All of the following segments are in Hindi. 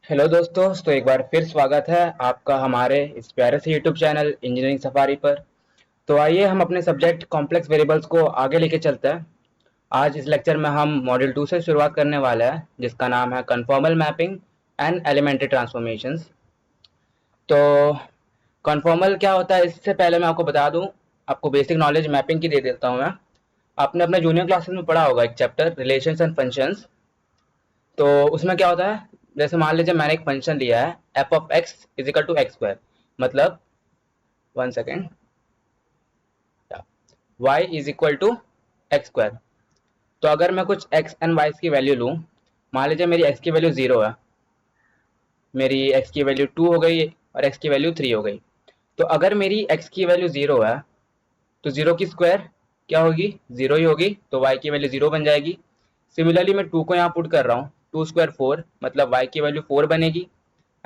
हेलो दोस्तों। तो एक बार फिर स्वागत है आपका हमारे इस प्यारे से यूट्यूब चैनल इंजीनियरिंग सफारी पर। तो आइए हम अपने सब्जेक्ट कॉम्प्लेक्स वेरिएबल्स को आगे लेके चलते हैं। आज इस लेक्चर में हम मॉड्यूल 2 से शुरुआत करने वाले हैं, जिसका नाम है conformal mapping and elementary transformations. तो कन्फॉर्मल क्या होता है, इससे पहले मैं आपको बता दूं, आपको बेसिक नॉलेज मैपिंग की दे देता हूं मैं। आपने अपने जूनियर क्लासेस में पढ़ा होगा एक चैप्टर रिलेशंस एंड फंक्शंस। तो उसमें क्या होता है, जैसे मान लीजिए मैंने एक फंक्शन लिया है f of x is equal to x square, मतलब 1 second, y is equal to x square. तो अगर मैं कुछ एक्स एंड वाई की वैल्यू लूँ, मान लीजिए मेरी एक्स की वैल्यू 0 है, मेरी एक्स की वैल्यू 2 हो गई और एक्स की वैल्यू 3 हो गई। तो अगर मेरी एक्स की वैल्यू 0 है तो 0 की स्क्वायर क्या होगी, 0 ही होगी, तो वाई की वैल्यू 0 बन जाएगी। सिमिलरली मैं 2 को यहाँ पुट कर रहा हूँ, 2 स्क्वायर 4, मतलब वाई की वैल्यू 4 बनेगी।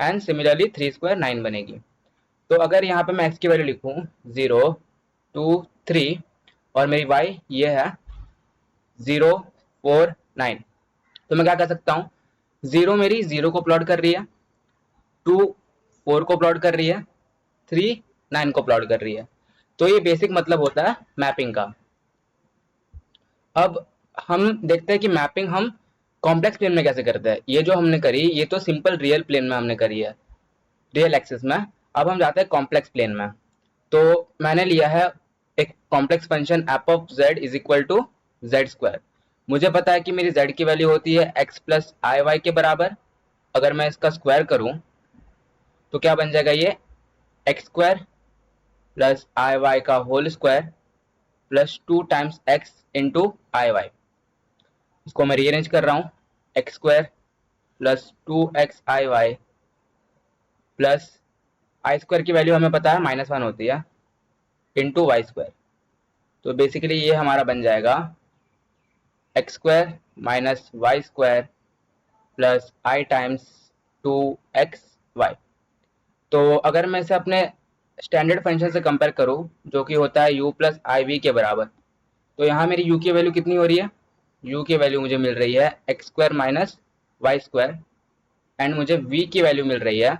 एंड सिमिलरली 3 स्क्वायर 9 बनेगी। तो अगर यहाँ पे मैं एक्स की वैल्यू लिखूँ 0, 2, 3 और मेरी वाई ये है 0, 4, 9, तो मैं क्या कर सकता हूँ, 0 मेरी 0 को प्लॉट कर रही है, 2 4 को प्लॉट कर रही है, 3 9 को प्लॉट कर रही है। तो ये बेसिक मतलब होता है मैपिंग का। अब हम देखते हैं कि मैपिंग हम कॉम्प्लेक्स प्लेन में कैसे करते हैं। ये जो हमने करी ये तो सिंपल रियल प्लेन में हमने करी है, रियल एक्सिस में। अब हम जाते हैं कॉम्प्लेक्स प्लेन में। तो मैंने लिया है एक complex function f of z is equal to z square. मुझे पता है कि मेरी जेड की वैल्यू होती है एक्स प्लस आई वाई के बराबर। अगर मैं इसका स्क्वायर करूं तो क्या बन जाएगा, ये x square plus i y का whole square plus 2 times x into i y. इसको मैं रीअरेंज कर रहा हूँ, x square plus 2 x i y plus i square की वैल्यू हमें पता है -1 होती है, इंटू वाई स्क्वायर। तो बेसिकली ये हमारा बन जाएगा x square minus y square plus i times 2 x y. तो अगर मैं इसे अपने स्टैंडर्ड फंक्शन से कंपेयर करूं, जो कि होता है u प्लस आई वी के बराबर, तो यहाँ मेरी u की वैल्यू कितनी हो रही है, u की वैल्यू मुझे मिल रही है x square minus y square, and मुझे v की वैल्यू मिल रही है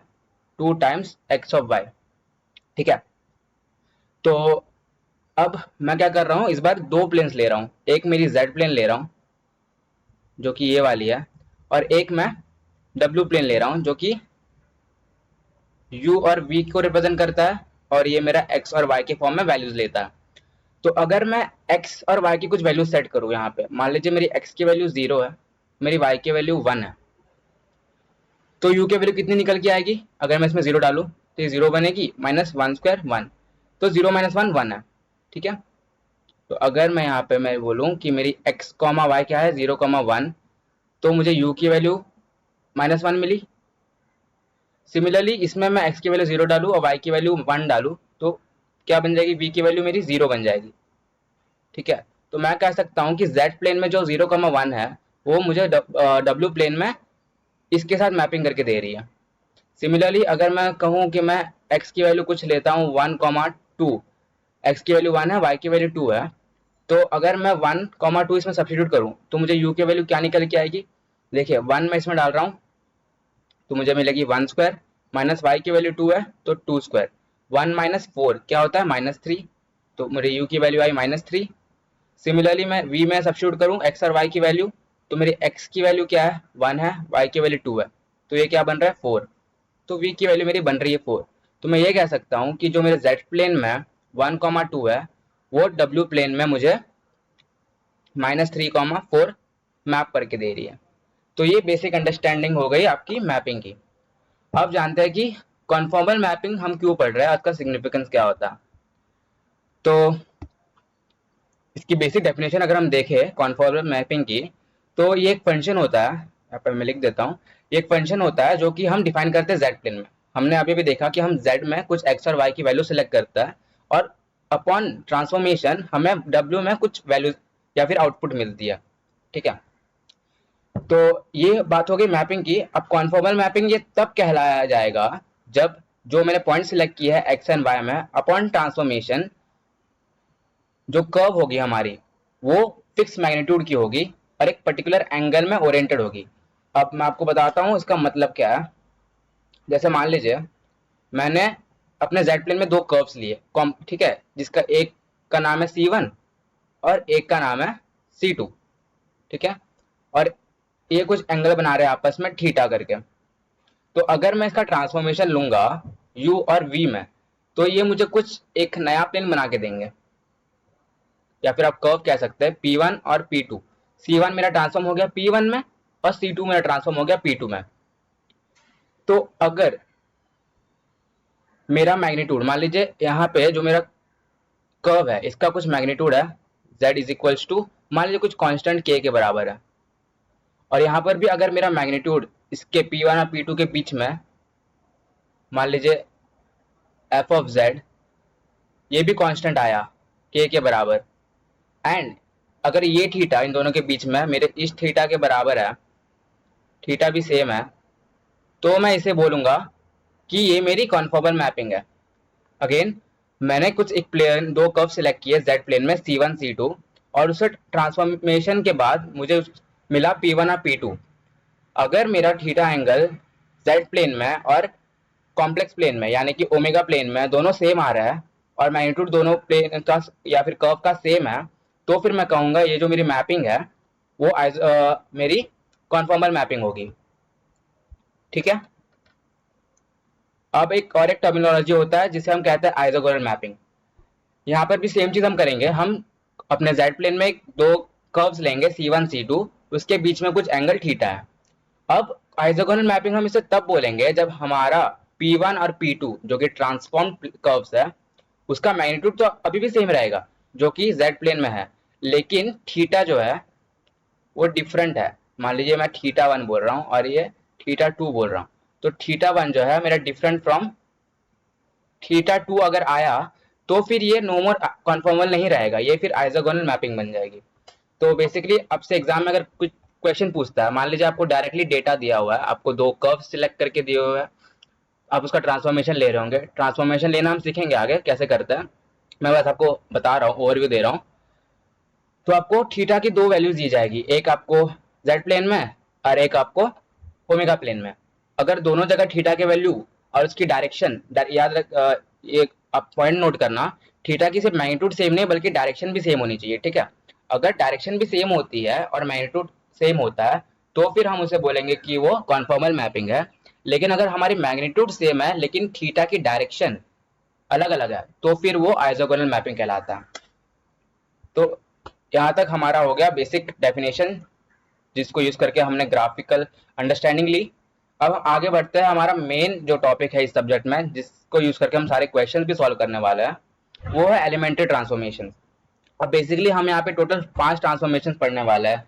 2 टाइम्स एक्स ऑफ वाई। ठीक है। तो अब मैं क्या कर रहा हूँ, इस बार दो प्लेन्स ले रहा हूँ, एक मेरी z प्लेन ले रहा हूँ जो कि ये वाली है, और एक मैं w प्लेन ले रहा हूँ जो कि u और v को रिप्रेजेंट करता है, और ये मेरा x और y के फॉर्म में वैल्यूज लेता है। तो अगर मैं x और y की कुछ वैल्यू सेट करूँ, यहाँ पे मान लीजिए मेरी x की वैल्यू 0 है, मेरी y की वैल्यू 1 है, तो u की वैल्यू कितनी निकल के आएगी, अगर मैं इसमें 0 डालूँ तो ये 0 बनेगी, माइनस 1 स्क्वायर 1, तो 0 माइनस 1 1 है। ठीक है। तो अगर मैं यहाँ पे मैं बोलूँ कि मेरी x कॉमा वाई क्या है 0 कॉमा 1, तो मुझे u की वैल्यू -1 मिली। सिमिलरली इसमें मैं x की वैल्यू 0 डालूँ और y की वैल्यू 1 डालूँ, तो क्या बन जाएगी, v की वैल्यू मेरी 0 बन जाएगी। ठीक है। तो मैं कह सकता हूँ कि z प्लेन में जो 0,1 है वो मुझे w प्लेन में इसके साथ मैपिंग करके दे रही है। सिमिलरली अगर मैं कहूँ कि मैं x की वैल्यू कुछ लेता हूँ 1,2, x की वैल्यू 1 है, y की वैल्यू 2 है, तो अगर मैं 1,2 इसमें सब्स्टिट्यूट करूँ तो मुझे u की वैल्यू क्या निकल के आएगी, देखिए 1 मैं इसमें डाल रहा हूँ तो मुझे मिलेगी 1 स्क्वायर, माइनस वाई की वैल्यू 2 है तो 2 स्क्वायर, 1 माइनस 4 क्या होता है -3, तो मेरे u की वैल्यू आई -3। सिमिलरली मैं v में सब्स्टिट्यूट करूँ x और y की वैल्यू, तो मेरी x की वैल्यू क्या है 1 है, y की वैल्यू 2 है, तो ये क्या बन रहा है 4, तो v की वैल्यू मेरी बन रही है 4। तो मैं ये कह सकता हूँ कि जो मेरे z प्लेन में 1,2 है वो w प्लेन में मुझे -3,4 मैप करके दे रही है। तो ये बेसिक अंडरस्टैंडिंग हो गई आपकी मैपिंग की। अब जानते हैं कि कॉन्फॉर्मल मैपिंग हम क्यों पढ़ रहे हैं, उसका सिग्निफिकेंस क्या होता है। तो इसकी बेसिक डेफिनेशन अगर हम देखें कॉन्फॉर्मल मैपिंग की, तो ये एक फंक्शन होता है, यहाँ पर मैं लिख देता हूँ, ये एक फंक्शन होता है जो कि हम डिफाइन करते हैं जेड प्लेन में। हमने अभी भी देखा कि हम जेड में कुछ एक्स और वाई की वैल्यू सेलेक्ट करता है, और अपॉन ट्रांसफॉर्मेशन हमें डब्ल्यू में कुछ वैल्यू या फिर आउटपुट मिलती है। ठीक है। तो ये बात हो गई मैपिंग की। अब कॉन्फॉर्मल मैपिंग ये तब कहलाया जाएगा जब जो मैंने पॉइंट सिलेक्ट किया है एक्स एंड वाई में, अपॉन ट्रांसफॉर्मेशन जो कर्व होगी हमारी वो फिक्स मैग्नीट्यूड की होगी और एक पर्टिकुलर एंगल में ओरिएंटेड होगी। अब मैं आपको बताता हूँ इसका मतलब क्या है। जैसे मान लीजिए मैंने अपने जेड प्लेन में दो कर्व्स लिए, ठीक है, जिसका एक का नाम है C1 और एक का नाम है C2, ठीक है, और ये कुछ एंगल बना रहे हैं आपस में थीटा करके। तो अगर मैं इसका ट्रांसफॉर्मेशन लूंगा u और v में, तो ये मुझे कुछ एक नया प्लेन बना के देंगे, या फिर आप कर्व कह सकते हैं P1 और P2। C1 मेरा ट्रांसफॉर्म हो गया P1 में और C2 मेरा ट्रांसफॉर्म हो गया P2 में। तो अगर मेरा मैग्नीट्यूड, मान लीजिए यहाँ पे जो मेरा कर्व है इसका कुछ मैग्नीट्यूड है z इज इक्वल्स टू, मान लीजिए कुछ कांस्टेंट k के बराबर है, और यहाँ पर भी अगर मेरा मैग्नीट्यूड इसके P1 और P2 के बीच में, मान लीजिए f ऑफ z, ये भी कांस्टेंट आया k के बराबर, एंड अगर ये थीटा इन दोनों के बीच में मेरे इस थीटा के बराबर है, थीटा भी सेम है, तो मैं इसे बोलूंगा कि ये मेरी कॉन्फॉर्मल मैपिंग है। अगेन मैंने कुछ एक प्लेन दो कर्व सिलेक्ट किए जेड प्लेन में C1 C2, और उसे ट्रांसफॉर्मेशन के बाद मुझे मिला P1 और P2। अगर मेरा थीटा एंगल जेड प्लेन में और कॉम्प्लेक्स प्लेन में यानी कि ओमेगा प्लेन में दोनों सेम आ रहा है और मैग्नीट्यूड दोनों प्लेन का या फिर कर्व का सेम है, तो फिर मैं कहूंगा ये जो मेरी मैपिंग है वो मेरी कॉन्फॉर्मल मैपिंग होगी, ठीक है। अब एक और एक टर्मिनोलॉजी होता है जिसे हम कहते हैं आइसोगोनल मैपिंग। यहाँ पर भी सेम चीज हम करेंगे, हम अपने जेड प्लेन में दो कर्व्स लेंगे C1 C2, उसके बीच में कुछ एंगल थीटा है। अब आइसोगोनल मैपिंग हम इसे तब बोलेंगे जब हमारा P1 और P2 जो कि ट्रांसफॉर्म कर्व्स है उसका मैग्नीट्यूड तो अभी भी सेम रहेगा जो कि जेड प्लेन में है, लेकिन थीटा जो है वो डिफरेंट है। मान लीजिए मैं थीटा 1 बोल रहा हूँ और ये थीटा 2 बोल रहा हूँ, तो थीटा 1 जो है मेरा डिफरेंट फ्रॉम थीटा 2 अगर आया तो फिर ये नो मोर कॉन्फॉर्मल नहीं रहेगा, ये फिर आइसोगोनल मैपिंग बन जाएगी। तो बेसिकली आपसे एग्जाम में अगर कुछ क्वेश्चन पूछता है, मान लीजिए आपको डायरेक्टली डेटा दिया हुआ है, आपको दो कर्व सिलेक्ट करके दिए हुए हैं, आप उसका ट्रांसफॉर्मेशन ले रहे होंगे, ट्रांसफॉर्मेशन लेना हम सीखेंगे आगे कैसे करते हैं, मैं बस आपको बता रहा हूँ, ओवरव्यू दे रहा हूँ। तो आपको थीटा की दो वैल्यूज दी जाएगी, एक आपको जेड प्लेन में और एक आपको ओमेगा प्लेन में। अगर दोनों जगह थीटा के वैल्यू और उसकी डायरेक्शन याद रख, ये आप पॉइंट नोट करना, थीटा की सिर्फ मैग्नीट्यूड सेम नहीं बल्कि डायरेक्शन भी सेम होनी चाहिए, ठीक है। अगर डायरेक्शन भी सेम होती है और मैग्नीट्यूड सेम होता है तो फिर हम उसे बोलेंगे कि वो कॉन्फॉर्मल मैपिंग है। लेकिन अगर हमारी मैग्नीट्यूड सेम है लेकिन थीटा की डायरेक्शन अलग अलग है तो फिर वो आइसोगोनल मैपिंग कहलाता है। तो यहाँ तक हमारा हो गया बेसिक डेफिनेशन जिसको यूज करके हमने ग्राफिकल अंडरस्टैंडिंग ली। अब हम आगे बढ़ते हैं, हमारा मेन जो टॉपिक है इस सब्जेक्ट में जिसको यूज करके हम सारे क्वेश्चन भी सॉल्व करने वाले हैं, वो है एलिमेंट्री ट्रांसफॉर्मेशन। अब बेसिकली हम यहाँ पे टोटल 5 ट्रांसफॉर्मेशन पढ़ने वाले हैं,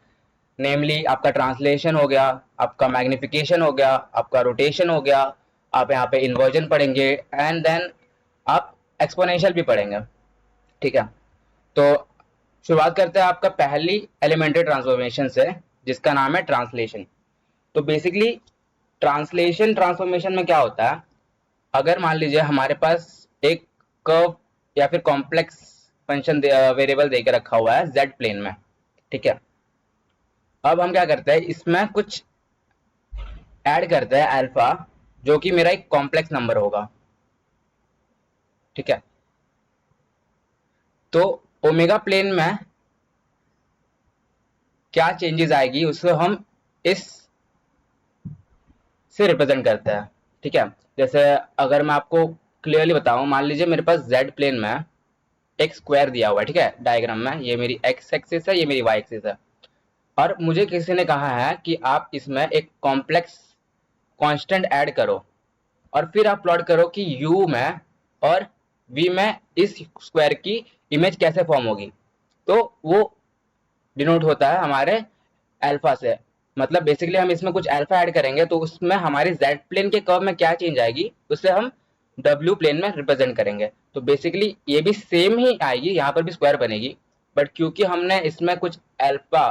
नेमली आपका ट्रांसलेशन हो गया, आपका मैग्निफिकेशन हो गया, आपका रोटेशन हो गया, आप यहाँ पे इन्वर्जन पढ़ेंगे, एंड देन आप एक्सपोनेंशियल भी पढ़ेंगे, ठीक है। तो शुरुआत करते हैं आपका पहली एलिमेंट्री ट्रांसफॉर्मेशन से जिसका नाम है ट्रांसलेशन। तो बेसिकली ट्रांसलेशन ट्रांसफॉर्मेशन में क्या होता है, अगर मान लीजिए हमारे पास एक कर्व या फिर कॉम्प्लेक्स फंक्शन वेरिएबल देकर रखा हुआ है जेड प्लेन में, ठीक है। अब हम क्या करते हैं, इसमें कुछ ऐड करते हैं अल्फा जो कि मेरा एक कॉम्प्लेक्स नंबर होगा, ठीक है। तो ओमेगा प्लेन में क्या चेंजेस आएगी उसको हम इस से रिप्रेजेंट करते हैं, ठीक है। जैसे अगर मैं आपको क्लियरली बताऊं, मान लीजिए मेरे पास जेड प्लेन में एक स्क्वायर दिया हुआ है, ठीक है, डायग्राम में ये मेरी एक्स एक्सिस है, ये मेरी वाई एक्सिस है, और मुझे किसी ने कहा है कि आप इसमें एक कॉम्प्लेक्स कांस्टेंट ऐड करो और फिर आप प्लॉट करो कि u में और v में इस स्क्वायर की इमेज कैसे फॉर्म होगी। तो वो डिनोट होता है हमारे अल्फा से, मतलब बेसिकली हम इसमें कुछ अल्फा ऐड करेंगे तो उसमें हमारी जेड प्लेन के कर्व में क्या चेंज आएगी उसे हम डब्ल्यू प्लेन में रिप्रेजेंट करेंगे। तो बेसिकली ये भी सेम ही आएगी, यहाँ पर भी स्क्वायर बनेगी, बट क्योंकि हमने इसमें कुछ अल्फा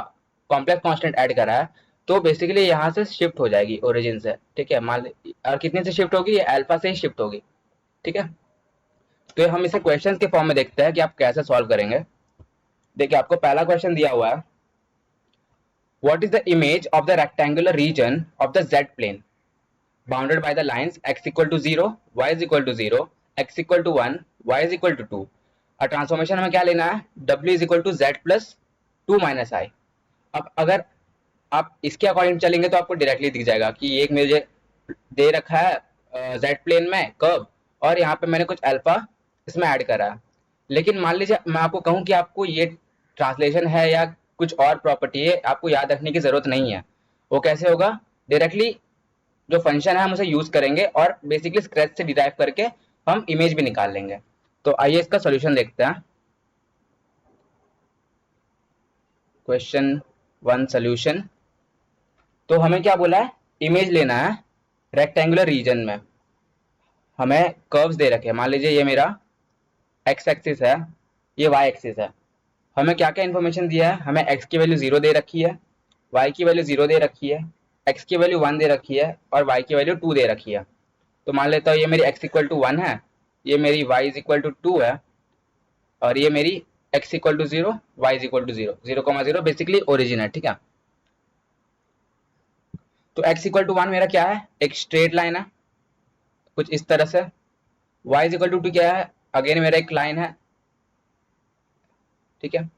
कॉम्प्लेक्स कांस्टेंट ऐड करा है तो बेसिकली यहाँ से शिफ्ट हो जाएगी ओरिजिन से, ठीक है। मान और कितने से शिफ्ट होगी, ये अल्फा से ही शिफ्ट होगी, ठीक है। तो हम इसे क्वेश्चंस के फॉर्म में देखते हैं कि आप कैसे सॉल्व करेंगे। देखिए आपको पहला क्वेश्चन दिया हुआ है, what is the image of the rectangular region of the z plane bounded by the lines x equal to 0, y is equal to 0, x equal to 1, y is equal to 2। और ट्रांसफॉर्मेशन हमें क्या लेना है, w is equal to z plus 2 minus i. अब अगर आप इसके अकॉर्डिंग चलेंगे तो आपको डायरेक्टली दिख जाएगा कि एक मुझे दे रखा है जेड प्लेन में कर्व, और यहाँ पे मैंने कुछ अल्फा इसमें ऐड करा है। लेकिन मान लीजिए मैं आपको कहूँ कि आपको ये ट्रांसलेशन है या कुछ और प्रॉपर्टी है, आपको याद रखने की जरूरत नहीं है। वो कैसे होगा, डायरेक्टली जो फंक्शन है हम उसे यूज करेंगे और बेसिकली स्क्रैच से डिराइव करके हम इमेज भी निकाल लेंगे। तो आइए इसका सोल्यूशन देखते हैं। Question 1 solution. तो हमें क्या बोला है, इमेज लेना है रेक्टेंगुलर रीजन में। हमें कर्व्स दे रखे हैं, मान लीजिए ये मेरा एक्स एक्सिस है, ये वाई एक्सिस है। हमें क्या क्या इन्फॉर्मेशन दिया है, हमें एक्स की वैल्यू 0 दे रखी है, वाई की वैल्यू 0 दे रखी है, एक्स की वैल्यू 1 दे रखी है और वाई की वैल्यू 2 दे रखी है। तो मान लेता हूँ ये मेरी x इक्वल टू 1 है, ये मेरी y इज इक्वल टू 2 है, और ये मेरी x equal to 0, y is equal to 0, 0,0 basically origin है, ठीक है। तो x इक्वल टू 1 मेरा क्या है, एक स्ट्रेट लाइन है कुछ इस तरह से। y इज इक्वल टू 2 क्या है, अगेन मेरा एक लाइन है, ठीक है।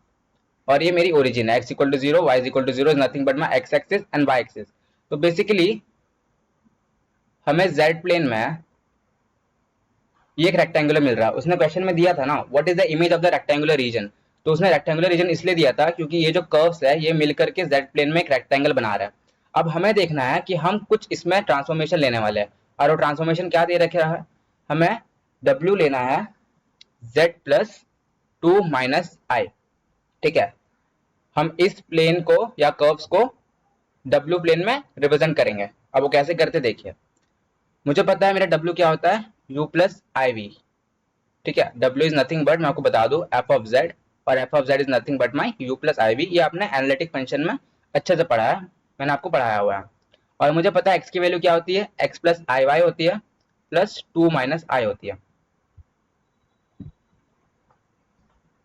और ये मेरी ओरिजिन है, x equal to 0, y is equal to 0 is nothing but my x axis and y axis. तो बेसिकली हमें z प्लेन में ये एक रेक्टेंगुलर मिल रहा है। उसने क्वेश्चन में दिया था ना, what is the image of the rectangular reason. तो उसने रेक्टेंगुलर रीजन इसलिए दिया था क्योंकि ये जो कर्व्स है ये मिलकर के z प्लेन में एक रेक्टेंगल बना रहा है। अब हमें देखना है कि हम कुछ इसमें ट्रांसफॉर्मेशन लेने वाले हैं, और वो ट्रांसफॉर्मेशन क्या दे रखा है, हमें w लेना है z प्लस 2 माइनस आई, ठीक है। हम इस प्लेन को या कर्व्स को w प्लेन में रिप्रेजेंट करेंगे। अब वो कैसे करते देखिए। मुझे पता है मेरा w क्या होता है, u प्लस आई वी, ठीक है। w इज नथिंग बट, मैं आपको बता दूं, f ऑफ z, और f of z is nothing but my u plus i v. ये आपने एनालिटिक फंक्शन में अच्छे से पढ़ा है, मैंने आपको पढ़ाया हुआ है। और मुझे पता है x की वैल्यू क्या होती है, x प्लस आई वाई होती है, प्लस 2 माइनस आई होती है,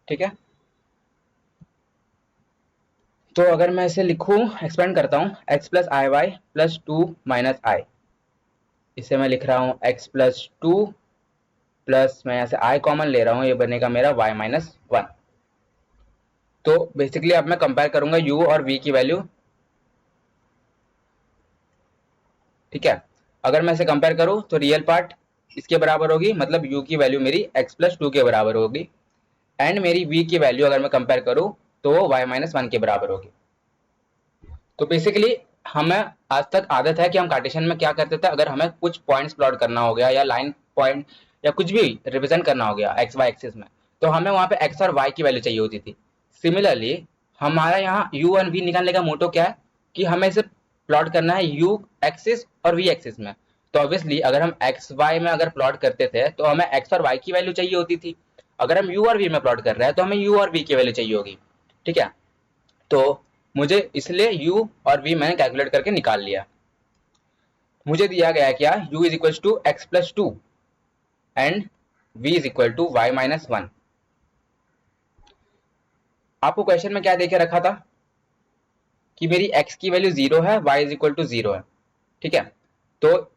ठीक है। तो अगर मैं इसे लिखूं, एक्सपेंड करता हूं, x plus i y plus 2 minus आई, इसे मैं लिख रहा हूं x प्लस 2 प्लस, मैं यहाँ से i कॉमन ले रहा हूँ, ये बनेगा मेरा y माइनस 1। तो बेसिकली अब मैं कंपेयर करूंगा u और v की वैल्यू, ठीक है। अगर मैं इसे कंपेयर करूं तो रियल पार्ट इसके बराबर होगी, मतलब u की वैल्यू मेरी x प्लस 2 के बराबर होगी, एंड मेरी v की वैल्यू अगर मैं कंपेयर करूं तो वो y माइनस 1 के बराबर होगी। तो बेसिकली हमें आज तक आदत है कि हम कार्टेशियन में क्या करते थे, अगर हमें कुछ पॉइंट्स प्लॉट करना हो गया या लाइन पॉइंट या कुछ भी रिप्रेजेंट करना हो गया एक्स वाई एक्सिस में, तो हमें वहां पे एक्स और वाई की वैल्यू चाहिए होती थी। सिमिलरली हमारा यहाँ यू एंड वी निकालने का मोटो क्या है कि हमें इसे प्लॉट करना है यू एक्सिस और वी एक्सिस में। तो ऑब्वियसली अगर हम एक्स वाई में अगर प्लॉट करते थे तो हमें एक्स और वाई की वैल्यू चाहिए होती थी। अगर हम यू और वी में प्लॉट कर रहे हैं तो हमें यू और वी की वैल्यू चाहिए होगी, ठीक है। तो मुझे इसलिए u और v मैंने कैलकुलेट करके निकाल लिया। मुझे दिया गया है क्या, u is equal to x plus 2 and v is equal to y minus 1। आपको क्वेश्चन में क्या देके रखा था कि मेरी x की वैल्यू 0 है, y इज इक्वल टू 0 है, ठीक है। तो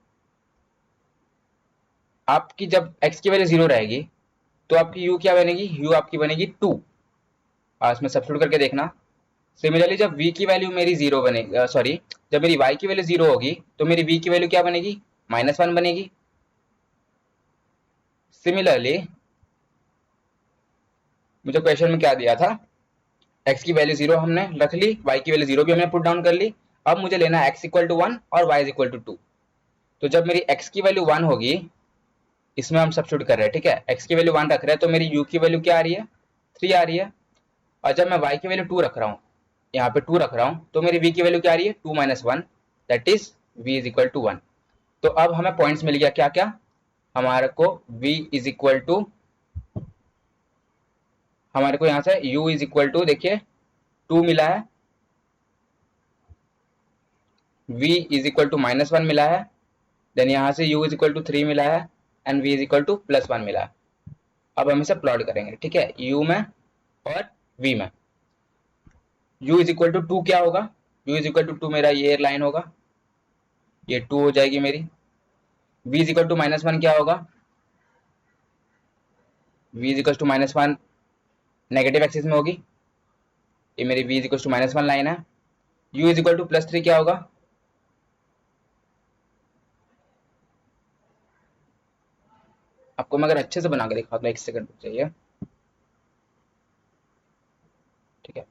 आपकी जब x की वैल्यू 0 रहेगी तो आपकी u क्या बनेगी, u आपकी बनेगी 2। इसमें सब्स्टिट्यूट करके देखना। सिमिलरली जब v की वैल्यू मेरी 0 बनेगी, सॉरी, जब मेरी y की वैल्यू 0 होगी तो मेरी v की वैल्यू क्या बनेगी, -1 बनेगी। सिमिलरली मुझे क्वेश्चन में क्या दिया था, x की वैल्यू 0 हमने रख ली, y की वैल्यू 0 भी हमने पुट डाउन कर ली। अब मुझे लेना है x इक्वल टू 1 और y इज इक्वल टू 2। तो जब मेरी x की वैल्यू 1 होगी, इसमें हम सब्स्टिट्यूट कर रहे हैं, ठीक है, x की वैल्यू 1 रख रहे हैं तो मेरी u की वैल्यू क्या आ रही है, 3 आ रही है। और जब मैं y की वैल्यू 2 रख रहा हूँ, यहाँ पे 2 रख रहा हूँ, तो मेरी v की वैल्यू क्या आ रही है, 2 minus 1, that is v is equal to 1। तो अब हमें पॉइंट्स मिल गया क्या क्या, हमारे को v इज इक्वल टू, हमारे को यहाँ से u इज इक्वल टू देखिए 2 मिला है, v इज इक्वल टू -1 मिला है, देन यहाँ से u इज इक्वल टू 3 मिला है, and v is equal to +1 मिला है। अब हम इसे प्लॉट करेंगे, ठीक है, u में और v में। u इज इक्वल टू 2 क्या होगा, u इज इक्वल टू 2 मेरा ये लाइन होगा, ये 2 हो जाएगी मेरी, v इज इक्वल टू -1 क्या होगा, v is equal to -1 negative axis में होगी, ये मेरी v is equal to -1 line है। u इज इक्वल टू +3 क्या होगा, आपको मैं अगर अच्छे से बना के दिखाता हूँ, 1 सेकंड चाहिए, ठीक है।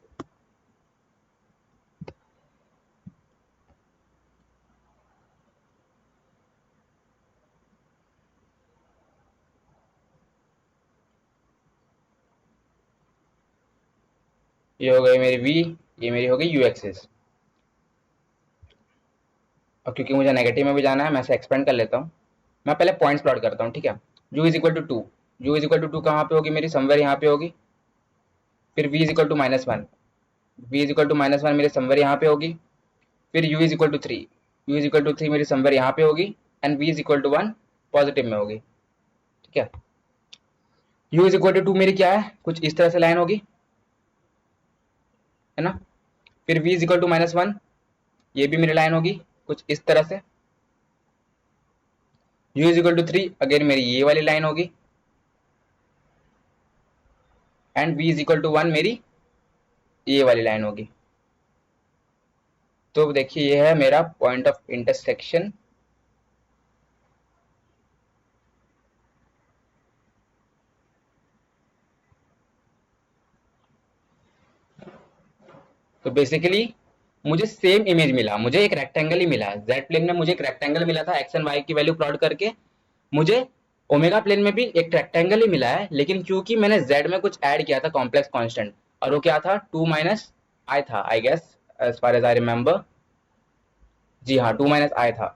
ये हो गई मेरी v, ये मेरी हो गई u एक्सिस। और क्योंकि मुझे नेगेटिव में भी जाना है, मैं इसे एक्सपेंड कर लेता हूँ। मैं पहले पॉइंट्स प्लॉट करता हूँ, ठीक है। u is equal to 2, u is equal to 2 कहाँ पे होगी मेरी, समवेयर यहाँ पे होगी। फिर v is equal to -1, v is equal to -1 मेरे समवेयर यहाँ पे होगी। फिर u is equal to 3, u is equal to 3 मेरी समवेयर यहाँ पे होगी। And v is equal to 1 positive में होगी, ठीक है। u इज इक्वल टू 2 मेरी क्या है, कुछ इस तरह से लाइन होगी, है ना। फिर v इज इक्वल टू -1, ये भी मेरी लाइन होगी कुछ इस तरह से। u is equal to 3 again मेरी ये वाली लाइन होगी। And v is equal to 1 मेरी ये वाली लाइन होगी। तो देखिए ये है मेरा पॉइंट ऑफ इंटरसेक्शन। तो बेसिकली मुझे सेम इमेज मिला, मुझे एक रेक्टेंगल ही मिला है। जेड प्लेन में मुझे एक रेक्टेंगल मिला था, एक्स एंड वाई की वैल्यू प्लॉट करके। मुझे ओमेगा प्लेन में भी एक रेक्टेंगल ही मिला है, लेकिन क्योंकि मैंने जेड में कुछ ऐड किया था कॉम्प्लेक्स कांस्टेंट, और वो क्या था, 2 माइनस आई था, I guess, as far as I remember. जी हाँ, 2 माइनस आई था।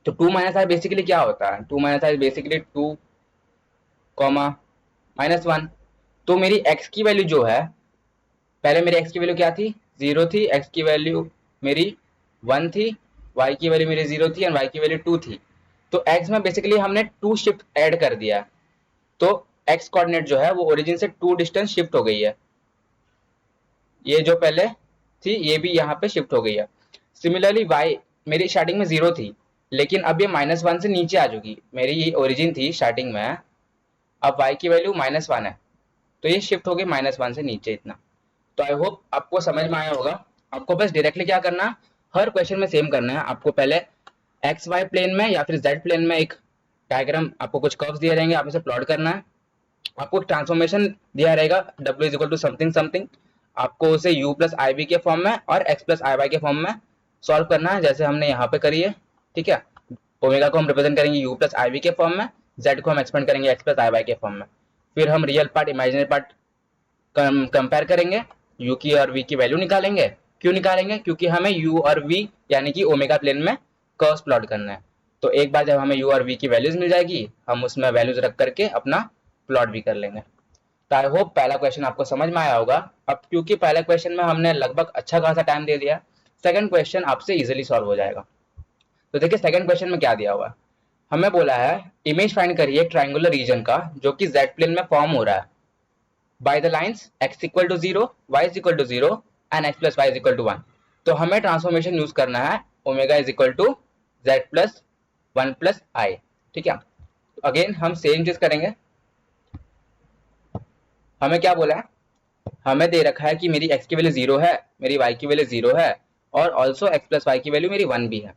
तो 2 माइनस आई बेसिकली क्या होता है, 2 माइनस आई बेसिकली 2 कॉमा -1। तो मेरी एक्स की वैल्यू जो है, पहले मेरी एक्स की वैल्यू क्या थी, 0 थी, एक्स की वैल्यू मेरी 1 थी, वाई की वैल्यू मेरी 0 थी, एंड वाई की वैल्यू 2 थी। तो एक्स में बेसिकली हमने 2 शिफ्ट ऐड कर दिया। तो एक्स कोऑर्डिनेट जो है वो ओरिजिन से 2 डिस्टेंस शिफ्ट हो गई है। ये जो पहले थी ये भी यहाँ पे शिफ्ट हो गई है। सिमिलरली वाई मेरी स्टार्टिंग में 0 थी, लेकिन अब ये -1 से नीचे आ चुकी। मेरी ये ओरिजिन थी स्टार्टिंग में, अब वाई की वैल्यू -1 है, तो ये शिफ्ट हो गई -1 से नीचे इतना। तो आई होप आपको समझ में आया होगा। आपको बस डायरेक्टली क्या करना है, हर क्वेश्चन में सेम करना है। आपको पहले एक्स वाई प्लेन में या फिर जेड प्लेन में एक डायग्राम, आपको कुछ कर्व्स दिए रहेंगे, आप इसे प्लॉट करना है। आपको ट्रांसफॉर्मेशन दिया रहेगा w is equal to something something, आपको उसे u प्लस आई बी के फॉर्म में और x प्लस आई वाई के फॉर्म में सॉल्व करना है, जैसे हमने यहाँ पे करी है, ठीक है। ओमेगा को हम रिप्रेजेंट करेंगे u प्लस आई बी के फॉर्म में, z को हम एक्सपेंड करेंगे x प्लस आई वाई के फॉर्म में। फिर हम real part imaginary part compare करेंगे, u की और v की वैल्यू निकालेंगे। क्यों निकालेंगे, क्योंकि हमें u और v यानी कि ओमेगा प्लेन में कर्व्स प्लॉट करना है। तो एक बार जब हमें u और v की वैल्यूज मिल जाएगी, हम उसमें वैल्यूज रख करके अपना प्लॉट भी कर लेंगे। तो आई होप पहला क्वेश्चन आपको समझ में आया होगा। अब क्योंकि पहले क्वेश्चन में हमने लगभग अच्छा खासा टाइम दे दिया, सेकंड क्वेश्चन आपसे इजीली सॉल्व हो जाएगा। तो देखिए सेकंड क्वेश्चन में क्या दिया हुआ है, हमें बोला है इमेज फाइंड करिए ट्रायंगुलर रीजन का जो कि जेड प्लेन में फॉर्म हो रहा है by the lines x equal to 0, y is equal to 0 and x plus y is equal to 1। तो हमें ट्रांसफॉर्मेशन यूज करना है omega is equal to z plus 1 plus i, ठीक है। अगेन हम सेम चीज करेंगे। हमें क्या बोला है, हमें दे रखा है कि मेरी x की वैल्यू 0 है, मेरी y की वैल्यू 0 है, और ऑल्सो x प्लस वाई की वैल्यू मेरी 1 भी है।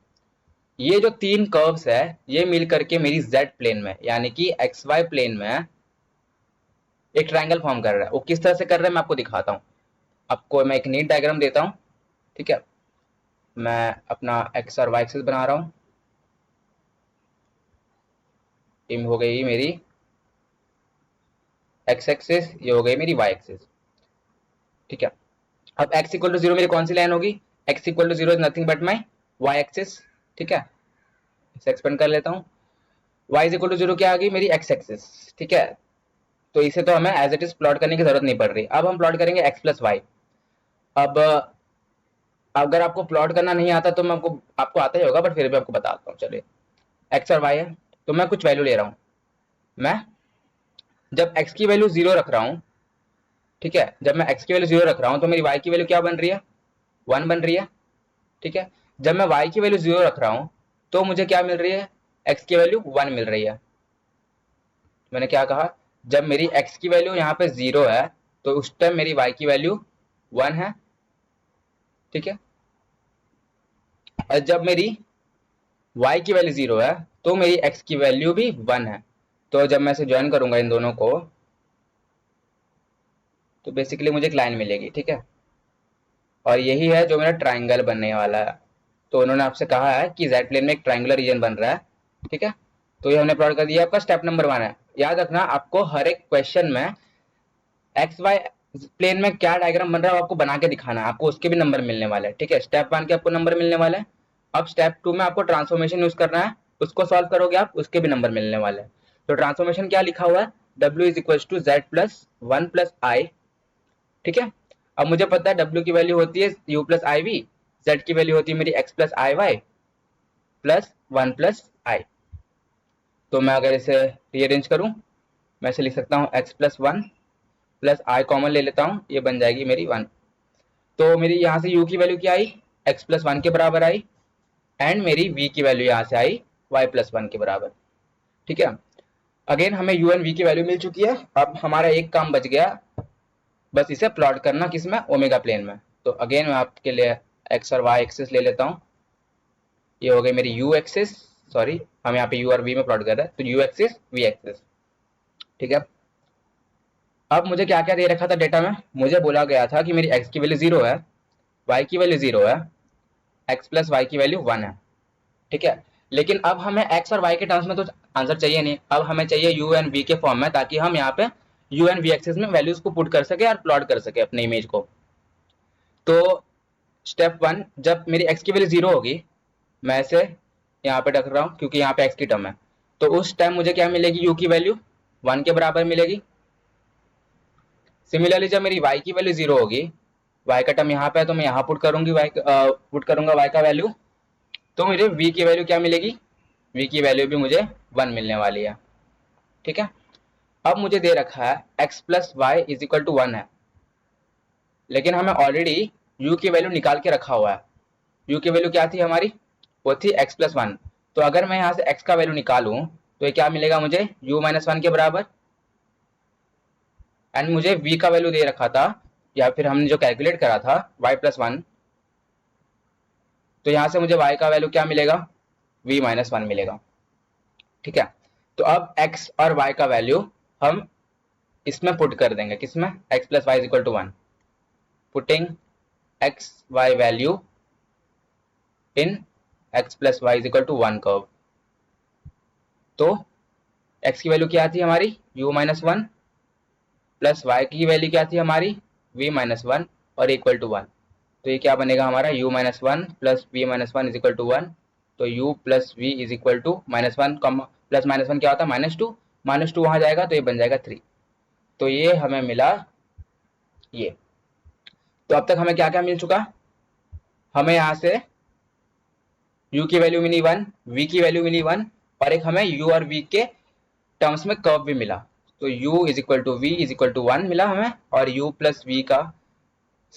ये जो तीन कर्व्स है ये मिल करके मेरी z प्लेन में यानी कि xy प्लेन में एक ट्रायंगल फॉर्म कर रहा है। वो किस तरह से कर रहा है मैं आपको दिखाता हूँ। आपको मैं एक नीट डायग्राम देता हूँ, ठीक है। मैं अपना x और y एक्सिस बना रहा हूँ। ये हो गई मेरी x एक्सिस, ये हो गई मेरी y एक्सिस, ठीक है। अब x इक्वल टू 0 मेरी कौन सी लाइन होगी, x equal to 0 is nothing but my y axis, ठीक है। इसे एक्सपेंड कर लेता हूँ। y इज इक्वल टू 0 क्या आ गई मेरी x एक्सिस, ठीक है। तो इसे तो हमें एज इट इज प्लॉट करने की जरूरत नहीं पड़ रही। अब हम प्लॉट करेंगे x प्लस वाई। अब अगर आपको प्लॉट करना नहीं आता तो मैं आपको आता ही होगा, बट फिर भी आपको बताता हूँ। चलिए x और y है, तो मैं कुछ वैल्यू ले रहा हूँ। मैं जब x की वैल्यू 0 रख रहा हूँ, ठीक है, जब मैं x की वैल्यू 0 रख रहा हूँ तो मेरी y की वैल्यू क्या बन रही है, 1 बन रही है, ठीक है। जब मैं y की वैल्यू 0 रख रहा हूँ तो मुझे क्या मिल रही है, x की वैल्यू 1 मिल रही है। मैंने क्या कहा, जब मेरी x की वैल्यू यहाँ पे 0 है तो उस टाइम मेरी y की वैल्यू 1 है, ठीक है। और जब मेरी y की वैल्यू 0 है तो मेरी x की वैल्यू भी 1 है। तो जब मैं इसे ज्वाइन करूंगा इन दोनों को तो बेसिकली मुझे एक लाइन मिलेगी, ठीक है। और यही है जो मेरा ट्राइंगल बनने वाला है। तो उन्होंने आपसे कहा है कि जेड प्लेन में एक ट्राइंगुलर रीजन बन रहा है, ठीक है। तो ये हमने प्लॉट कर दिया, आपका स्टेप नंबर 1 है। याद रखना आपको हर एक क्वेश्चन में एक्स वाई प्लेन में क्या डायग्राम बन रहा है आपको बना के दिखाना है, आपको उसके भी नंबर मिलने वाले हैं, ठीक है। स्टेप 1 के आपको नंबर मिलने वाले हैं। अब स्टेप 2 में आपको ट्रांसफॉर्मेशन यूज करना है, उसको सॉल्व करोगे आप, उसके भी नंबर मिलने वाले हैं। तो ट्रांसफॉर्मेशन क्या लिखा हुआ है, w is equal to z plus 1 plus i, ठीक है। अब मुझे पता है w की वैल्यू होती है u plus i v, z की वैल्यू होती है मेरी x plus i y plus 1 plus i. तो मैं अगर इसे रीअरेंज करूं, मैं इसे लिख सकता हूं x प्लस 1 प्लस आई कॉमन ले लेता हूं, ये बन जाएगी मेरी 1। तो मेरी यहाँ से u की वैल्यू क्या आई, x प्लस 1 के बराबर आई, एंड मेरी v की वैल्यू यहाँ से आई y प्लस 1 के बराबर, ठीक है। अगेन हमें u एंड v की वैल्यू मिल चुकी है। अब हमारा एक काम बच गया, बस इसे प्लॉट करना किसमें, ओमेगा प्लेन में। तो अगेन मैं आपके लिए x और y एक्सिस ले लेता हूँ। ये हो गई मेरी u एक्सिस, सॉरी हम यहाँ पे u और v में प्लॉट कर रहे हैं, तो u एक्सिस v एक्सिस, ठीक है। अब मुझे क्या क्या दे रखा था डेटा में, मुझे बोला गया था कि मेरी x की वैल्यू 0 है, y की वैल्यू 0 है, x प्लस y की वैल्यू 1 है, ठीक है। लेकिन अब हमें x और y के टर्म्स में तो आंसर चाहिए नहीं, अब हमें चाहिए u एंड v के फॉर्म में, ताकि हम यहाँ पे u एंड v एक्सिस में वैल्यूज को पुट कर सके और प्लॉट कर सके अपने इमेज को। तो स्टेप 1, जब मेरी x की वैल्यू 0 होगी, मैं इसे यहाँ पे रख रहा हूँ क्योंकि यहाँ पे x की टर्म है, तो उस टाइम मुझे क्या मिलेगी, u की वैल्यू 1 के बराबर मिलेगी। सिमिलरली जब मेरी y की वैल्यू 0 होगी, y का टर्म यहाँ पे है तो मैं यहाँ पुट करूंगी पुट करूंगा y का वैल्यू, तो मुझे v की वैल्यू क्या मिलेगी, v की वैल्यू भी मुझे 1 मिलने वाली है, ठीक है। अब मुझे दे रखा है x plus y is equal to 1 है, लेकिन हमें ऑलरेडी u की वैल्यू निकाल के रखा हुआ है। u की वैल्यू क्या थी हमारी, वो थी x प्लस 1। तो अगर मैं यहाँ से x का वैल्यू निकालूं तो ये क्या मिलेगा मुझे, u माइनस 1 के बराबर। एंड मुझे v का वैल्यू दे रखा था, या फिर हमने जो कैलकुलेट करा था y प्लस 1, तो यहाँ से मुझे y का वैल्यू क्या मिलेगा, v माइनस 1 मिलेगा, ठीक है। तो अब x और y का वैल्यू हम इसमें पुट कर देंगे, किसमें, x plus y is equal to 1, putting x y value in x plus y is equal to 1 curve. तो x की वैल्यू क्या थी हमारी, u माइनस 1 प्लस y की वैल्यू क्या थी हमारी, v माइनस 1 और इक्वल टू 1। तो ये क्या बनेगा हमारा, u minus 1 plus v minus 1 is equal to 1। तो u plus v is equal to minus 1 plus minus 1 क्या होता है, माइनस टू वहां जाएगा तो ये बन जाएगा 3। तो ये हमें मिला ये। तो अब तक हमें क्या क्या मिल चुका, हमें यहाँ से u की वैल्यू मिली 1, v की वैल्यू मिली 1, और एक हमें u और v के टर्म्स में कर्व भी मिला। तो u is equal to v is equal to 1 मिला हमें, और u प्लस v का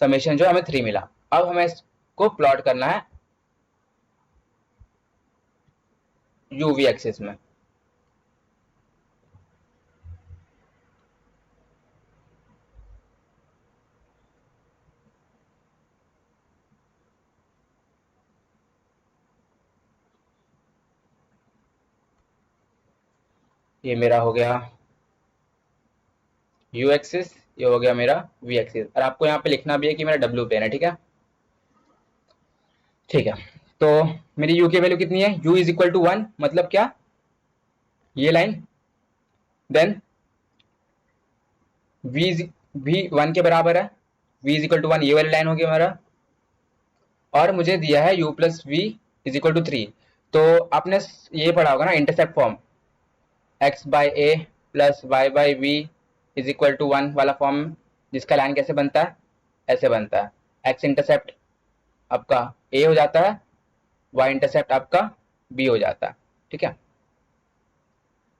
समेशन जो हमें 3 मिला। अब हमें इसको प्लॉट करना है u v एक्सिस में। ये मेरा हो गया u एक्सिस, ये हो गया मेरा v एक्सिस, और आपको यहाँ पे लिखना भी है कि मेरा w प्लेन है, ठीक है। ठीक है, तो मेरी u की वैल्यू कितनी है, u इज इक्वल टू 1, मतलब क्या, ये लाइन, देन v 1 के बराबर है, v इज इक्वल टू 1, ये वाली लाइन होगी हमारा, और मुझे दिया है u plus v is equal to 3। तो आपने ये पढ़ा होगा ना intercept form, x by a plus y by v is equal to 1 वाला फॉर्म, जिसका लाइन कैसे बनता है, ऐसे बनता है, x इंटरसेप्ट आपका a हो जाता है, y इंटरसेप्ट आपका b हो जाता है, ठीक है।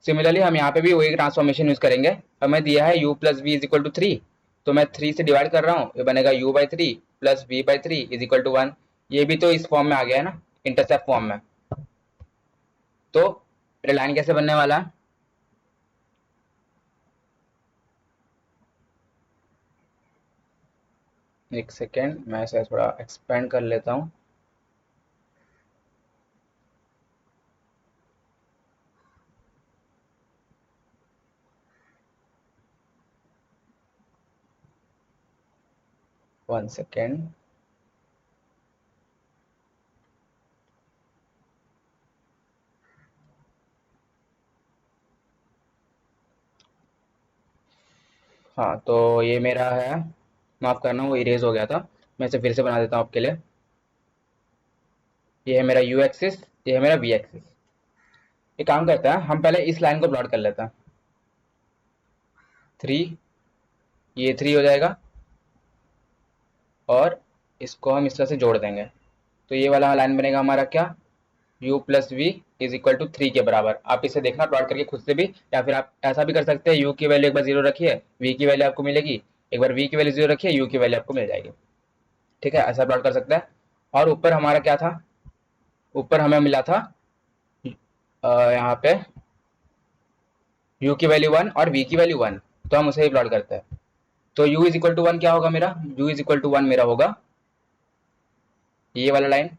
सिमिलरली हम यहाँ पे भी वही ट्रांसफॉर्मेशन यूज करेंगे। हमें दिया है u plus v is equal to 3, तो मैं 3 से डिवाइड कर रहा हूँ, ये बनेगा u by 3 plus v by 3 is equal to 1। ये भी तो इस फॉर्म में आ गया है ना, इंटरसेप्ट फॉर्म में। तो मेरा लाइन कैसे बनने वाला है? एक सेकेंड, मैं इसे थोड़ा एक्सपेंड कर लेता हूँ। One second. हाँ, तो ये मेरा है, माफ करना वो इरेज हो गया था, मैं इसे फिर से बना देता हूँ आपके लिए। ये है मेरा यू एक्सिस, ये है मेरा वी एक्सिस। एक काम करते हैं, हम पहले इस लाइन को प्लॉट कर लेते हैं। 3, ये 3 हो जाएगा, और इसको हम इस तरह से जोड़ देंगे। तो ये वाला लाइन बनेगा हमारा क्या, u plus v is equal to 3 के बराबर। आप इसे देखना प्लॉट करके खुद से भी, या फिर आप ऐसा भी कर सकते हैं, u की वैल्यू एक बार 0 रखिए, v की वैल्यू आपको मिलेगी, एक बार v की वैल्यू 0 रखिए, u की वैल्यू आपको मिल जाएगी। ठीक है, ऐसा प्लॉट कर सकते हैं। और ऊपर हमारा क्या था, ऊपर हमें मिला था यहाँ पे u की वैल्यू 1 और v की वैल्यू 1, तो हम उसे ही प्लॉट करते हैं। तो u इज इक्वल टू 1 क्या होगा मेरा, u इज इक्वल टू 1 मेरा होगा ये वाला लाइन।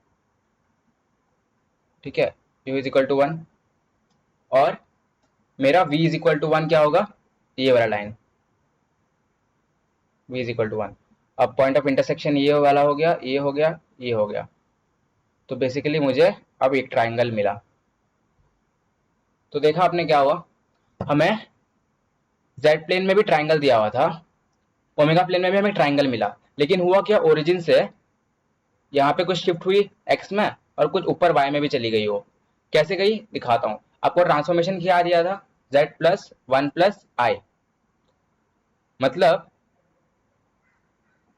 ठीक है, u इज इक्वल टू 1, और मेरा v इज इक्वल टू 1 क्या होगा, ये वाला line, v is equal to 1। अब पॉइंट ऑफ इंटरसेक्शन ये वाला हो गया, ये हो गया, ये हो गया। तो बेसिकली मुझे अब एक ट्राइंगल मिला। तो देखा आपने क्या हुआ, हमें जेड प्लेन में भी ट्राइंगल दिया हुआ था, ओमेगा प्लेन में भी हमें ट्राइंगल मिला, लेकिन हुआ क्या, ओरिजिन से यहाँ पे कुछ शिफ्ट हुई एक्स में, और कुछ ऊपर वाई में भी चली गई। हो कैसे गई दिखाता हूँ आपको। ट्रांसफॉर्मेशन क्या दिया था, जेड प्लस 1 प्लस आई। मतलब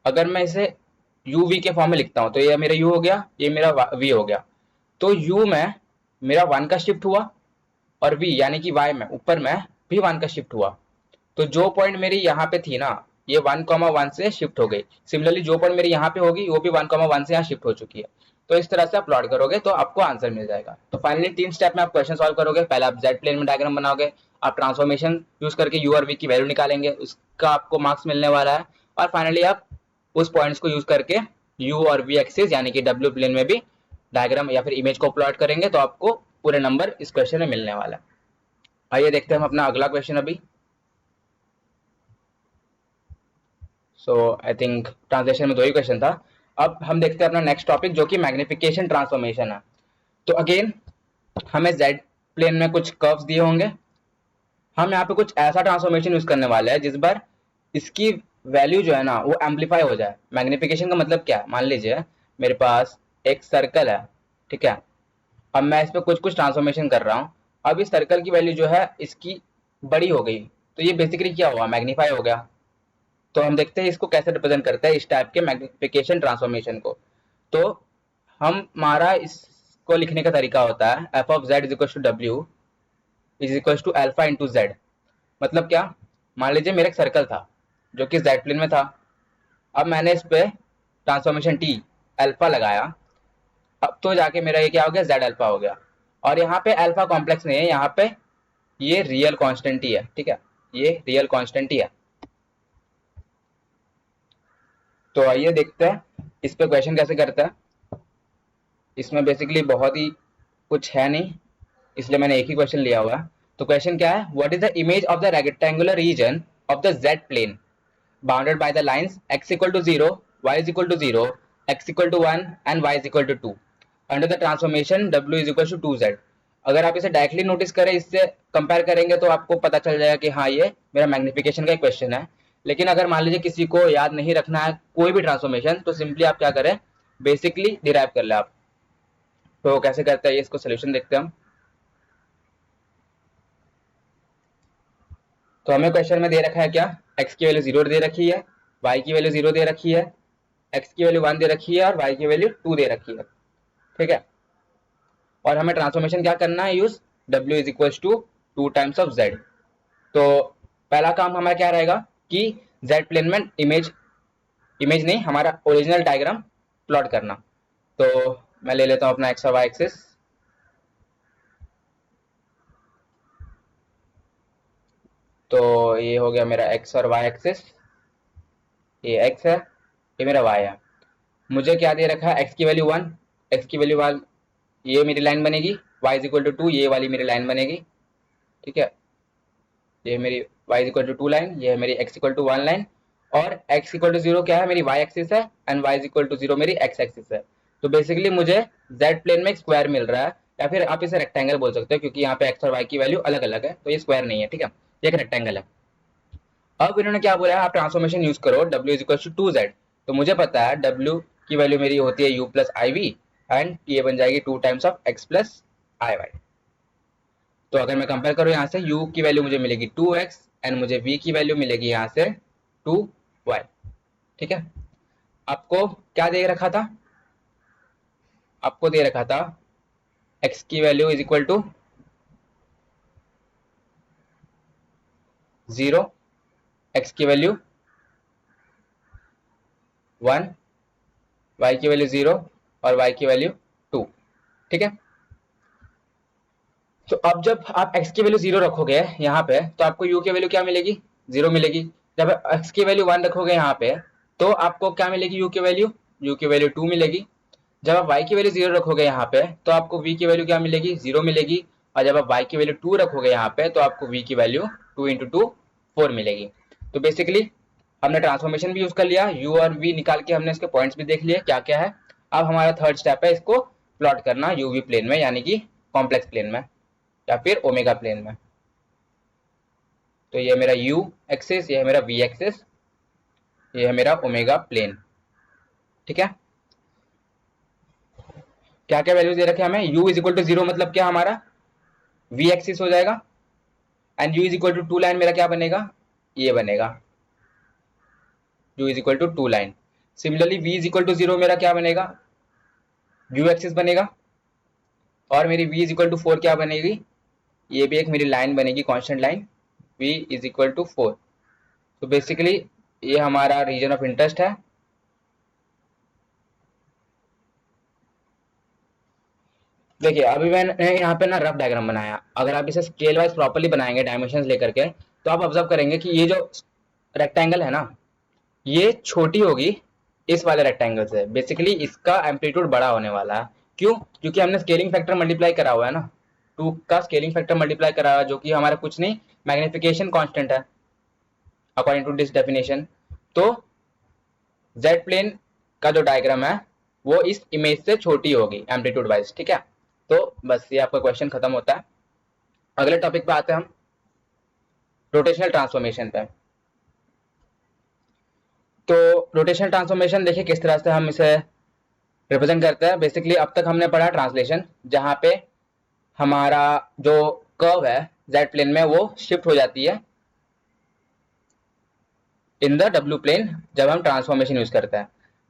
अगर मैं इसे यू वी के फॉर्म में लिखता हूँ, तो ये मेरा यू हो गया, ये मेरा वी हो गया। तो यू में मेरा 1 का शिफ्ट हुआ, और वी यानी कि वाई में ऊपर में भी 1 का शिफ्ट हुआ। तो जो पॉइंट मेरी यहाँ पे थी ना, ये 1,1 से शिफ्ट हो गई। सिमिलरली जो पॉइंट मेरी यहाँ पे होगी, वो भी 1,1 से यहाँ शिफ्ट हो चुकी है। तो इस तरह से आप प्लॉट करोगे तो आपको आंसर मिल जाएगा। तो फाइनली 3 स्टेप में आप क्वेश्चन सॉल्व करोगे। पहले आप जेड प्लेन में डायग्राम बनाओगे, आप ट्रांसफॉर्मेशन यूज करके यू और वी की वैल्यू निकालेंगे, उसका आपको मार्क्स मिलने वाला है। और फाइनली आप उस पॉइंट्स को यूज करके यू और वी एक्सिस यानी कि डब्ल्यू प्लेन में भी डायग्राम या फिर इमेज को प्लॉट करेंगे, तो आपको पूरे नंबर इस क्वेश्चन में मिलने वाला है। आइए देखते हैं हम अपना अगला क्वेश्चन अभी। सो आई थिंक ट्रांसलेशन में 2 ही क्वेश्चन था। अब हम देखते हैं अपना नेक्स्ट टॉपिक, जो कि मैग्निफिकेशन ट्रांसफॉर्मेशन है। तो अगेन हमें जेड प्लेन में कुछ कर्व्स दिए होंगे, हम यहाँ पे कुछ ऐसा ट्रांसफॉर्मेशन यूज करने वाले हैं जिस बार इसकी वैल्यू जो है ना वो एम्पलीफाई हो जाए। मैग्निफिकेशन का मतलब क्या है, मान लीजिए मेरे पास एक सर्कल है, ठीक है, अब मैं इस पर कुछ कुछ ट्रांसफॉर्मेशन कर रहा हूँ। अब इस सर्कल की वैल्यू जो है इसकी बड़ी हो गई, तो ये बेसिकली क्या हुआ, मैग्नीफाई हो गया। तो हम देखते हैं इसको कैसे रिप्रेजेंट करते हैं, इस टाइप के मैग्निफिकेशन ट्रांसफॉर्मेशन को। तो हमारा इसको लिखने का तरीका होता है f of z is equal to डब्ल्यू is equal to alpha into z. मतलब क्या, मान लीजिए मेरा एक सर्कल था जो कि जेड प्लेन में था, अब मैंने इस पे ट्रांसफॉर्मेशन टी अल्फा लगाया, अब तो जाके मेरा ये क्या हो गया, जेड अल्फा हो गया। और यहाँ पे अल्फा कॉम्प्लेक्स नहीं है, यहाँ पे ये रियल कांस्टेंट ही है। ठीक है, ये रियल कांस्टेंट ही है। तो आइए देखते हैं इस पे क्वेश्चन कैसे करते हैं। इसमें बेसिकली बहुत ही कुछ है नहीं, इसलिए मैंने एक ही क्वेश्चन लिया हुआ है। तो क्वेश्चन क्या है, what is the image of the rectangular region of the z plane bounded by the lines x equal to 0, y is equal to 0, x equal to 1 and y is equal to 2 under the transformation w is equal to 2z। अगर आप इसे डायरेक्टली नोटिस करें, इससे कंपेयर करेंगे, तो आपको पता चल जाएगा कि हाँ ये मेरा मैग्निफिकेशन का एक क्वेश्चन है। लेकिन अगर मान लीजिए किसी को याद नहीं रखना है कोई भी ट्रांसफॉर्मेशन, तो सिंपली आप क्या करें, बेसिकली डिराइव कर ले आप। तो कैसे करते हैं, इसको सोल्यूशन देखते हैं हम। तो हमें क्वेश्चन में दे रखा है क्या, x की वैल्यू 0 दे रखी है, y की वैल्यू 0 दे रखी है, x की वैल्यू 1 दे रखी है, और y की वैल्यू 2 दे रखी है। ठीक है, और हमें ट्रांसफॉर्मेशन क्या करना है, use w is equal to 2 times of z। तो पहला काम हमारा क्या रहेगा कि z प्लेन में इमेज इमेज नहीं, हमारा ओरिजिनल डायग्राम प्लॉट करना। तो मैं ले लेता हूँ अपना x और y एक्सिस। तो ये हो गया मेरा एक्स और वाई एक्सिस, ये एक्स है, ये मेरा वाई है। मुझे क्या दे रखा है, एक्स की वैल्यू 1, एक्स की वैल्यू 1, ये मेरी लाइन बनेगी, वाई इज इक्वल टू 2, ये वाली मेरी लाइन बनेगी, ठीक है। ये मेरी y is equal to 2 line, ये है मेरी x इक्वल टू 1 लाइन, और x इक्वल टू 0 क्या है, मेरी y एक्सिस है, and y is equal to 0 मेरी x एक्सिस है। तो बेसिकली मुझे z प्लेन में एक स्क्वायर मिल रहा है, या फिर आप इसे रेक्टेंगल बोल सकते हो, क्योंकि यहाँ पे x और y की वैल्यू अलग अलग है, तो ये स्क्वायर नहीं है, ठीक है, ये एक रेक्टेंगल है। अब इन्होंने क्या बोला है, आप ट्रांसफॉर्मेशन यूज करो w is equal to 2z। तो मुझे पता है w की वैल्यू मेरी होती है u plus i v, and ये बन जाएगी 2 times of x plus i y. तो अगर मैं कंपेयर करूं यहाँ से, u की वैल्यू मुझे मिलेगी 2x, एंड मुझे v की वैल्यू मिलेगी यहाँ से 2y, ठीक है। आपको क्या दे रखा था, आपको दे रखा था x की value is equal to 0, x की वैल्यू 1, y की वैल्यू 0, और y की वैल्यू 2, ठीक है। तो अब जब आप x की वैल्यू 0 रखोगे यहाँ पे, तो आपको u की वैल्यू क्या मिलेगी, 0 मिलेगी। जब x की वैल्यू 1 रखोगे यहाँ पे, तो आपको क्या मिलेगी, u की वैल्यू, u की वैल्यू 2 मिलेगी। जब आप y की वैल्यू 0 रखोगे यहाँ पे, तो आपको v की वैल्यू क्या मिलेगी, 0 मिलेगी। और जब आप y की वैल्यू 2 रखोगे यहाँ पे, तो आपको v की वैल्यू 2 इंटू 2 4 मिलेगी। तो बेसिकली हमने ट्रांसफॉर्मेशन भी यूज कर लिया, u और v निकाल के हमने इसके पॉइंट्स भी देख लिए क्या क्या है। अब हमारा थर्ड स्टेप है इसको प्लॉट करना यूवी प्लेन में, यानी कि कॉम्प्लेक्स प्लेन में या फिर ओमेगा प्लेन में। तो ये मेरा u एक्सिस, ये है मेरा v एक्सिस, ये है मेरा ओमेगा प्लेन, ठीक है। क्या क्या वैल्यूज दे रखे हमें, u इज इक्वल टू 0 मतलब क्या हमारा v एक्सिस हो जाएगा, and u is equal to 2 line मेरा क्या बनेगा, ये बनेगा u is equal to 2 line. Similarly v is equal to 0 मेरा क्या बनेगा, u एक्सिस बनेगा, और मेरी v इज इक्वल टू 4 क्या बनेगी, ये भी एक मेरी लाइन बनेगी, constant line, v is equal to 4। तो बेसिकली ये हमारा रीजन ऑफ इंटरेस्ट है। देखिए अभी मैंने यहाँ पे ना रफ डायग्राम बनाया, अगर आप इसे स्केल वाइज प्रॉपर्ली बनाएंगे डायमेंशंस लेकर के, तो आप ऑब्जर्व करेंगे कि ये जो रेक्टेंगल है ना, ये छोटी होगी इस वाले रेक्टेंगल से। बेसिकली इसका एम्पलीट्यूड बड़ा होने वाला है, क्यों, क्योंकि हमने स्केलिंग फैक्टर मल्टीप्लाई करा हुआ है ना, 2 का स्केलिंग फैक्टर मल्टीप्लाई करा हुआ है, जो कि हमारा कुछ नहीं मैग्निफिकेशन कांस्टेंट है अकॉर्डिंग टू दिस डेफिनेशन। तो जेड प्लेन का जो डायग्राम है वो इस इमेज से छोटी होगी एम्पलीट्यूड वाइज, ठीक है। तो बस ये आपका क्वेश्चन खत्म होता है। अगले टॉपिक पे आते हैं हम, रोटेशनल ट्रांसफॉर्मेशन पे। तो रोटेशनल ट्रांसफॉर्मेशन देखिए किस तरह से हम इसे रिप्रेजेंट करते हैं। बेसिकली अब तक हमने पढ़ा ट्रांसलेशन, जहां पे हमारा जो कर्व है जेड प्लेन में वो शिफ्ट हो जाती है इन द डब्ल्यू प्लेन जब हम ट्रांसफॉर्मेशन यूज करते हैं।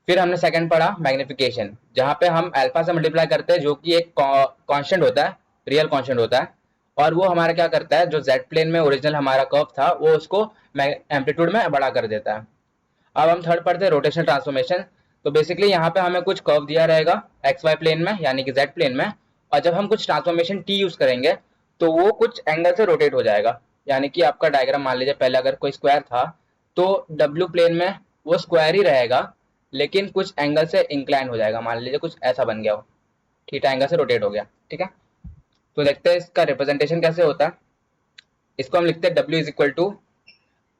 फिर हमने सेकंड पढ़ा मैग्निफिकेशन, जहां पे हम अल्फा से मल्टीप्लाई करते हैं, जो कि एक कांस्टेंट होता है, रियल कांस्टेंट होता है, और वो हमारा क्या करता है, जो जेड प्लेन में ओरिजिनल हमारा कर्व था वो उसको एम्पलीट्यूड में बड़ा कर देता है। अब हम थर्ड पढ़ते हैं रोटेशनल ट्रांसफॉर्मेशन। तो बेसिकली यहाँ पे हमें कुछ कर्व दिया रहेगा एक्स वाई प्लेन में, यानी कि जेड प्लेन में, और जब हम कुछ ट्रांसफॉर्मेशन टी यूज करेंगे तो वो कुछ एंगल से रोटेट हो जाएगा। यानी कि आपका डायग्राम मान लीजिए पहले अगर कोई स्क्वायर था, तो डब्ल्यू प्लेन में वो स्क्वायर ही रहेगा, लेकिन कुछ एंगल से इंक्लाइन हो जाएगा, मान लीजिए कुछ ऐसा बन गया हो, थीटा एंगल से रोटेट हो गया, ठीक है। तो देखते हैं इसका रिप्रेजेंटेशन कैसे होता है। इसको हम लिखते हैं डब्ल्यू इज इक्वल टू,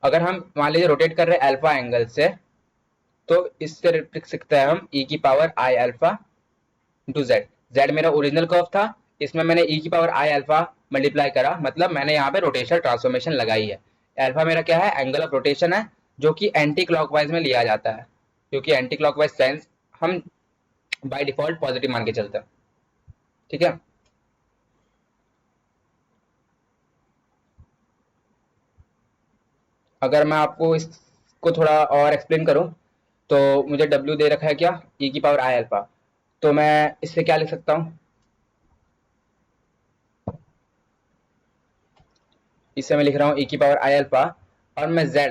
अगर हम मान लीजिए रोटेट कर रहे हैं अल्फा एंगल से, तो इससे लिख सकते हैं हम e की पावर आई अल्फा इंटू जेड। जेड मेरा ओरिजिनल कर्व था, इसमें मैंने e की पावर आई अल्फा मल्टीप्लाई करा, मतलब मैंने यहाँ पे रोटेशनल ट्रांसफॉर्मेशन लगाई है। अल्फा मेरा क्या है, एंगल ऑफ रोटेशन है, जो कि एंटी क्लॉकवाइज में लिया जाता है, क्योंकि एंटी क्लॉकवाइज सेंस हम बाय डिफॉल्ट पॉजिटिव मान के चलते हैं, ठीक है। अगर मैं आपको इसको थोड़ा और एक्सप्लेन करूं, तो मुझे W दे रखा है क्या, e की पावर आई अल्फा। तो मैं इससे क्या लिख सकता हूं, इससे मैं लिख रहा हूँ e की पावर आई अल्फा, और मैं z,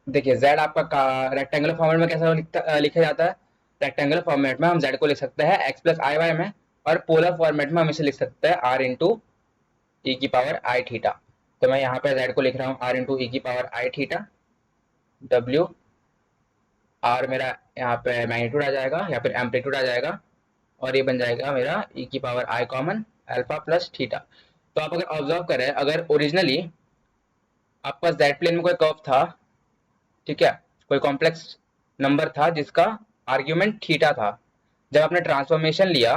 देखिए z आपका रेक्टेंगुलर फॉर्मेट में कैसा लिखा जाता है, रेक्टेंगुलर फॉर्मेट में हम z को लिख सकते हैं x प्लस आई वाई में, और पोलर फॉर्मेट में हम इसे लिख सकते हैं r इंटू ई की पावर आई थीटा। तो मैं यहाँ पे z को लिख रहा हूँ r इंटू ई की पावर आई थीटा, w r मेरा यहाँ पे मैग्नीट्यूड आ जाएगा या फिर एम्पलीट्यूड आ जाएगा, और ये बन जाएगा मेरा ई की पावर आई कॉमन अल्फा प्लस थीटा। तो आप अगर ऑब्जर्व करें, अगर ओरिजिनली आपका जेड प्लेन में कोई कर्व था, ठीक है, कोई कॉम्प्लेक्स नंबर था जिसका आर्ग्यूमेंट थीटा था, जब आपने ट्रांसफॉर्मेशन लिया,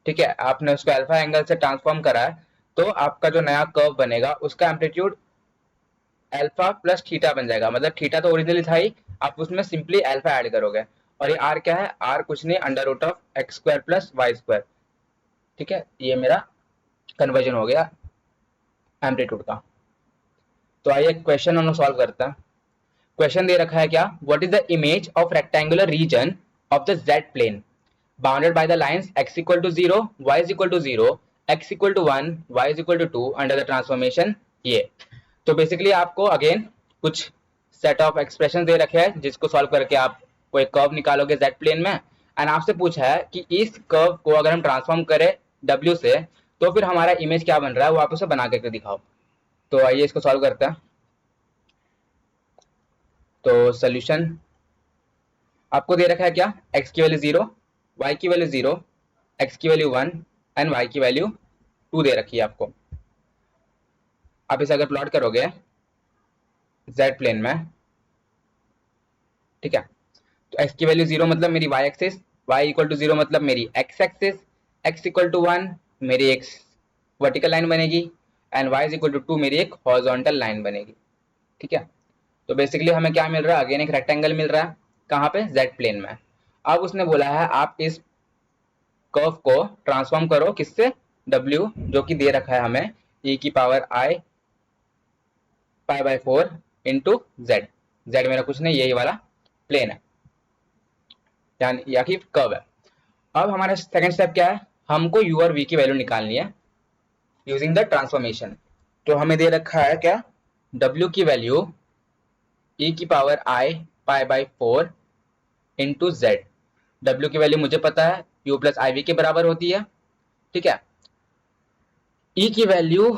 ठीक है, आपने उसको अल्फा एंगल से ट्रांसफॉर्म करा है, तो आपका जो नया कर्व बनेगा उसका एम्पलीट्यूड अल्फा प्लस थीटा बन जाएगा। मतलब थीटा तो ओरिजिनली था ही, आप उसमें सिंपली अल्फा ऐड करोगे, और ये आर क्या है, आर कुछ नहीं, under root of x square plus y square. ठीक है, ये मेरा कन्वर्जन हो गया एम्पलीट्यूड का। तो आइए क्वेश्चन हम लोग सॉल्व करते हैं। क्वेश्चन दे रखा है क्या, what is the image of rectangular region of the z plane bounded by the lines x equal to 0, y is equal to 0, x equal to 1, y is equal to 2 under the transformation ये। तो बेसिकली आपको अगेन कुछ सेट ऑफ एक्सप्रेशन दे रखे हैं जिसको सॉल्व करके आप कोई कर्व निकालोगे जेड प्लेन में, एंड आपसे पूछा है कि इस कर्व को अगर हम ट्रांसफॉर्म करें w से तो फिर हमारा इमेज क्या बन रहा है वो आप उसे बना करके दिखाओ। तो आइए इसको सॉल्व करते हैं। तो सोल्यूशन आपको दे रखा है क्या, x की वैल्यू 0, y की वैल्यू 0, x की वैल्यू 1 एंड y की वैल्यू 2 दे रखी है आपको। आप इसे अगर प्लॉट करोगे z प्लेन में, ठीक है, तो x की वैल्यू 0 मतलब मेरी y axis, y equal to 0 मतलब मेरी x axis, x equal to 1 मेरी एक वर्टिकल लाइन बनेगी, and y is equal to 2 मेरी एक हॉरिजॉन्टल लाइन बनेगी। ठीक है, तो बेसिकली हमें क्या मिल रहा है, अगेन एक रेक्टेंगल मिल रहा है, कहाँ पे, z प्लेन में। अब उसने बोला है आप इस कर्व को ट्रांसफॉर्म करो किससे, w, जो कि दे रखा है हमें e की power i pi by 4 into Z. Z मेरा कुछ नहीं, यही वाला प्लेन है यानी या कि कर्व है। अब हमारा सेकंड स्टेप क्या है, हमको u और v की वैल्यू निकालनी है यूजिंग द ट्रांसफॉर्मेशन। तो हमें दे रखा है क्या, w की वैल्यू e की power i pi by 4 into Z. w की वैल्यू मुझे पता है u प्लस आई वी के बराबर होती है। ठीक है, e की वैल्यू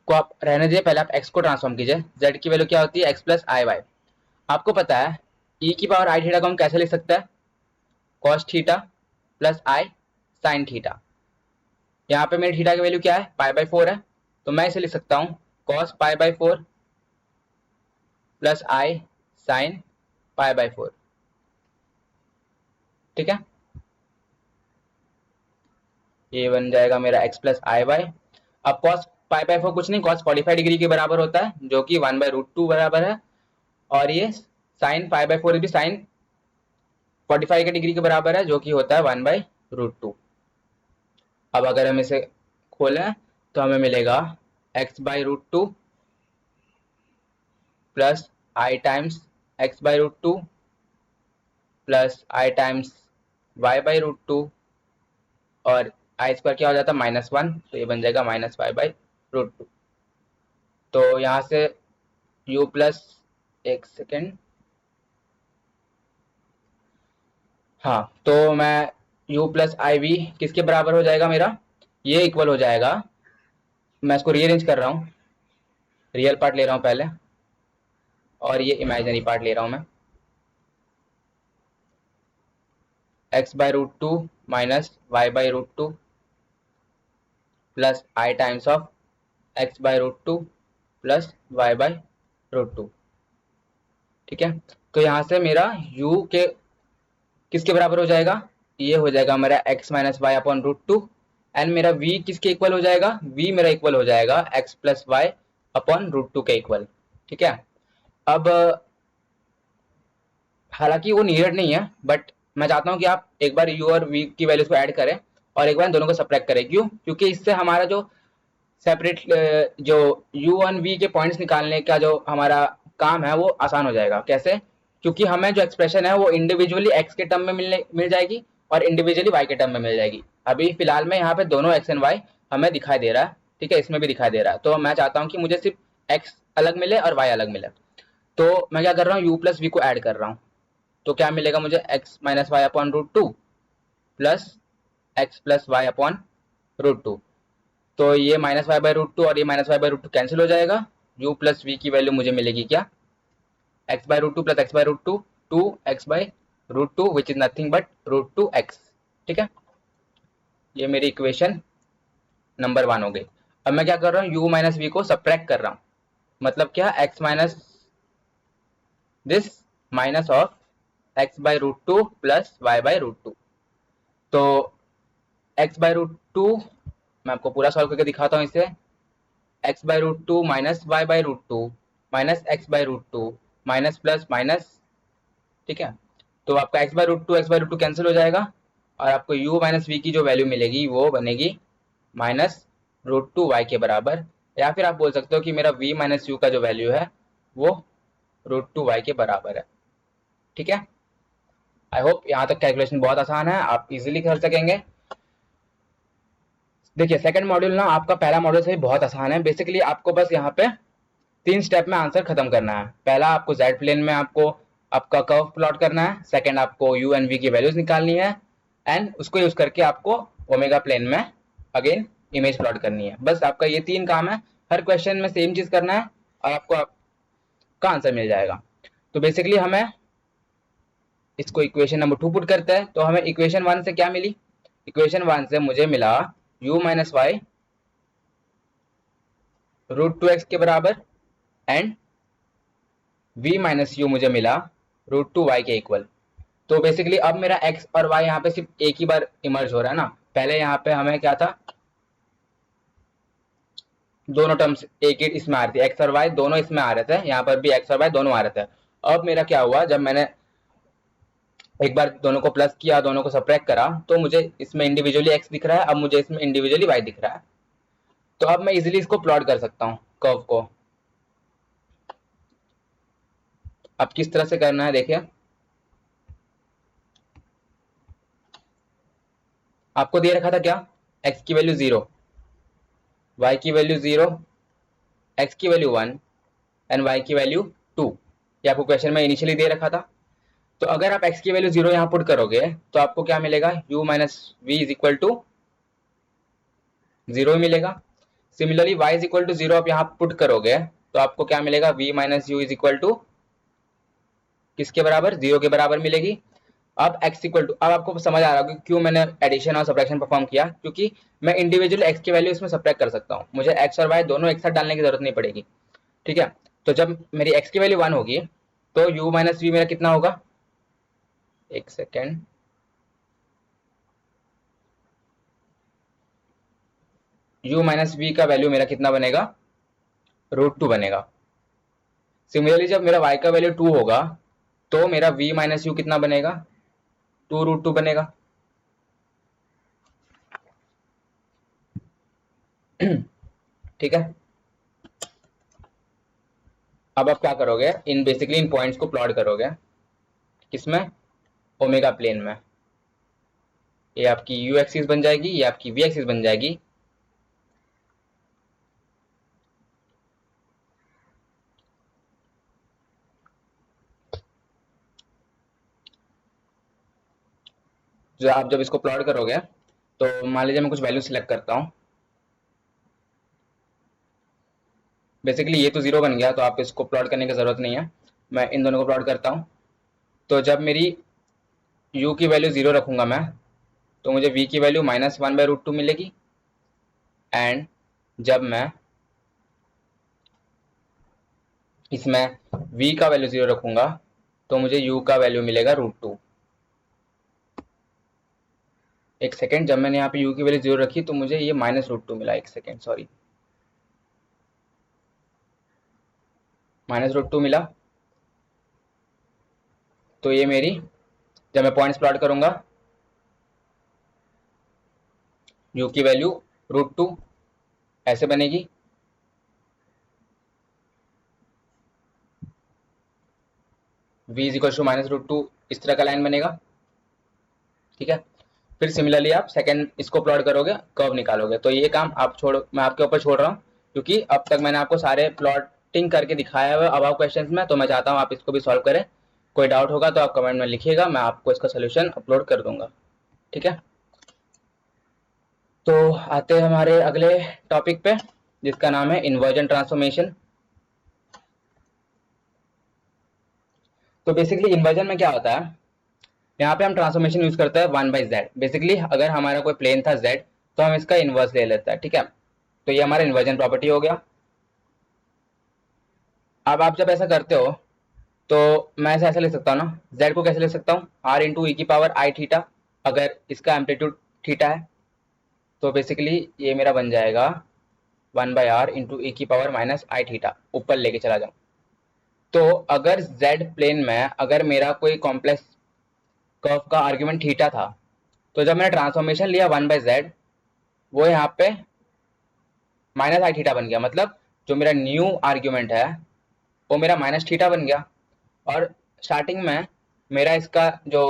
को आप रहने दीजिए, पहले आप x को ट्रांसफॉर्म कीजिए। z की वैल्यू क्या होती है, x प्लस आई वाई। आपको पता है e की पावर आई थीटा को हम कैसे लिख सकते हैं, cos theta plus i sine theta. यहाँ पे मेरी थीटा की वैल्यू क्या है, पाई बाय 4 है, तो मैं इसे लिख सकता हूँ cos pi by 4 plus i sine pi by 4। ठीक है, ये बन जाएगा मेरा x प्लस आई वाई। अब कॉस पाई बाय 4 कुछ नहीं, कॉस 45 डिग्री के बराबर होता है जो कि 1 बाय रूट 2 बराबर है, और ये साइन पाई बाय 4 भी साइन 45 के डिग्री के बराबर है जो कि होता है 1 बाय रूट 2। अब अगर हम इसे खोलें तो हमें मिलेगा x by root 2 plus i times x by root 2 plus i times y by root 2, और आई स्क्वायर क्या हो जाता है, -1, तो ये बन जाएगा -y बाय रूट 2। तो यहाँ से u प्लस, एक सेकेंड, हाँ, तो मैं u प्लस आई वी किसके बराबर हो जाएगा मेरा, ये इक्वल हो जाएगा, मैं इसको रीअरेंज कर रहा हूँ, रियल पार्ट ले रहा हूँ पहले और ये इमेजिनरी पार्ट ले रहा हूँ मैं, x by root 2 minus y by root 2 plus i times of x by root 2 plus y by root 2। ठीक है, तो यहाँ से मेरा u के किसके बराबर हो जाएगा, ये हो जाएगा मेरा x minus y upon root 2, and मेरा v किसके इक्वल हो जाएगा, v मेरा इक्वल हो जाएगा x plus y upon root 2 के इक्वल। ठीक है, अब हालांकि वो नीडेड नहीं है, बट मैं चाहता हूं कि आप एक बार u और v की वैल्यूज को ऐड करें और एक बार दोनों को सब्ट्रैक्ट करें। क्यों, क्योंकि इससे हमारा जो सेपरेट जो u और v के पॉइंट्स निकालने का जो हमारा काम है वो आसान हो जाएगा। कैसे, क्योंकि हमें जो एक्सप्रेशन है वो इंडिविजुअली x के टर्म में मिल जाएगी और इंडिविजुअली y के टर्म में मिल जाएगी। अभी फिलहाल में यहाँ पे दोनों x एंड y हमें दिखाई दे रहा है, ठीक है, इसमें भी दिखाई दे रहा है, तो मैं चाहता हूँ कि मुझे सिर्फ x अलग मिले और y अलग मिले। तो मैं क्या कर रहा हूँ, u प्लस वी को ऐड कर रहा हूँ, तो क्या मिलेगा मुझे, x minus y upon root 2 plus x plus y upon root 2। तो ये -y/√2 और ये -y/√2 कैंसिल हो जाएगा। u प्लस v की वैल्यू मुझे मिलेगी क्या, x/√2 plus x/√2 2x/√2 which is nothing but √2x। ठीक है, ये मेरी इक्वेशन नंबर 1 हो गई। अब मैं क्या कर रहा हूँ, u माइनस वी को सब्ट्रैक्ट कर रहा हूँ, मतलब क्या, x minus this minus of x/√2 plus y/√2। तो x/√2 मैं आपको पूरा सॉल्व करके दिखाता हूँ इसे, x/√2 minus y/√2 minus x/√2 minus plus minus. ठीक है, तो आपका x/√2 कैंसिल हो जाएगा और आपको u माइनस वी की जो वैल्यू मिलेगी वो बनेगी -√2y के बराबर, या फिर आप बोल सकते हो कि मेरा v माइनस यू का जो वैल्यू है वो √2y के बराबर है। ठीक है, आई होप यहाँ तक कैलकुलेशन बहुत आसान है, आप इजीली कर सकेंगे। देखिए सेकंड मॉड्यूल ना आपका पहला मॉड्यूल से बहुत आसान है। बेसिकली आपको बस यहाँ पे 3 स्टेप में आंसर खत्म करना है। पहला आपको जेड प्लेन में आपको आपका कर्व प्लॉट करना है, सेकंड आपको यू एंड वी की वैल्यूज निकालनी है, एंड उसको यूज करके आपको ओमेगा प्लेन में अगेन इमेज प्लॉट करनी है। बस आपका ये 3 काम है, हर क्वेश्चन में सेम चीज करना है और आपको आपका आंसर मिल जाएगा। तो बेसिकली हमें इसको इक्वेशन नंबर 2 पुट करते हैं, तो हमें इक्वेशन 1 से क्या मिली, इक्वेशन 1 से मुझे मिला u माइनस वाई √2x के बराबर एंड v माइनस यू मुझे मिला √2y के इक्वल। तो बेसिकली अब मेरा x और y यहाँ पे सिर्फ एक ही बार इमर्ज हो रहा है ना, पहले यहाँ पे हमें क्या था, दोनों टर्म्स एक ही इसमें आ रही थी, x और y दोनों इसमें आ रहे थे, यहाँ पर भी x और y दोनों आ रहे थे। अब मेरा क्या हुआ, जब मैंने एक बार दोनों को प्लस किया, दोनों को सब्ट्रैक्ट करा, तो मुझे इसमें इंडिविजुअली x दिख रहा है, अब मुझे इसमें इंडिविजुअली y दिख रहा है। तो अब मैं इजिली इसको प्लॉट कर सकता हूँ कर्व को। अब किस तरह से करना है देखिए, आपको दिए रखा था क्या, x की वैल्यू 0, y की वैल्यू 0, x की वैल्यू 1 एंड y की वैल्यू 2। ये आपको क्वेश्चन में इनिशियली दे रखा था। तो अगर आप x की वैल्यू 0 यहाँ पुट करोगे तो आपको क्या मिलेगा, u minus v is equal to 0 ही मिलेगा। Similarly y is equal to 0 आप यहाँ पुट करोगे तो आपको क्या मिलेगा, v minus u is equal to किसके बराबर, 0 के बराबर मिलेगी। अब x इक्वल टू, अब आपको समझ आ रहा होगा क्यों मैंने एडिशन और सब्ट्रैक्शन परफॉर्म किया, क्योंकि मैं इंडिविजुअल x की वैल्यू इसमें सब्ट्रैक्ट कर सकता हूँ, मुझे x और y दोनों एक साथ डालने की जरूरत नहीं पड़ेगी। ठीक है, तो जब मेरी x की वैल्यू 1 होगी तो u माइनस वी मेरा कितना होगा, एक सेकेंड, u माइनस वी का वैल्यू मेरा कितना बनेगा, √2 बनेगा। सिमिलरली जब मेरा y का वैल्यू 2 होगा तो मेरा v माइनस यू कितना बनेगा, 2 √2 बनेगा। ठीक है, अब आप क्या करोगे, इन बेसिकली इन पॉइंट्स को प्लॉट करोगे किसमें, ओमेगा प्लेन में। ये आपकी यू एक्सिस बन जाएगी, ये आपकी वी एक्सिस बन जाएगी। जो आप जब इसको प्लॉट करोगे तो मान लीजिए मैं कुछ वैल्यू सिलेक्ट करता हूँ, बेसिकली ये तो 0 बन गया तो आप इसको प्लॉट करने की जरूरत नहीं है, मैं इन दोनों को प्लॉट करता हूँ। तो जब मेरी u की वैल्यू 0 रखूंगा मैं, तो मुझे v की वैल्यू -1/√2 मिलेगी, एंड जब मैं इसमें v का वैल्यू 0 रखूंगा तो मुझे u का वैल्यू मिलेगा √2। एक सेकेंड, जब मैंने यहाँ पे u की वैल्यू 0 रखी तो मुझे ये -√2 मिला, एक सेकेंड सॉरी, -√2 मिला। तो ये मेरी, जब मैं पॉइंट्स प्लॉट करूंगा, u की वैल्यू √2 ऐसे बनेगी, v इज इक्वल टू -√2 इस तरह का लाइन बनेगा। ठीक है, फिर सिमिलरली आप सेकंड इसको प्लॉट करोगे, कर्व निकालोगे। तो ये काम आप छोड़, मैं आपके ऊपर छोड़ रहा हूँ, क्योंकि अब तक मैंने आपको सारे प्लॉटिंग करके दिखाया हुआ अब क्वेश्चंस में, तो मैं चाहता हूँ आप इसको भी सॉल्व करें। कोई डाउट होगा तो आप कमेंट में लिखिएगा, मैं आपको इसका सोल्यूशन अपलोड कर दूंगा। ठीक है, तो आते हैं हमारे अगले टॉपिक पे, जिसका नाम है इन्वर्जन ट्रांसफॉर्मेशन। तो बेसिकली इन्वर्जन में क्या होता है, यहाँ पे हम ट्रांसफॉर्मेशन यूज करते हैं 1/z। बेसिकली अगर हमारा कोई प्लेन था z, तो हम इसका इन्वर्स ले लेते हैं, ठीक है। तो ये हमारा इन्वर्जन प्रॉपर्टी हो गया। अब आप जब ऐसा करते हो तो मैं ऐसे लिख सकता हूँ ना, z को कैसे लिख सकता हूँ, r इंटू ई की पावर आई थीटा, अगर इसका एम्पलीट्यूड थीटा है। तो बेसिकली ये मेरा बन जाएगा 1/r इंटू ई की पावर माइनस आई थीटा, ऊपर लेके चला जाऊँ। तो अगर z प्लेन में अगर मेरा कोई कॉम्प्लेक्स कर्व का आर्ग्यूमेंट थीटा था, तो जब मैंने ट्रांसफॉर्मेशन लिया 1/z, वो यहाँ पे माइनस आई थीटा बन गया। मतलब जो मेरा न्यू आर्ग्यूमेंट है वो मेरा माइनस थीटा बन गया। और स्टार्टिंग में मेरा इसका जो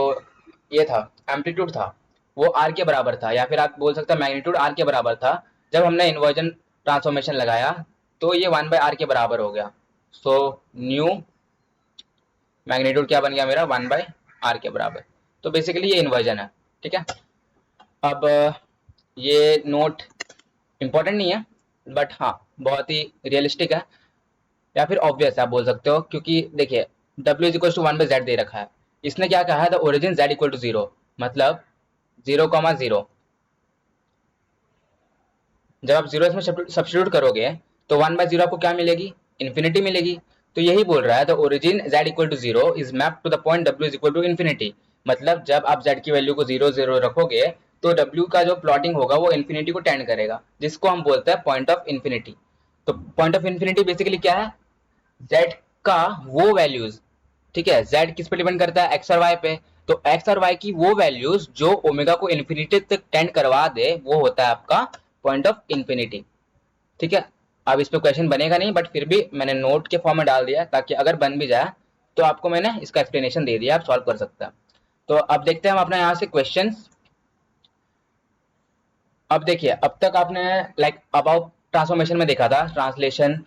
ये था एम्पलीट्यूड था वो आर के बराबर था, या फिर आप बोल सकते हैं मैग्नीट्यूड आर के बराबर था। जब हमने इन्वर्जन ट्रांसफॉर्मेशन लगाया तो ये 1/r के बराबर हो गया। सो न्यू मैग्नीट्यूड क्या बन गया मेरा, 1/r के बराबर। तो बेसिकली ये इन्वर्जन है, ठीक है। अब ये नोट इम्पोर्टेंट नहीं है, बट हाँ बहुत ही रियलिस्टिक है, या फिर ऑब्वियस है आप बोल सकते हो। क्योंकि देखिए w is equal to 1/z दे रखा है, इसने क्या कहा है, the origin z equal to 0, मतलब 0,0। जब आप 0 इसमें सब्स्टिट्यूट करोगे तो 1/0 आपको क्या मिलेगी, इन्फिनिटी मिलेगी। तो यही बोल रहा है, the origin z equal to 0 is map to the point w is equal to infinity. मतलब जब आप z की वैल्यू को 0 0 रखोगे तो w का जो प्लॉटिंग होगा वो इन्फिनिटी को टेंड करेगा, जिसको हम बोलते हैं पॉइंट ऑफ इन्फिनिटी। तो पॉइंट ऑफ इन्फिनिटी बेसिकली क्या है, z का वो वैल्यूज, ठीक है। z किस पे डिपेंड करता है, x और y पे। तो x और y की वो वैल्यूज जो ओमेगा को इन्फिनिटी तक टेंड करवा दे, वो होता है आपका पॉइंट ऑफ इन्फिनिटी, ठीक है। अब इस पे क्वेश्चन बनेगा नहीं, बट फिर भी मैंने नोट के फॉर्म में डाल दिया ताकि अगर बन भी जाए तो आपको मैंने इसका एक्सप्लेनेशन दे दिया, आप सॉल्व कर सकते हैं। तो अब देखते हैं हम अपना यहाँ से क्वेश्चन। अब देखिए अब तक आपने लाइक अबाउट ट्रांसफॉर्मेशन में देखा था ट्रांसलेशन,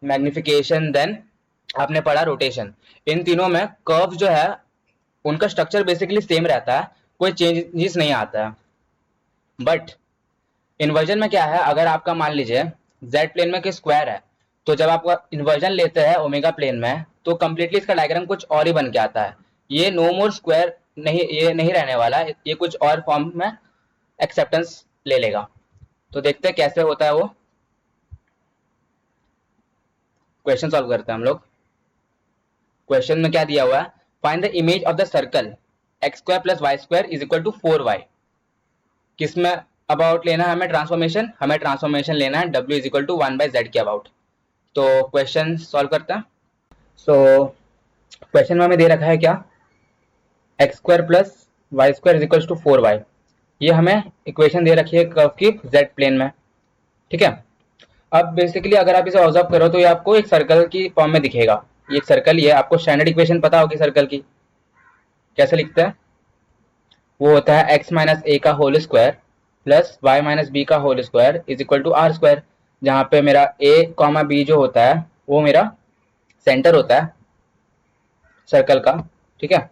मैग्निफिकेशन, देन आपने पढ़ा रोटेशन। इन तीनों में कर्व जो है उनका स्ट्रक्चर बेसिकली सेम रहता है, कोई चेंजेस नहीं आता है। बट इन्वर्जन में क्या है, अगर आपका मान लीजिए z प्लेन में कोई स्क्वायर है, तो जब आप इन्वर्जन लेते हैं ओमेगा प्लेन में तो कंप्लीटली इसका डायग्राम कुछ और ही बन के आता है। ये नो मोर स्क्वायर नहीं, ये नहीं रहने वाला, ये कुछ और फॉर्म में एक्सेप्टेंस ले लेगा। तो देखते हैं कैसे होता है वो, क्वेश्चन सॉल्व करते हैं हम लोग। क्वेश्चन में क्या दिया हुआ है, find the image of the circle x square plus y square is equal to 4y। किसमें अबाउट लेना है हमें ट्रांसफॉर्मेशन, हमें ट्रांसफॉर्मेशन लेना है w is equal to 1/z के अबाउट। तो क्वेश्चन सॉल्व करते हैं। सो क्वेश्चन में हमें दे रखा है क्या, x square plus y square is equal to 4y। ये हमें इक्वेशन दे रखी है कर्व की z प्लेन में, ठीक है। अब बेसिकली अगर आप इसे ऑब्जर्व करो तो ये आपको एक सर्कल की फॉर्म में दिखेगा। ये एक सर्कल ही है, आपको स्टैंडर्ड इक्वेशन पता होगी सर्कल की, कैसे लिखते हैं। वो होता है x माइनस ए का whole square plus y minus b का whole square is equal to r square, जहाँ पे मेरा a कॉमा बी जो होता है वो मेरा सेंटर होता है सर्कल का, ठीक है।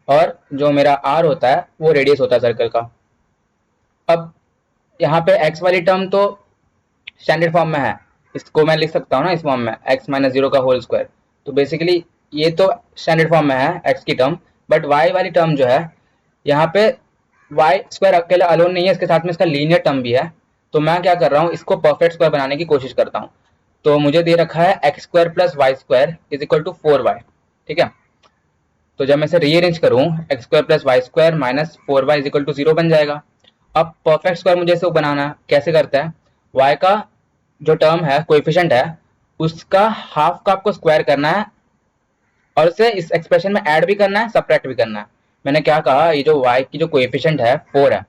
और जो मेरा r होता है वो रेडियस होता है सर्कल का। अब यहाँ पे x वाली टर्म तो स्टैंडर्ड फॉर्म में है, इसको मैं लिख सकता हूँ ना इस फॉर्म में, x माइनस 0 का होल स्क्वायर। तो बेसिकली ये तो स्टैंडर्ड फॉर्म में है x की टर्म, बट y वाली टर्म जो है यहाँ पे वाई स्क्वायर अकेला अलोन नहीं है, इसके साथ में इसका लीनियर टर्म भी है। तो मैं क्या कर रहा हूँ, इसको परफेक्ट स्क्वायर बनाने की कोशिश करता हूँ। तो मुझे दे रखा है x square plus y square is equal to 4y, ठीक है। तो जब मैं इसे रीअरेंज करूँ, x square plus y square minus 4y is equal to 0 बन जाएगा। अब परफेक्ट स्क्वायर मुझे इसे बनाना है, कैसे करता है, y का जो टर्म है कोएफिशिएंट है उसका हाफ का आपको स्क्वायर करना है और उसे इस एक्सप्रेशन में ऐड भी करना है, सब्ट्रैक्ट भी करना है। मैंने क्या कहा, ये जो y की जो कोएफिशिएंट है 4 है,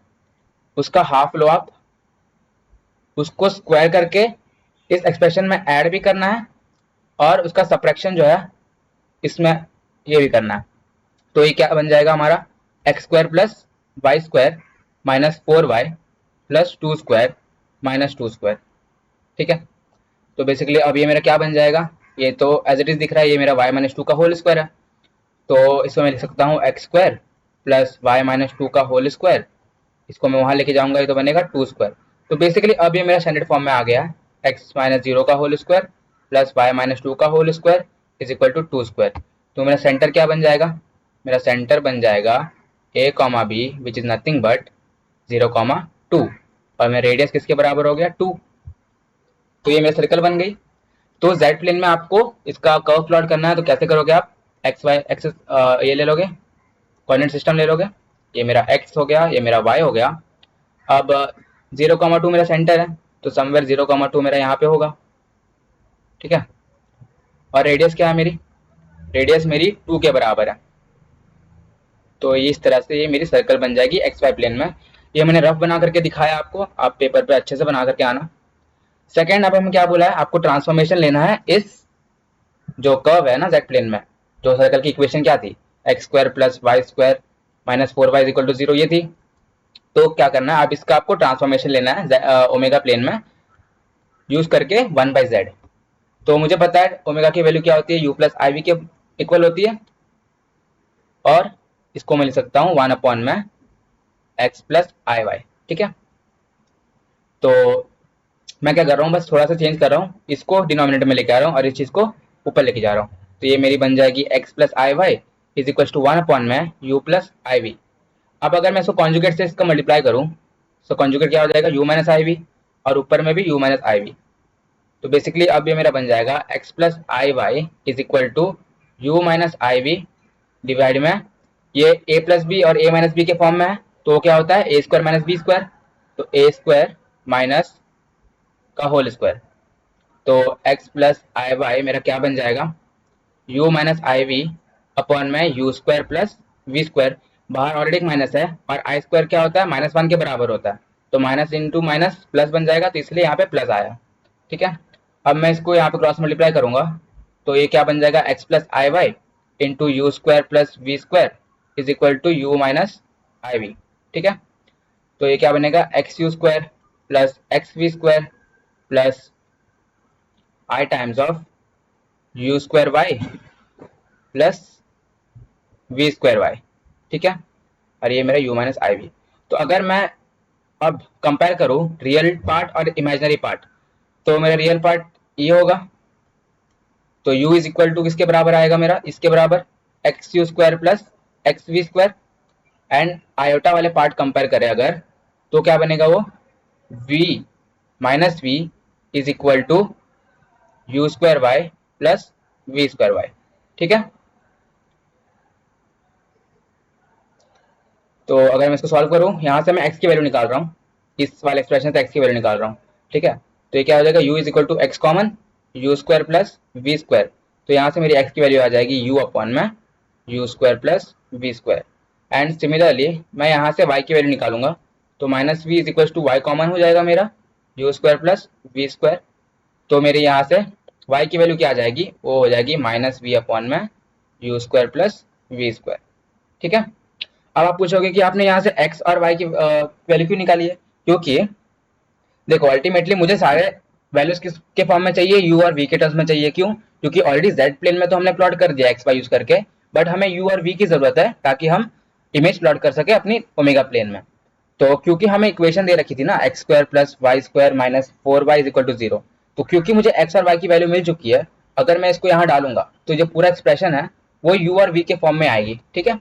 उसका हाफ लो आप, उसको स्क्वायर करके इस एक्सप्रेशन में ऐड भी करना है और उसका सब्ट्रैक्शन जो है इसमें ये भी करना है। तो ये क्या बन जाएगा हमारा, x square plus y square minus 4y plus 2 square minus 2 square, ठीक है। तो बेसिकली अब ये मेरा क्या बन जाएगा, ये तो एज इट इज दिख रहा है, ये मेरा y माइनस 2 का होल स्क्वायर है। तो इसमें मैं लिख सकता हूँ x square plus y minus two का होल स्क्वायर, इसको मैं वहां लेके जाऊंगा, ये तो बनेगा टू स्क्वायर। तो बेसिकली अब ये मेरा स्टैंडर्ड फॉर्म में आ गया है, एक्स माइनस जीरो का whole square plus y minus two का whole square is equal to two square. तो मेरा सेंटर क्या बन जाएगा, मेरा सेंटर बन जाएगा a comma b which is nothing but zero comma two, और मेरा रेडियस किसके बराबर हो गया, टू। तो ये मेरा सर्कल बन गई। तो जेड प्लेन में आपको इसका कर्व प्लॉट करना है, तो कैसे करोगे आप, एक्स वाई एक्सेस ये ले लोगे, कोऑर्डिनेट सिस्टम ले लोगे, ये मेरा एक्स हो गया, ये मेरा वाई हो गया। अब जीरो कॉमा टू मेरा सेंटर है, तो समवेयर जीरो कॉमा टू मेरा यहाँ पे होगा, ठीक है। और रेडियस क्या है मेरी, रेडियस मेरी टू के बराबर है। तो इस तरह से ये मेरी सर्कल बन जाएगी एक्स वाई प्लेन में। ये मैंने रफ बना करके दिखाया आपको, आप पेपर पे अच्छे से बना करके आना। सेकेंड, अब हमें क्या बोला है, आपको ट्रांसफॉर्मेशन लेना है इस जो कर्व है ना जेड प्लेन में, जो सर्कल की इक्वेशन क्या थी, x square plus y square minus four y equal to zero, ये थी। तो क्या करना है, अब इसका आपको ट्रांसफॉर्मेशन लेना है ओमेगा प्लेन में यूज करके वन बाई जेड। तो मुझे पता है ओमेगा की वैल्यू क्या होती है, यू प्लस आई वी के इक्वल होती है, और इसको मैं लिख सकता हूँ वन अपॉन में एक्स प्लस आई वाई, ठीक है। तो मैं क्या कर रहा हूँ, बस थोड़ा सा चेंज कर रहा हूँ, इसको डिनोमिनेटर में लेके आ रहा हूँ और इस चीज को ऊपर लेके जा रहा हूँ। तो ये मेरी बन जाएगी x plus i y is equal to one upon में यू प्लस आई वी। अब अगर मैं इसको कॉन्जुगेट से इसका मल्टीप्लाई करूँ, तो कॉन्जुगेट क्या हो जाएगा, यू माइनस आई वी, और ऊपर में भी यू माइनस आई वी। तो बेसिकली अब ये मेरा बन जाएगा x plus i y is equal to u minus i v divide में, ये ए प्लस बी और ए माइनस बी के फॉर्म में है, तो क्या होता है a square minus b square, तो ए स्क्वायर माइनस का होल स्क्वायर। तो एक्स प्लस आई वाई मेरा क्या बन जाएगा, u minus i v upon में u square plus v square. बाहर ऑलरेडी एक माइनस है, और आई स्क्वायर क्या होता है, माइनस वन के बराबर होता है, तो माइनस इंटू माइनस प्लस बन जाएगा, तो इसलिए यहाँ पे प्लस आया, ठीक है। अब मैं इसको यहाँ पे क्रॉस मल्टीप्लाई करूंगा, तो ये क्या बन जाएगा, x plus i y into u square plus v square is equal to u minus i v, ठीक है। तो ये क्या बनेगा, x u square plus x v square plus i times of u square y plus v square y, ठीक है। और ये मेरा यू माइनस आई वी। तो अगर मैं अब कंपेयर करूं रियल पार्ट और इमेजिनरी पार्ट, तो मेरा रियल पार्ट ये होगा, तो u इज इक्वल टू किसके बराबर आएगा मेरा, इसके बराबर x u square plus x v square. And iota वाले पार्ट कंपेयर करें अगर, तो क्या बनेगा वो, v minus v is equal to u square y plus v square y, ठीक है। तो अगर मैं इसको सॉल्व करूं, यहाँ से मैं x की वैल्यू निकाल रहा हूँ, इस वाले एक्सप्रेशन से x की वैल्यू निकाल रहा हूँ, ठीक है। तो ये क्या हो जाएगा, u is equal to x common u square plus v square. तो यहाँ से मेरी x की वैल्यू आ जाएगी u अपॉन में u square plus v square. And similarly मैं यहाँ से y की वैल्यू निकालूंगा, तो minus v is equal to y common हो जाएगा मेरा, u square plus v square. तो मेरे यहाँ से y की वैल्यू क्या आ जाएगी, वो हो जाएगी माइनस वी अपॉन में u square plus v square, ठीक है। अब आप पूछोगे कि आपने यहाँ से x और y की वैल्यू क्यों निकाली है, क्योंकि देखो अल्टीमेटली मुझे सारे वैल्यूज किसके फॉर्म में चाहिए, u और v के टर्म्स में चाहिए। क्यों, क्योंकि ऑलरेडी z प्लेन में तो हमने प्लॉट कर दिया x y यूज करके, बट हमें u और v की जरूरत है ताकि हम इमेज प्लॉट कर सके अपनी ओमेगा प्लेन में। तो क्योंकि हमें इक्वेशन दे रखी थी ना, x square plus y square minus four y is equal to zero, तो क्योंकि मुझे x और y की वैल्यू मिल चुकी है, अगर मैं इसको यहाँ डालूंगा तो जो पूरा एक्सप्रेशन है वो u और v के फॉर्म में आएगी, ठीक है।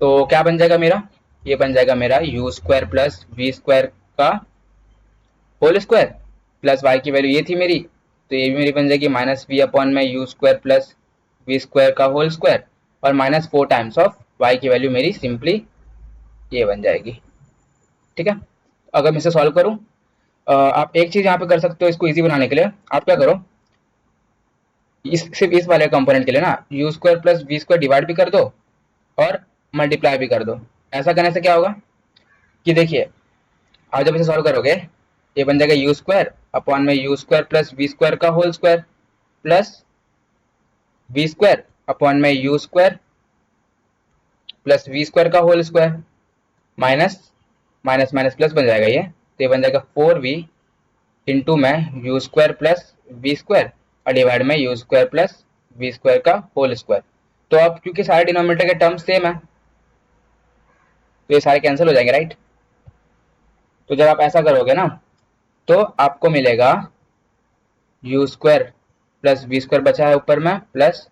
तो क्या बन जाएगा मेरा, ये बन जाएगा मेरा u square plus v square का होल स्क्वायर प्लस वाई की वैल्यू ये थी मेरी, तो ये भी मेरी बन जाएगी माइनस वी अपॉन में u square plus v square का होल स्क्वायर, और minus four times of y की वैल्यू मेरी सिंपली ये बन जाएगी, ठीक है। अगर मैं इसे सॉल्व करूं, आप एक चीज यहाँ पे कर सकते हो इसको इजी बनाने के लिए, आप क्या करो, सिर्फ इस वाले कंपोनेंट के लिए ना u square plus v square divide भी कर दो और मल्टीप्लाई भी कर दो। ऐसा करने से क्या होगा कि देखिए, आप जब इसे सॉल्व करोगे, ये बन जाएगा यू स्क्वायर अपॉन में u square plus v square का whole square plus v square upon में u square plus v square का whole square minus minus minus plus बन जाएगा ये, तो ये बन जाएगा फोर वी इंटू में u square plus v square और डिवाइड में u square plus v square का होल स्क्वायर। तो अब क्योंकि सारे डिनोमिनेटर के टर्म्स सेम है, तो ये सारे कैंसिल हो जाएंगे, राइट। तो जब आप ऐसा करोगे ना तो आपको मिलेगा u square plus v square बचा है ऊपर में, plus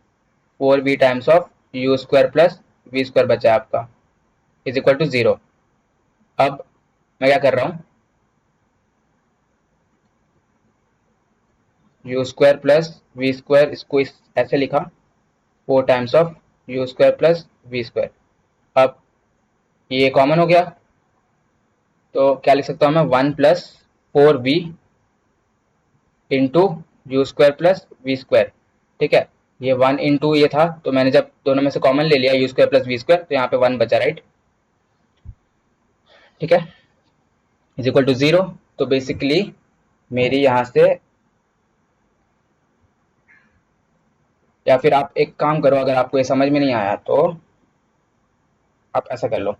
4b times of u square plus v square बचा है आपका, इज इक्वल टू 0। अब मैं क्या कर रहा हूँ, u square plus v square, इसको ऐसे लिखा 4 times of u square plus v square. अब ये कॉमन हो गया तो क्या लिख सकता हूँ मैं, 1 plus 4b into u square plus v square. ठीक है, ये 1 इंटू ये था, तो मैंने जब दोनों में से कॉमन ले लिया u square plus v square, तो यहाँ पे 1 बचा, राइट। ठीक है, इज इक्वल टू 0। तो बेसिकली मेरी यहाँ से, या फिर आप एक काम करो, अगर आपको ये समझ में नहीं आया तो आप ऐसा कर लो,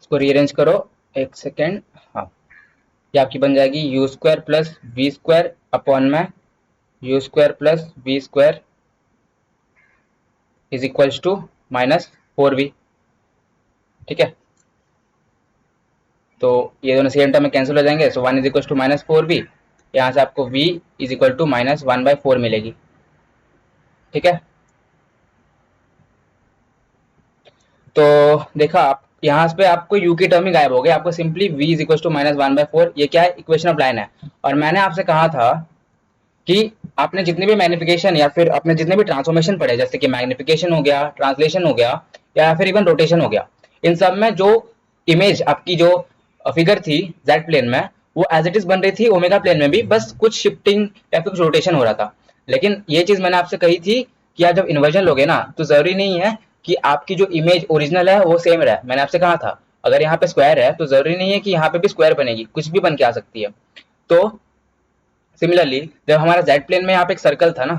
इसको रीअरेंज करो, एक सेकेंड। हाँ, ये आपकी बन जाएगी u square plus v square upon में u square plus v square is equals to -4v। ठीक है, तो ये दोनों सेम टर्म में कैंसिल हो जाएंगे, सो 1 इज इक्वल टू -4v। यहाँ से आपको v इज इक्वल टू -1/4 मिलेगी। ठीक है, तो देखा आप यहाँ पे आपको u की टर्म ही गायब हो गई, आपको simply v is equal to -1/4, ये क्या है, इक्वेशन ऑफ लाइन है। और मैंने आपसे कहा था कि आपने जितने भी मैग्निफिकेशन या फिर आपने जितने भी ट्रांसफॉर्मेशन पढ़े, जैसे कि मैग्निफिकेशन हो गया, ट्रांसलेशन हो गया, या फिर इवन रोटेशन हो गया, इन सब में जो इमेज आपकी जो फिगर थी जेड प्लेन में, वो एज इट इज बन रही थी ओमेगा प्लेन में भी, बस कुछ शिफ्टिंग या फिर कुछ रोटेशन हो रहा था। लेकिन ये चीज मैंने आपसे कही थी कि आप जब इन्वर्जन लोगे ना, तो जरूरी नहीं है कि आपकी जो इमेज ओरिजिनल है वो सेम रहे। मैंने आपसे कहा था अगर यहाँ पे स्क्वायर है तो जरूरी नहीं है कि यहाँ पे भी स्क्वायर बनेगी, कुछ भी बन के आ सकती है। तो सिमिलरली जब हमारा जेड प्लेन में यहाँ पे एक सर्कल था ना,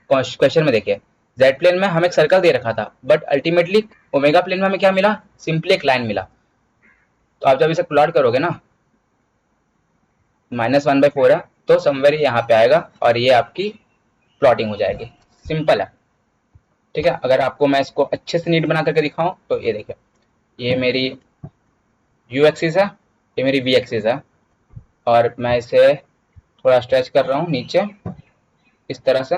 क्वेश्चन में देखिए जेड प्लेन में हमें एक सर्कल दे रखा था, बट अल्टीमेटली ओमेगा प्लेन में हमें क्या मिला, सिंपली एक लाइन मिला। तो आप जब इसे प्लॉट करोगे ना, -1/4 है तो समवेयर यहाँ पे आएगा और ये आपकी प्लॉटिंग हो जाएगी, सिंपल है। ठीक है, अगर आपको मैं इसको अच्छे से नीट बना करके दिखाऊं तो ये देखिए, ये मेरी यू एक्सिस है, ये मेरी वी एक्सिस है, और मैं इसे थोड़ा स्ट्रेच कर रहा हूँ नीचे इस तरह से।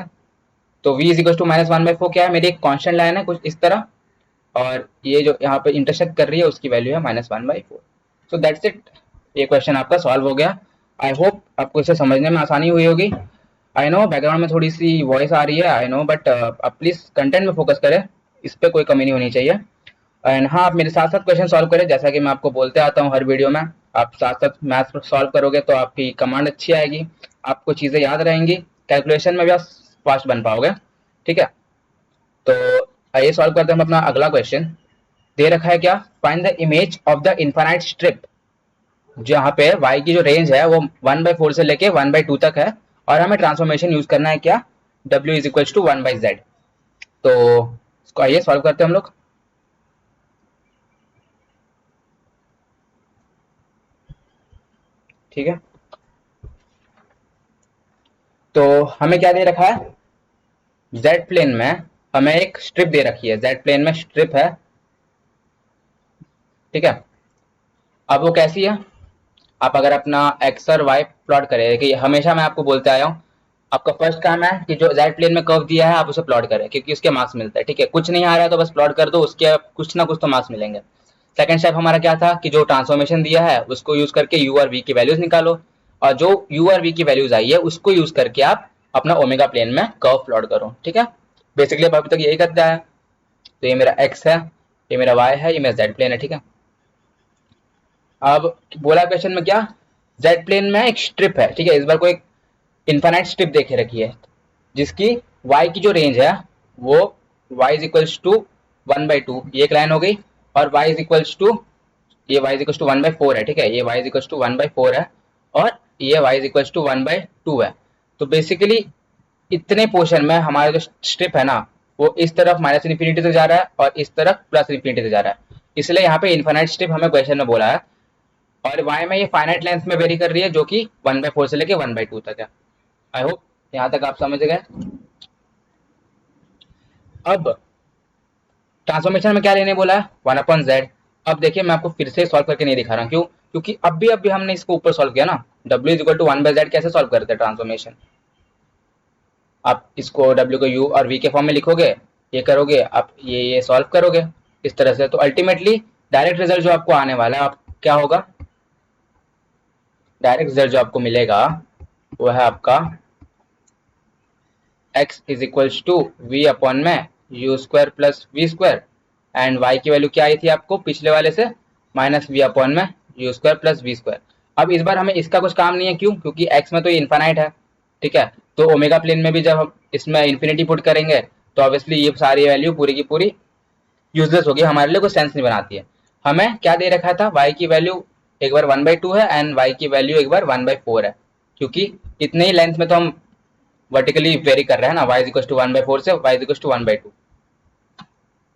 तो v इज इक्वल टू -1/4 क्या है, मेरी एक कांस्टेंट लाइन है कुछ इस तरह, और ये जो यहाँ पे इंटरसेक्ट कर रही है उसकी वैल्यू है -1/4। सो दैट्स इट, ये क्वेश्चन आपका सॉल्व हो गया। आई होप आपको इसे समझने में आसानी हुई होगी। आई नो बैकग्राउंड में थोड़ी सी वॉइस आ रही है, आई नो, बट आप प्लीज कंटेंट में फोकस करें, इस पर कोई कमी नहीं होनी चाहिए। एंड हाँ, आप मेरे साथ साथ क्वेश्चन सॉल्व करें, जैसा कि मैं आपको बोलते आता हूँ हर वीडियो में। आप साथ साथ मैथ्स सॉल्व करोगे तो आपकी कमांड अच्छी आएगी, आपको चीज़ें याद रहेंगी, कैलकुलेशन में भी आप फास्ट बन पाओगे। ठीक है, तो आइए सॉल्व करते हैं हम अपना अगला क्वेश्चन। दे रखा है क्या, find the image of the infinite strip. जहाँ पे y की जो रेंज है वो 1/4 से लेके 1/2 तक है, और हमें ट्रांसफॉर्मेशन यूज करना है क्या, w is equal to 1/z। तो इसको आइए सॉल्व करते हैं हम लोग। ठीक है, तो हमें क्या दे रखा है, जेड प्लेन में हमें एक स्ट्रिप दे रखी है, जेड प्लेन में स्ट्रिप है। ठीक है, अब वो कैसी है, आप अगर अपना एक्स और वाई प्लॉट करें, कि हमेशा मैं आपको बोलते आया हूँ, आपका फर्स्ट काम है कि जो जेड प्लेन में कर्व दिया है आप उसे प्लॉट करें, क्योंकि उसके मार्क्स मिलते हैं। ठीक है, कुछ नहीं आ रहा है तो बस प्लॉट कर दो, उसके कुछ ना कुछ तो मार्क्स मिलेंगे। सेकंड स्टेप हमारा क्या था कि जो ट्रांसफॉर्मेशन दिया है उसको यूज करके यू और वी की वैल्यूज निकालो, और जो यू और वी की वैल्यूज आई है उसको यूज करके आप अपना ओमेगा प्लेन में कर्व प्लॉट करो। ठीक है, बेसिकली अभी तक यही करता है। तो ये मेरा एक्स है, ये मेरा वाई है, ये मेरा जेड प्लेन है। ठीक है, अब बोला क्वेश्चन में क्या, जेड प्लेन में एक स्ट्रिप है। ठीक है, इस बार कोई इनफाइनाइट स्ट्रिप देखे रखी है जिसकी y की जो रेंज है वो y इज इक्वल्स टू 1/2, ये एक लाइन हो गई, और y इज इक्वल्स टू, ये y इज इक्वल्स टू 1/4 है। ठीक है, ये y इज इक्वल्स टू 1/4 है, और ये y इज इक्वल्स टू 1/2 है। तो बेसिकली इतने पोर्शन में हमारा जो स्ट्रिप है ना, वो इस तरफ -इन्फिनिटी तक जा रहा है और इस तरफ +∞ तक जा रहा है, इसलिए यहाँ पे इनफाइनाइट स्ट्रिप हमें क्वेश्चन में बोला है। और y में ये फाइनाइट लेंथ में वेरी कर रही है, जो कि 1/4 से लेके 1/2 तक है। आई होप यहाँ तक आप समझ गए। अब ट्रांसफॉर्मेशन में क्या लेने बोला है, 1/z। अब देखिए मैं आपको फिर से सॉल्व करके नहीं दिखा रहा हूँ, क्यों? क्योंकि अभी हमने इसको ऊपर सॉल्व किया ना। w is equal to 1/z कैसे सॉल्व करते हैं ट्रांसफॉर्मेशन? आप इसको w को u और v के फॉर्म में लिखोगे, ये करोगे, आप ये सॉल्व करोगे इस तरह से, तो अल्टीमेटली डायरेक्ट रिजल्ट जो आपको आने वाला है, आप क्या होगा, डायरेक्ट रिजल्ट जो आपको मिलेगा वो है आपका x is equals to v upon में u square plus v square, and y की वैल्यू क्या आई थी आपको पिछले वाले से, माइनस वी अपॉन में u square plus v square. अब इस बार हमें इसका कुछ काम नहीं है, क्यों? क्योंकि x में तो ये इन्फानाइट है, ठीक है। तो ओमेगा प्लेन में भी जब हम इसमें इन्फिनिटी पुट करेंगे तो ऑब्वियसली ये सारी वैल्यू पूरी की पूरी यूजलेस होगी, हमारे लिए कोई सेंस नहीं बनाती है। हमें क्या दे रखा था, y की वैल्यू एक बार 1/2 है एंड y की वैल्यू एक बार 1/4 है, क्योंकि इतने ही लेंथ में तो हम वर्टिकली वेरी कर रहे हैं ना, y इज इक्वल टू 1/4 से y इज इक्वल टू 1/2।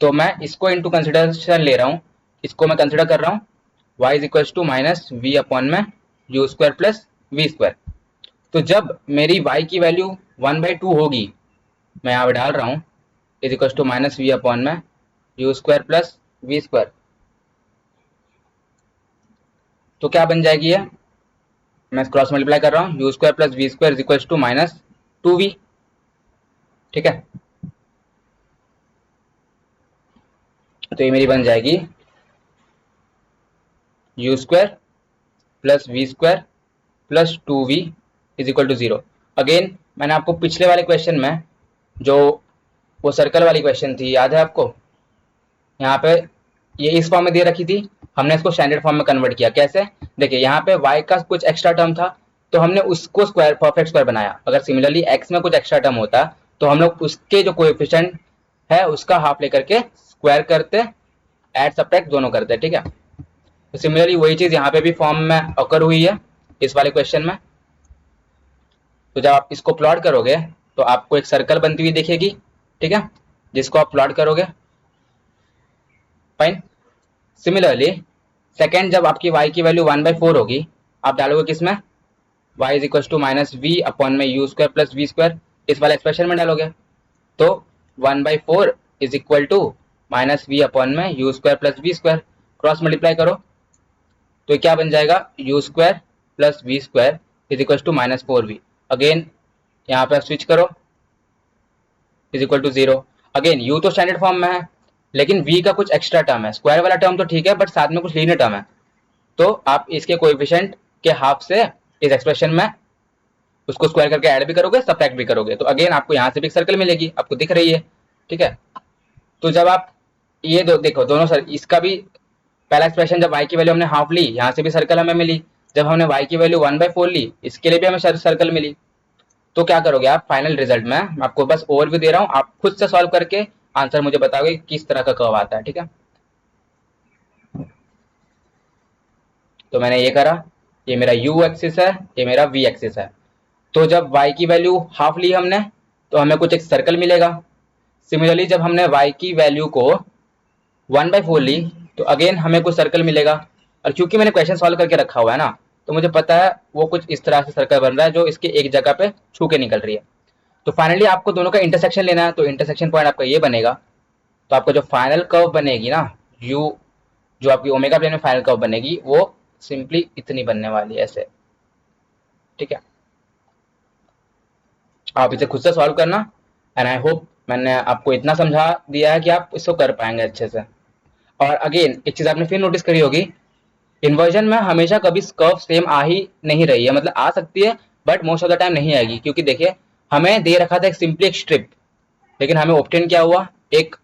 तो मैं इसको इनटू कंसिडरेशन ले रहा हूँ, इसको मैं कंसिडर कर रहा हूँ y is equal to minus v upon में u square plus v square. तो जब मेरी y की वैल्यू 1/2 होगी, मैं यहाँ पे डाल रहा हूँ is equal to minus v upon में u square plus v square, तो क्या बन जाएगी ये, मैं क्रॉस मल्टीप्लाई कर रहा हूँ, u square plus v square is equal to minus 2v, ठीक है। तो ये मेरी बन जाएगी u square plus v square plus 2v is equal to 0। Again मैंने आपको पिछले वाले क्वेश्चन में जो वो सर्कल वाली क्वेश्चन थी, याद है आपको, यहाँ पे ये इस फॉर्म में दे रखी थी, हमने इसको स्टैंडर्ड फॉर्म में कन्वर्ट किया। कैसे? देखिए यहाँ पे y का कुछ एक्स्ट्रा टर्म था तो हमने उसको स्क्वायर, परफेक्ट स्क्वायर बनाया। अगर सिमिलरली x में कुछ एक्स्ट्रा टर्म होता तो हम लोग उसके जो कोएफिशिएंट है उसका हाफ लेकर के स्क्वायर करते, ऐड सब्ट्रैक्ट दोनों करते, ठीक है। तो सिमिलरली वही चीज यहाँ पे भी फॉर्म में अकर हुई है इस वाले क्वेश्चन में। तो जब आप इसको प्लॉट करोगे तो आपको एक सर्कल बनती हुई दिखेगी, ठीक है, जिसको आप प्लॉट करोगे, फाइन। सिमिलरली सेकेंड, जब आपकी y की वैल्यू 1/4 होगी, आप डालोगे किसमें, y is equal to minus v upon में u square plus v square, इस वाले एक्सप्रेशन में डालोगे। तो 1/4 is equal to minus v upon में u square plus v square, cross multiply करो तो क्या बन जाएगा, u square plus v square is equal to minus 4v। Again यहाँ पे स्विच करो, is equal to 0। Again u तो स्टैंडर्ड फॉर्म में है, लेकिन v का कुछ एक्स्ट्रा टर्म है, स्क्वायर वाला टर्म तो ठीक है बट साथ में कुछ लीनियर टर्म है, तो आप इसके कोएफिशिएंट के हाफ से इस एक्सप्रेशन में उसको स्क्वायर करके ऐड भी करोगे, सब्ट्रैक्ट भी करोगे, तो अगेन आपको यहाँ से भी एक सर्कल मिलेगी, आपको दिख रही है, ठीक है। तो जब आप ये देखो दोनों सर, इसका भी पहला एक्सप्रेशन जब y की वैल्यू हमने हाफ ली, यहाँ से भी सर्कल हमें मिली। जब हमने y की वैल्यू 1/4 ली, इसके लिए भी हमें सर्कल मिली। तो क्या करोगे आप फाइनल रिजल्ट में, मैं आपको बस ओवरव्यू दे रहा हूँ, आप खुद से सॉल्व करके आंसर मुझे बताओगे किस तरह का कर्व आता है, ठीक है। तो मैंने ये करा, ये मेरा u एक्सिस है, ये मेरा v एक्सिस है। तो जब y की वैल्यू हाफ ली हमने तो हमें कुछ एक सर्कल मिलेगा। सिमिलरली जब हमने y की वैल्यू को 1/4 ली तो अगेन हमें कुछ सर्कल मिलेगा, और क्योंकि मैंने क्वेश्चन सॉल्व करके रखा हुआ है ना, तो मुझे पता है वो कुछ इस तरह से सर्कल बन रहा है जो इसके एक जगह पे छू के निकल रही है। तो फाइनली आपको दोनों का इंटरसेक्शन लेना है, तो इंटरसेक्शन पॉइंट आपका ये बनेगा। तो आपको जो फाइनल कर्व बनेगी ना, यू जो आपकी ओमेगा प्लेन में फाइनल कर्व बनेगी वो सिंपली इतनी बनने वाली है, ऐसे, ठीक है। आप इसे खुद से सॉल्व करना, एंड आई होप मैंने आपको इतना समझा दिया है कि आप इसको कर पाएंगे अच्छे से। और अगेन एक चीज आपने फिर नोटिस करी होगी, इन्वर्जन में हमेशा कभी कर्व सेम आ ही नहीं रही है, मतलब आ सकती है but most of the time नहीं आएगी, क्योंकि देखिए हमें दे रखा था एक सिंपली एक स्ट्रिप, लेकिन हमें ऑब्टेन क्या हुआ, एक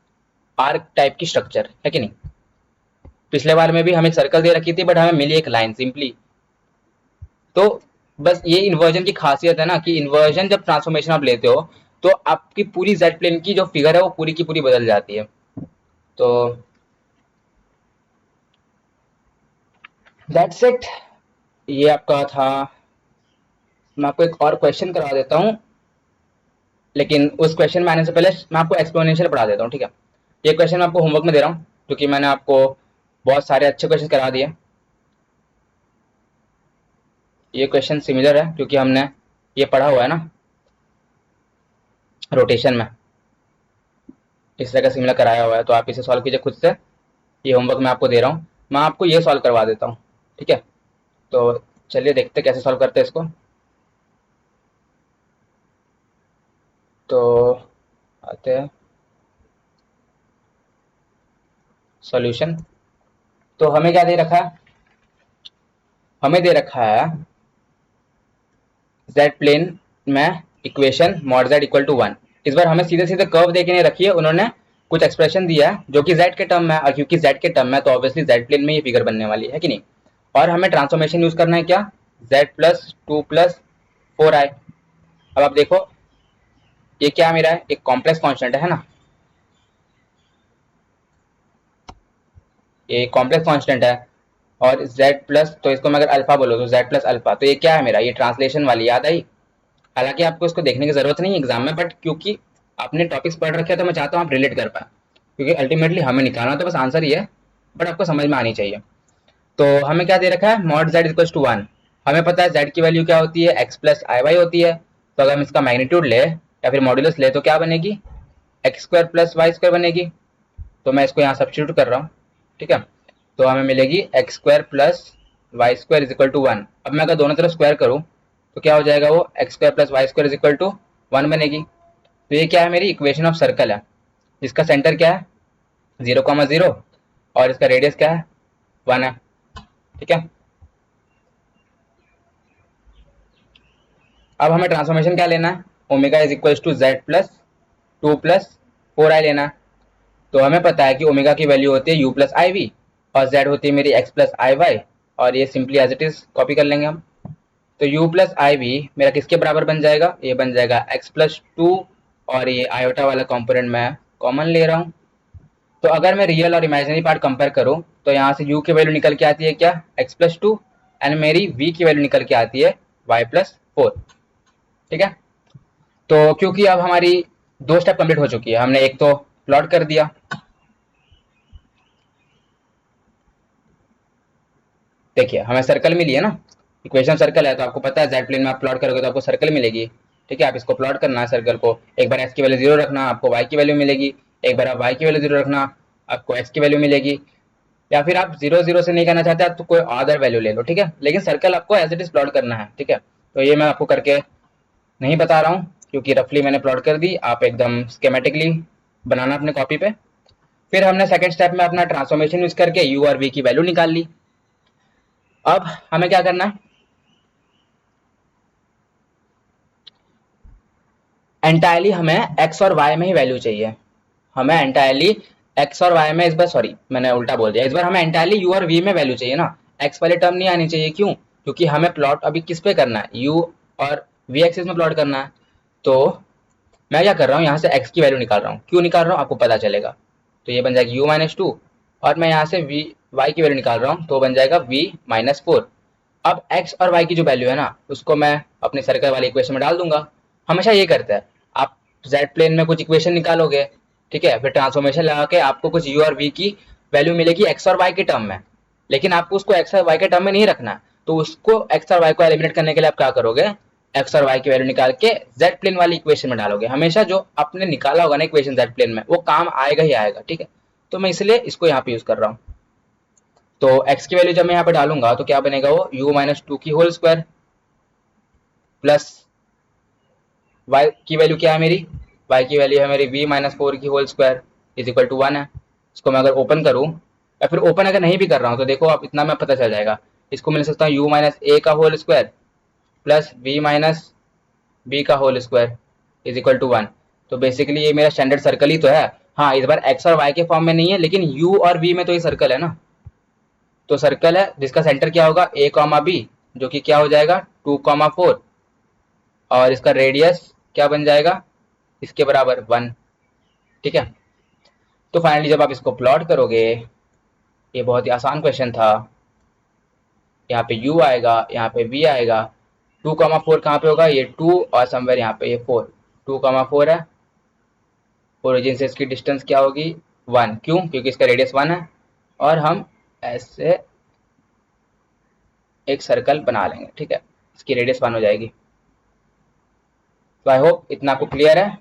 आर्क टाइप की स्ट्रक्चर, है कि नहीं। पिछले बार में भी हमें एक सर्कल दे रखी थी बट हमें मिली एक लाइन सिंपली। तो बस ये इन्वर्जन की खासियत है ना, कि इन्वर्जन जब ट्रांसफॉर्मेशन आप लेते हो तो आपकी पूरी जेड प्लेन की जो फिगर है वो पूरी की पूरी बदल जाती है। तो दैट्स इट, ये आपका था। मैं आपको एक और क्वेश्चन करवा देता हूँ, लेकिन उस क्वेश्चन में आने से पहले मैं आपको एक्सप्लेनेशन पढ़ा देता हूँ, ठीक है। ये क्वेश्चन मैं आपको होमवर्क में दे रहा हूँ, क्योंकि मैंने आपको बहुत सारे अच्छे क्वेश्चन करा दिए। ये क्वेश्चन सिमिलर है क्योंकि हमने ये पढ़ा हुआ है ना रोटेशन में, इस तरह का सिमिलर कराया हुआ है। तो आप इसे सॉल्व कीजिए खुद से, ये होमवर्क मैं आपको दे रहा हूँ। मैं आपको ये सॉल्व करवा देता हूँ, ठीक है। तो चलिए देखते कैसे सॉल्व करते हैं इसको। तो आते हैं सॉल्यूशन। तो हमें क्या दे रखा है, हमें दे रखा है जेड प्लेन में equation mod z equal to 1। इस बार हमें सीधे सीधे कर्व देके नहीं रखी है, उन्होंने कुछ एक्सप्रेशन दिया है जो कि जेड के टर्म में है, और क्योंकि जेड के टर्म में तो ऑब्वियसली जेड प्लेन में ये फिगर बनने वाली है कि नहीं। और हमें ट्रांसफॉर्मेशन यूज करना है क्या, जेड प्लस 2 प्लस 4i। अब आप देखो ये क्या मेरा है, एक कॉम्प्लेक्स कॉन्स्टेंट है ना, ये कॉम्प्लेक्स कांस्टेंट है। और z प्लस, तो इसको मैं अगर अल्फा बोलो तो z प्लस अल्फा, तो ये क्या है मेरा, ये ट्रांसलेशन वाली याद आई। हालांकि आपको इसको देखने की जरूरत नहीं है एग्जाम में, बट क्योंकि आपने टॉपिक्स पढ़ रखे हैं तो मैं चाहता हूँ आप रिलेट कर पाए, क्योंकि अल्टीमेटली हमें निकालना तो बस आंसर ही है, बट आपको समझ में आनी चाहिए। तो हमें क्या दे रखा है, मॉड z इक्वल टू 1। हमें पता है z की वैल्यू क्या होती है, x प्लस आई वाई होती है। तो अगर हम इसका मैग्नीट्यूड ले या फिर मॉड्यूलस ले तो क्या बनेगी, x square plus y square बनेगी। तो मैं इसको यहाँ सब्स्टिट्यूट कर रहा हूँ, ठीक है। तो हमें मिलेगी x square plus y square is equal to 1। अब मैं अगर दोनों तरफ स्क्वायर करूँ तो क्या हो जाएगा, वो x square plus y square is equal to 1 बनेगी। तो ये क्या है, मेरी इक्वेशन ऑफ सर्कल है, जिसका सेंटर क्या है 0,0 और इसका रेडियस क्या है 1 है, ठीक है। अब हमें ट्रांसफॉर्मेशन क्या लेना है, omega is equal to z plus 2 plus 4i लेना है। तो हमें पता है कि ओमेगा की वैल्यू होती है u प्लस आई वी, और z होती है मेरी x प्लस आई वाई, और ये simply as it is copy कर लेंगे हम। तो u प्लस आई वी मेरा किसके बराबर बन जाएगा, ये बन जाएगा x प्लस 2, और ये आयोटा वाला कॉम्पोनेंट मैं कॉमन ले रहा हूँ। तो अगर मैं रियल और इमेजिनरी पार्ट कंपेयर करूँ तो यहाँ से u की वैल्यू निकल के आती है क्या, x प्लस 2, एंड मेरी v की वैल्यू निकल के आती है y प्लस 4, ठीक है। तो क्योंकि अब हमारी दो स्टेप कंप्लीट हो चुकी है, हमने एक तो प्लॉट कर दिया, देखिए हमें सर्कल मिली है ना, इक्वेशन सर्कल है, तो आपको पता है जेड प्लेन में आप प्लॉट करोगे तो आपको सर्कल मिलेगी, ठीक है। आप इसको प्लॉट करना है सर्कल को, एक बार एक्स की वैल्यू 0 रखना, आपको वाई की वैल्यू मिलेगी। एक बार आप वाई की वैल्यू 0 रखना, आपको एक्स की वैल्यू मिलेगी। या फिर आप 0 0 से नहीं करना चाहते आप तो कोई अदर वैल्यू ले लो, ठीक है, लेकिन सर्कल आपको एज इट इज प्लॉट करना है, ठीक है। तो ये मैं आपको करके नहीं बता रहा हूँ क्योंकि रफली मैंने प्लॉट कर दी, आप एकदम स्केमेटिकली बनाना अपने कॉपी पे। फिर हमने सेकंड स्टेप में अपना ट्रांसफॉर्मेशन यूज करके यू और वी की वैल्यू निकाल ली। अब हमें क्या करना है, एंटायरली हमें एक्स और वाई में ही वैल्यू चाहिए। हमें एंटायरली एक्स और वाई में, इस बार सॉरी मैंने उल्टा बोल दिया, इस बार हमें एंटायरली यू और वी में वैल्यू चाहिए ना, एक्स वाली टर्म नहीं आनी चाहिए। क्यों, क्योंकि हमें प्लॉट अभी किस पे करना है, यू और वी एक्सिस में प्लॉट करना है। तो मैं क्या कर रहा हूँ, यहाँ से एक्स की वैल्यू निकाल रहा हूँ, क्यों निकाल रहा हूँ आपको पता चलेगा। तो ये बन जाएगी यू माइनस 2, और मैं यहाँ से वी वाई की वैल्यू निकाल रहा हूँ तो बन जाएगा वी माइनस 4। अब एक्स और वाई की जो वैल्यू है ना उसको मैं अपने सर्कल वाली इक्वेशन में डाल दूंगा। हमेशा ये करता है, आप जेड प्लेन में कुछ इक्वेशन निकालोगे, ठीक है, फिर ट्रांसफॉर्मेशन लगा के आपको कुछ यू और वी की वैल्यू मिलेगी एक्स और वाई के टर्म में, लेकिन आपको उसको एक्स और वाई के टर्म में नहीं रखना है। तो उसको एक्स और वाई को एलिमिनेट करने के लिए आप क्या करोगे, एक्स और वाई की वैल्यू निकाल के जेड प्लेन वाली इक्वेशन में डालोगे। हमेशा जो आपने निकाला होगा ना इक्वेशन जेड प्लेन में वो काम आएगा ही आएगा, ठीक है। तो मैं इसलिए इसको यहाँ पे यूज कर रहा हूँ। तो x की वैल्यू जब मैं यहाँ पे डालूंगा तो क्या बनेगा, वो u माइनस 2 की होल स्क्वायर प्लस y की वैल्यू क्या है मेरी, y की वैल्यू है मेरी v माइनस 4 की whole square is equal to 1 है। इसको मैं अगर ओपन करूँ या फिर ओपन अगर नहीं भी कर रहा हूँ तो देखो आप इतना मैं पता चल जाएगा, इसको मिल सकता हूँ u माइनस a का whole square plus v minus b का whole square is equal to 1। तो बेसिकली ये मेरा स्टैंडर्ड सर्कल ही तो है। हाँ इस बार x और y के फॉर्म में नहीं है, लेकिन u और v में तो ये सर्कल है ना। तो सर्कल है जिसका सेंटर क्या होगा a कॉमा बी, जो कि क्या हो जाएगा 2,4, और इसका रेडियस क्या बन जाएगा इसके बराबर 1, ठीक है। तो फाइनली जब आप इसको प्लॉट करोगे, ये बहुत ही आसान क्वेश्चन था, यहाँ पे u आएगा, यहाँ पे v आएगा, 2,4 कहाँ पे होगा, ये 2 और समवेयर यहाँ पे ये 4, 2,4 है, ओरिजिन से इसकी डिस्टेंस क्या होगी 1, क्यों, क्योंकि इसका रेडियस 1 है। और हम ऐसे एक सर्कल बना लेंगे, ठीक है। इसकी रेडियस 1 हो जाएगी। तो आई होप इतना आपको क्लियर है।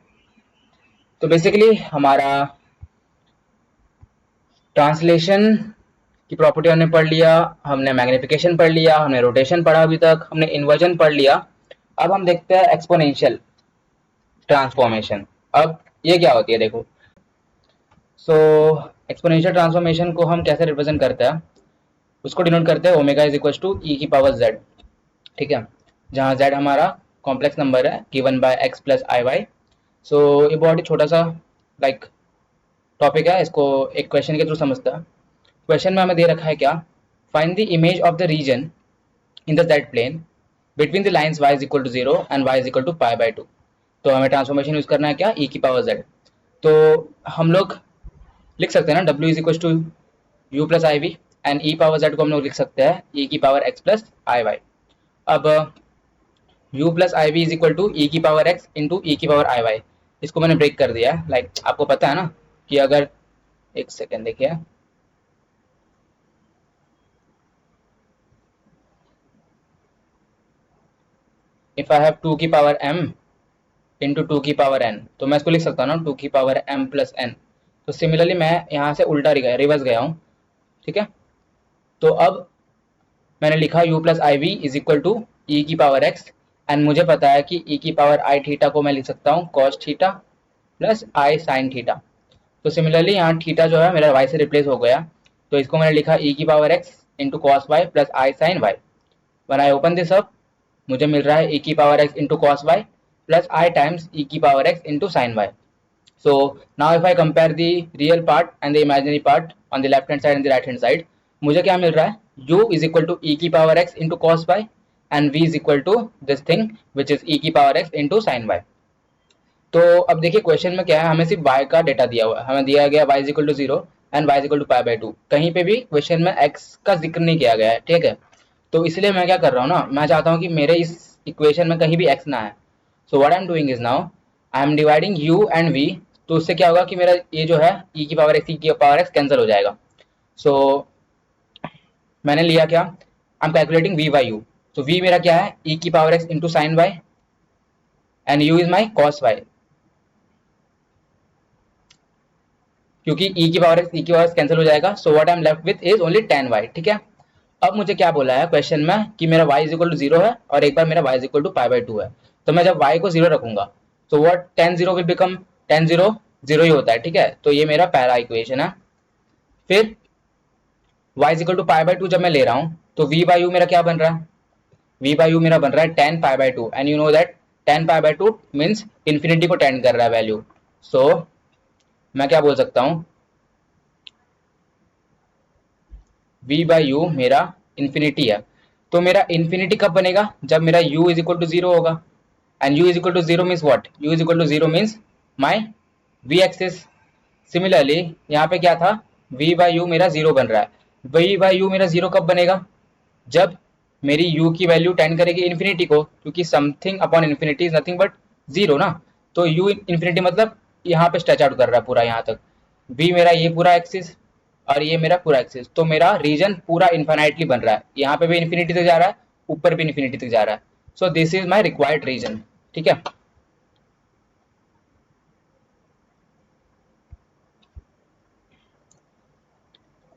तो बेसिकली हमारा ट्रांसलेशन की प्रॉपर्टी हमने पढ़ लिया, हमने मैग्निफिकेशन पढ़ लिया, हमने रोटेशन पढ़ा अभी तक, हमने इन्वर्जन पढ़ लिया। अब हम देखते हैं एक्सपोनेंशियल ट्रांसफॉर्मेशन। अब ये क्या होती है देखो। सो एक्सपोनेंशियल ट्रांसफॉर्मेशन को हम कैसे रिप्रेजेंट करते हैं, उसको डिनोट करते हैं omega is equal to e की पावर जेड। ठीक है, जहाँ जेड हमारा कॉम्प्लेक्स नंबर है given by x plus i Y. सो ये बहुत ही छोटा सा लाइक टॉपिक है, इसको एक क्वेश्चन के थ्रू समझता है। क्वेश्चन में हमें दे रखा है क्या, find the image of the region in the z plane between the lines y is equal to 0 and y is equal to pi by 2। तो हमें ट्रांसफॉर्मेशन यूज करना है क्या, e की पावर z। तो हम लोग लिख सकते हैं ना w is equal to u plus i v, and e power z को हम लोग लिख सकते हैं e की power x plus i y. अब u plus i v is equal to e की पावर x इंटू e की पावर आई वाई। इसको मैंने ब्रेक कर दिया है, लाइक आपको पता है ना कि अगर, एक सेकेंड देखिए, इफ आई हैव 2 की पावर m इंटू 2 की पावर n, तो मैं इसको लिख सकता हूँ ना 2 की पावर m प्लस n। तो सिमिलरली मैं यहाँ से उल्टा रिवर्स गया हूँ। ठीक है, तो अब मैंने लिखा u plus i v is equal to e की पावर x, एंड मुझे पता है कि e की पावर आई थीटा को मैं लिख सकता हूँ cos theta plus i sine theta. तो सिमिलरली यहाँ थीटा जो है मेरा y से रिप्लेस हो गया, तो इसको मैंने लिखा e की power x into cos y plus i sine y. When I open this up, मुझे मिल रहा है e की power x into cos y plus i times e की power x into sine y. So now if I compare the real part and the imaginary part on the left hand side and the right hand side, मुझे क्या मिल रहा है, u is equal to e की power x into cos y and v is equal to this thing which is e की power x into sin y। तो अब देखिए क्वेश्चन में क्या है, हमें सिर्फ y का डेटा दिया हुआ है, हमें दिया गया y is equal to 0 and y is equal to pi by 2। कहीं पे भी क्वेश्चन में x का जिक्र नहीं किया गया है। ठीक है, तो इसलिए मैं क्या कर रहा हूँ ना, मैं चाहता हूँ कि मेरे इस इक्वेशन में कहीं भी x ना है। सो what I am doing is now I am dividing u and v। तो उससे क्या होगा कि मेरा ये जो है e की पावर x, e की पावर x कैंसिल हो जाएगा। सो मैंने लिया क्या, I am calculating v by u। तो v मेरा क्या है, e की power x into sine y and u is my cos y, क्योंकि e की पावर x e की पावर x कैंसिल हो जाएगा। So what I am left with is only tan y। ठीक है, अब मुझे क्या बोला है क्वेश्चन में कि मेरा y इज इक्वल टू 0 है और एक बार मेरा y is equal to pi by 2 है। तो मैं जब y को 0 रखूंगा तो what tan 0 will become, tan 0 0 ही होता है। ठीक है, तो ये मेरा पहला इक्वेशन है। फिर y is equal to pi by 2 जब मैं ले रहा हूँ तो v बाई u मेरा क्या बन रहा है, v बाई u मेरा बन रहा है tan pi by 2, and you know that tan pi by 2 means infinity को टेंड कर रहा है वैल्यू। सो मैं क्या बोल सकता हूँ, v बाई u मेरा इन्फिनिटी है। तो मेरा इन्फिनिटी कब बनेगा, जब मेरा u इज इक्वल टू 0 होगा, and u is equal to 0 means what, u is equal to 0 means my v axis. Similarly यहाँ पे क्या था, v बाई u मेरा 0 बन रहा है। v बाई u मेरा 0 कब बनेगा, जब मेरी u की वैल्यू टेंड करेगी इन्फिनिटी को, क्योंकि something upon infinity is nothing but 0 ना। तो u इन्फिनिटी मतलब यहाँ पे स्ट्रेच आउट कर रहा है पूरा यहाँ तक, v मेरा ये पूरा एक्सिस और ये मेरा पूरा एक्सिस। तो मेरा रीजन पूरा इन्फाइनाइटली बन रहा है, यहाँ पे भी इन्फिनिटी तक जा रहा है, ऊपर भी इन्फिनिटी तक जा रहा है। So this is my required region. ठीक है,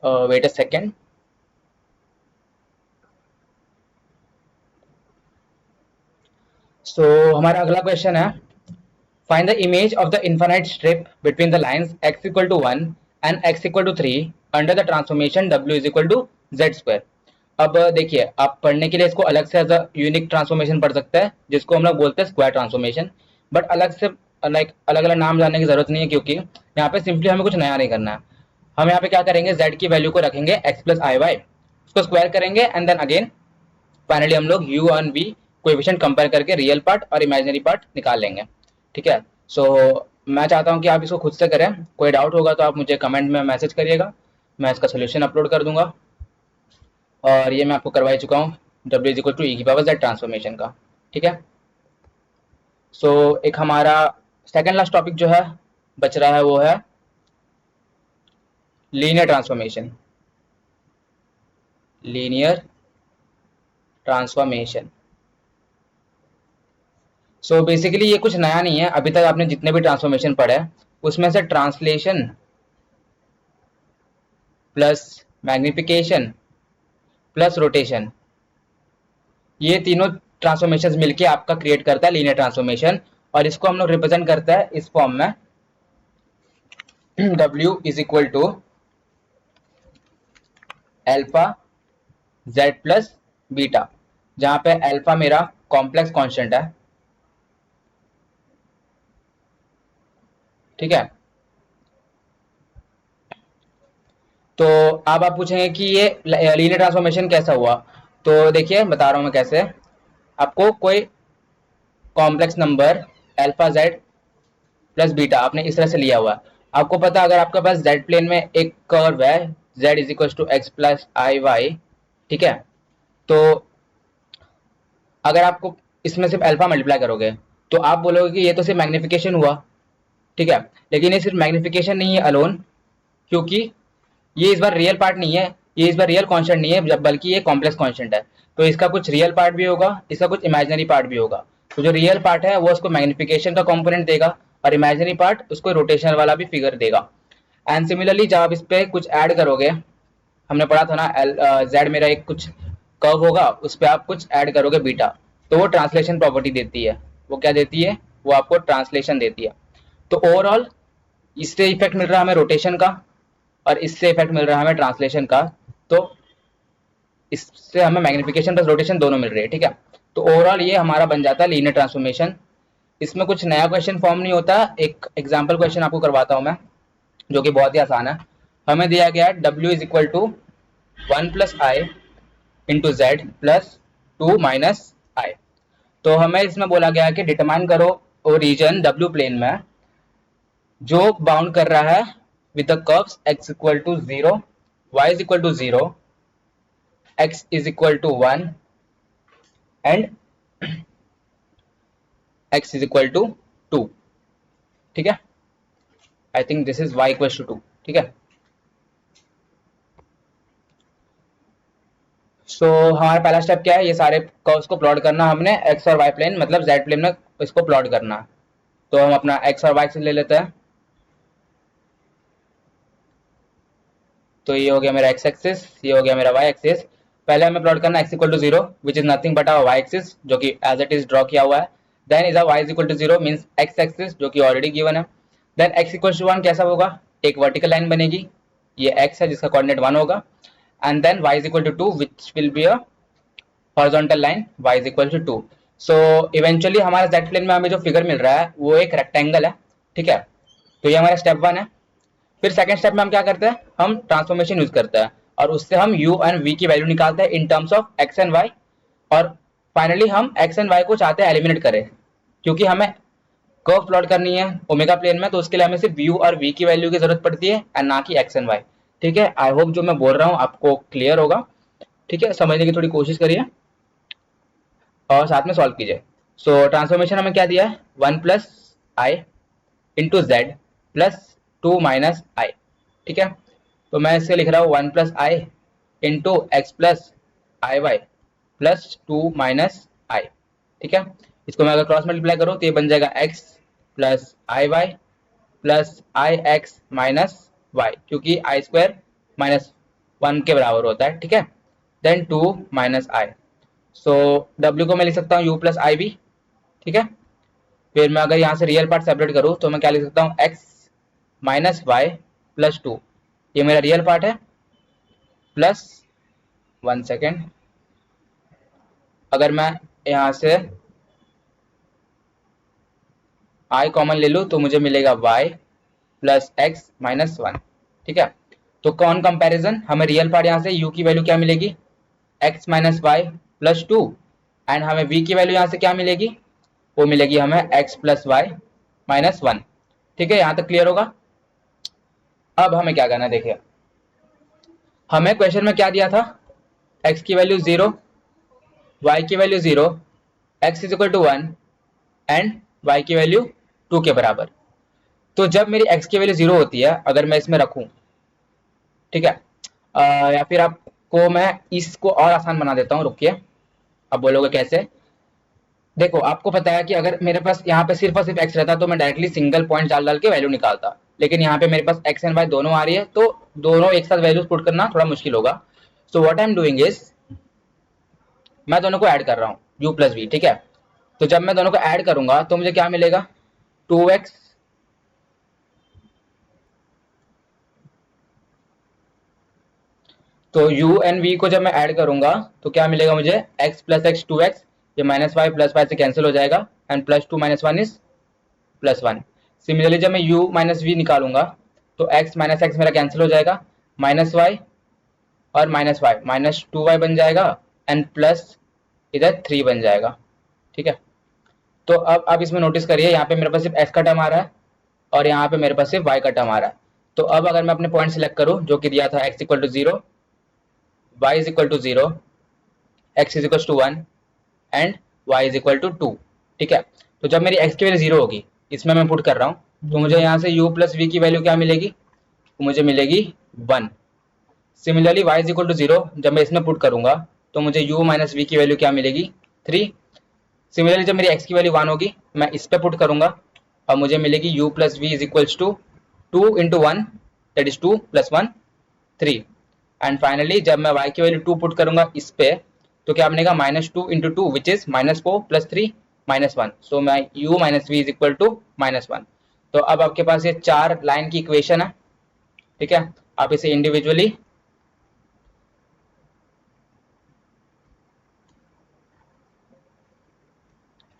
वेट अ सेकेंड। सो हमारा अगला क्वेश्चन है, find the image of the infinite strip between the lines x equal to 1 and x equal to 3 under the transformation w is equal to z square। अब देखिए, आप पढ़ने के लिए इसको अलग से एज अ यूनिक ट्रांसफॉर्मेशन पढ़ सकते हैं, जिसको हम लोग बोलते हैं स्क्वायर ट्रांसफॉर्मेशन। बट अलग से लाइक अलग अलग नाम जानने की जरूरत नहीं है, क्योंकि यहाँ पे सिंपली हमें कुछ नया नहीं करना है। हम यहाँ पे क्या करेंगे, z की वैल्यू को रखेंगे x प्लस आई वाई, उसको स्क्वायर करेंगे एंड देन अगेन फाइनली हम लोग u और v कोएफिशिएंट कंपेयर करके रियल पार्ट और इमेजिनरी पार्ट निकाल लेंगे। ठीक है, सो मैं चाहता हूँ कि आप इसको खुद से करें। कोई डाउट होगा तो आप मुझे कमेंट में मैसेज करिएगा, मैं इसका सोल्यूशन अपलोड कर दूंगा। और ये मैं आपको करवा ही चुका हूँ, w is equal to e की पावर जेड ट्रांसफॉर्मेशन का। ठीक है, सो एक हमारा सेकेंड लास्ट टॉपिक जो है बच रहा है, वो है linear transformation. Linear transformation so basically ये कुछ नया नहीं है, अभी तक आपने जितने भी ट्रांसफॉर्मेशन पढ़े हैं उसमें से translation plus magnification plus rotation, ये तीनों ट्रांसफॉर्मेशन मिलके आपका क्रिएट करता है लीनियर ट्रांसफॉर्मेशन। और इसको हम लोग रिप्रेजेंट करता है इस फॉर्म में W is equal to alpha z plus beta, जहां पे अल्फा मेरा कॉम्प्लेक्स कांस्टेंट है, ठीक है। तो अब आप पूछेंगे कि ये लीनियर ट्रांसफॉर्मेशन कैसा हुआ, तो देखिए बता रहा हूं मैं कैसे। आपको कोई complex number alpha Z plus beta आपने इस तरह से लिया हुआ है। आपको पता है अगर आपके पास जेड प्लेन में एक कर्व है z is equal to x plus i y, ठीक है। तो अगर आपको इसमें सिर्फ अल्फा मल्टीप्लाई करोगे तो आप बोलोगे कि ये तो सिर्फ मैग्निफिकेशन हुआ, ठीक है। लेकिन ये सिर्फ मैग्निफिकेशन नहीं है अलोन, क्योंकि ये इस बार रियल पार्ट नहीं है, ये इस बार रियल कांस्टेंट नहीं है, बल्कि ये कॉम्प्लेक्स कांस्टेंट है। तो इसका कुछ रियल पार्ट भी होगा, इसका कुछ इमेजिनरी पार्ट भी होगा। तो जो रियल पार्ट है वो उसको मैग्निफिकेशन का कंपोनेंट देगा और इमेजिनरी पार्ट उसको रोटेशन वाला भी फिगर देगा। एंड सिमिलरली जब आप इस पे कुछ ऐड करोगे, हमने पढ़ा था ना जेड मेरा एक कुछ कर्व होगा उस पर आप कुछ ऐड करोगे बीटा, तो वो ट्रांसलेशन प्रॉपर्टी देती है। वो क्या देती है? वो आपको ट्रांसलेशन देती है। तो ओवरऑल इससे इफेक्ट मिल रहा है हमें रोटेशन का और इससे इफेक्ट मिल रहा है हमें ट्रांसलेशन का। तो इससे हमें मैग्निफिकेशन प्लस रोटेशन दोनों मिल रही है, ठीक है। तो ओवरऑल ये हमारा बन जाता है लीनियर ट्रांसफॉर्मेशन। इसमें कुछ नया क्वेश्चन फॉर्म नहीं होता। एक एग्जाम्पल क्वेश्चन आपको करवाता हूं मैं, जो कि बहुत ही आसान है। हमें दिया गया है W is equal to 1 plus i into z plus 2 minus i. तो हमें इसमें बोला गया है कि डिटरमाइन करो वो रीजन W प्लेन में जो बाउंड कर रहा है with the curves x equal to 0, y is equal to 0, x is equal to 1 and x is equal to 2, ठीक है। I think this is y equal to 2, ठीक है। सो हमारा पहला स्टेप क्या है? ये सारे कर्व्स को प्लॉट करना, हमने x और y प्लेन मतलब z प्लेन में इसको प्लॉट करना। तो हम अपना x और y एक्सिस ले लेते हैं। तो ये हो गया मेरा x एक्सिस, ये हो गया मेरा y एक्सिस। पहले हमें प्लॉट करना x equal to 0 which is nothing but our y axis, जो कि एज इट इज ड्रॉ किया हुआ है। Then is y is equal to 0 means x axis, जो कि ऑलरेडी गिवन है। देन x इक्वल टू 1 कैसा होगा? एक वर्टिकल लाइन बनेगी, ये x है जिसका कोऑर्डिनेट 1 होगा। And then y is equal to 2 which will be a horizontal line y is equal to 2। So eventually हमारा z प्लेन में हमें जो फिगर मिल रहा है वो एक रेक्टेंगल है, ठीक है। तो ये हमारा स्टेप 1 है। फिर सेकंड स्टेप में हम क्या करते हैं? हम ट्रांसफॉर्मेशन यूज करते हैं और उससे हम u एंड v की वैल्यू निकालते हैं in terms of x and y। और फाइनली हम x एंड y को चाहते हैं एलिमिनेट करें, क्योंकि हमें कर्व प्लॉट करनी है ओमेगा प्लेन में, तो उसके लिए हमें सिर्फ u और v की वैल्यू की जरूरत पड़ती है एंड ना कि x एंड y, ठीक है। आई होप जो मैं बोल रहा हूँ आपको क्लियर होगा, ठीक है। समझने की थोड़ी कोशिश करिए और साथ में सॉल्व कीजिए। सो ट्रांसफॉर्मेशन हमें क्या दिया है? 1 plus i into z plus 2 minus आई, ठीक है। तो मैं इससे लिख रहा हूँ 1 plus i into x plus i y plus 2 minus आई, ठीक है। इसको मैं अगर क्रॉस मल्टीप्लाई करूँ तो ये बन जाएगा x plus i y plus I x minus Y, क्योंकि आई स्क्वायर माइनस 1 के बराबर होता है, ठीक है। देन 2 माइनस आई। सो w को मैं लिख सकता हूँ u प्लस आई वी, ठीक है। फिर मैं अगर यहाँ से रियल पार्ट सेपरेट करूँ तो मैं क्या लिख सकता हूँ? x माइनस वाई प्लस 2, ये मेरा रियल पार्ट है, प्लस 1 सेकेंड, अगर मैं यहाँ से i कॉमन ले लूँ तो मुझे मिलेगा y प्लस एक्स माइनस 1, ठीक है। तो कौन कंपैरिजन? हमें रियल पार्ट यहाँ से u की वैल्यू क्या मिलेगी? x minus y plus 2 and हमें v की वैल्यू यहाँ से क्या मिलेगी? वो मिलेगी हमें x प्लस वाई माइनस 1, ठीक है। यहाँ तक क्लियर होगा। अब हमें क्या करना है देखिए, हमें क्वेश्चन में क्या दिया था? x की वैल्यू 0, y की value 0, x is equal to 1 and y की वैल्यू 2 के बराबर। तो जब मेरी x की वैल्यू 0 होती है, अगर मैं इसमें रखूं, ठीक है, या फिर आपको मैं इसको और आसान बना देता हूं, रुकिए। अब बोलोगे कैसे? देखो आपको पता है कि अगर मेरे पास यहाँ पे सिर्फ और सिर्फ एक्स रहता तो मैं डायरेक्टली सिंगल पॉइंट डाल डाल के वैल्यू निकालता, लेकिन यहाँ पे मेरे पास एक्स एंड वाई दोनों आ रही है, तो दोनों एक साथ वैल्यूज पुट करना थोड़ा मुश्किल होगा। सो what I am doing is, मैं दोनों को ऐड कर रहा हूँ u प्लस वी, ठीक है। तो जब मैं दोनों को ऐड करूंगा तो मुझे क्या मिलेगा, 2x, तो u एंड v को जब मैं ऐड करूंगा तो क्या मिलेगा मुझे, x प्लस एक्स 2x, ये माइनस वाई प्लस वाई से कैंसिल हो जाएगा, and plus two minus one is plus one. Similarly जब मैं u माइनस वी निकालूंगा तो x माइनस एक्स मेरा कैंसिल हो जाएगा, माइनस वाई और minus y minus two y बन जाएगा, एंड प्लस इधर 3 बन जाएगा, ठीक है। तो अब इसमें नोटिस करिए, यहाँ पे मेरे पास सिर्फ x का टर्म आ रहा है और यहाँ पे मेरे पास सिर्फ y का टर्म आ रहा है। तो अब अगर मैं अपने पॉइंट सिलेक्ट करूँ जो कि दिया था x equal to zero, y is equal to zero, x is equal to one and y is equal to two, ठीक है। तो जब मेरी x की वैल्यू जीरो होगी, इसमें मैं पुट कर रहा हूँ, तो मुझे यहाँ से u प्लस वी की वैल्यू क्या मिलेगी, तो मुझे मिलेगी one. Similarly y is equal to zero, जब मैं इसमें पुट करूंगा तो मुझे u माइनस वी की वैल्यू क्या मिलेगी, थ्री। सिमिलरली जब मेरी x की वैल्यू वन होगी, मैं इस पे पुट करूंगा और मुझे मिलेगी u plus v is equals to two into one, that is two plus one, three. And finally जब मैं y की वैल्यू टू पुट करूंगा इस पे, तो क्या बनेगा, minus two into two which is minus four plus three minus one, so मैं u minus v is equal to minus one. तो अब आपके पास ये चार लाइन की इक्वेशन है, ठीक है। आप इसे इंडिविजुअली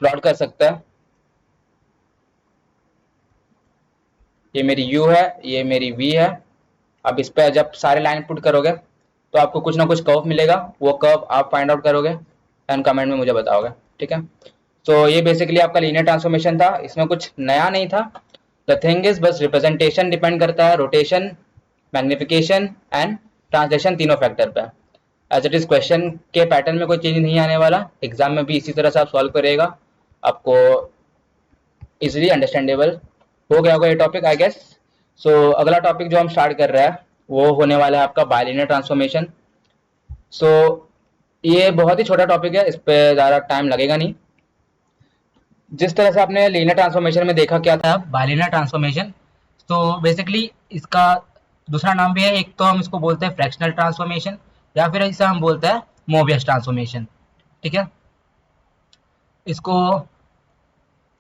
प्लॉट कर सकते हैं। ये मेरी u है, ये मेरी v है। अब इस पे जब सारे लाइन पुट करोगे तो आपको कुछ ना कुछ कर्व मिलेगा, वो कर्व आप फाइंड आउट करोगे एंड कमेंट में मुझे बताओगे, ठीक है। तो ये बेसिकली आपका लीनियर ट्रांसफॉर्मेशन था, इसमें कुछ नया नहीं था। द थिंग इज बस रिप्रेजेंटेशन डिपेंड करता है रोटेशन, मैग्निफिकेशन एंड ट्रांसलेशन तीनों फैक्टर पे। एज इट इज क्वेश्चन के पैटर्न में कोई चेंज नहीं आने वाला, एग्जाम में भी इसी तरह से आप सॉल्व करेगा, आपको इजिली अंडरस्टैंडेबल हो गया होगा ये टॉपिक आई गेस। सो अगला टॉपिक जो हम स्टार्ट कर रहे हैं वो होने वाला है आपका बाइलिनियर ट्रांसफॉर्मेशन। सो ये बहुत ही छोटा टॉपिक है, इस पर ज़्यादा टाइम लगेगा नहीं। जिस तरह से आपने लीनियर ट्रांसफॉर्मेशन में देखा क्या था बाइलिनियर ट्रांसफॉर्मेशन, तो बेसिकली इसका दूसरा नाम भी है, एक तो हम इसको बोलते हैं फ्रैक्शनल ट्रांसफॉर्मेशन, या फिर इसे हम बोलते हैं मोबियस ट्रांसफॉर्मेशन, ठीक है। इसको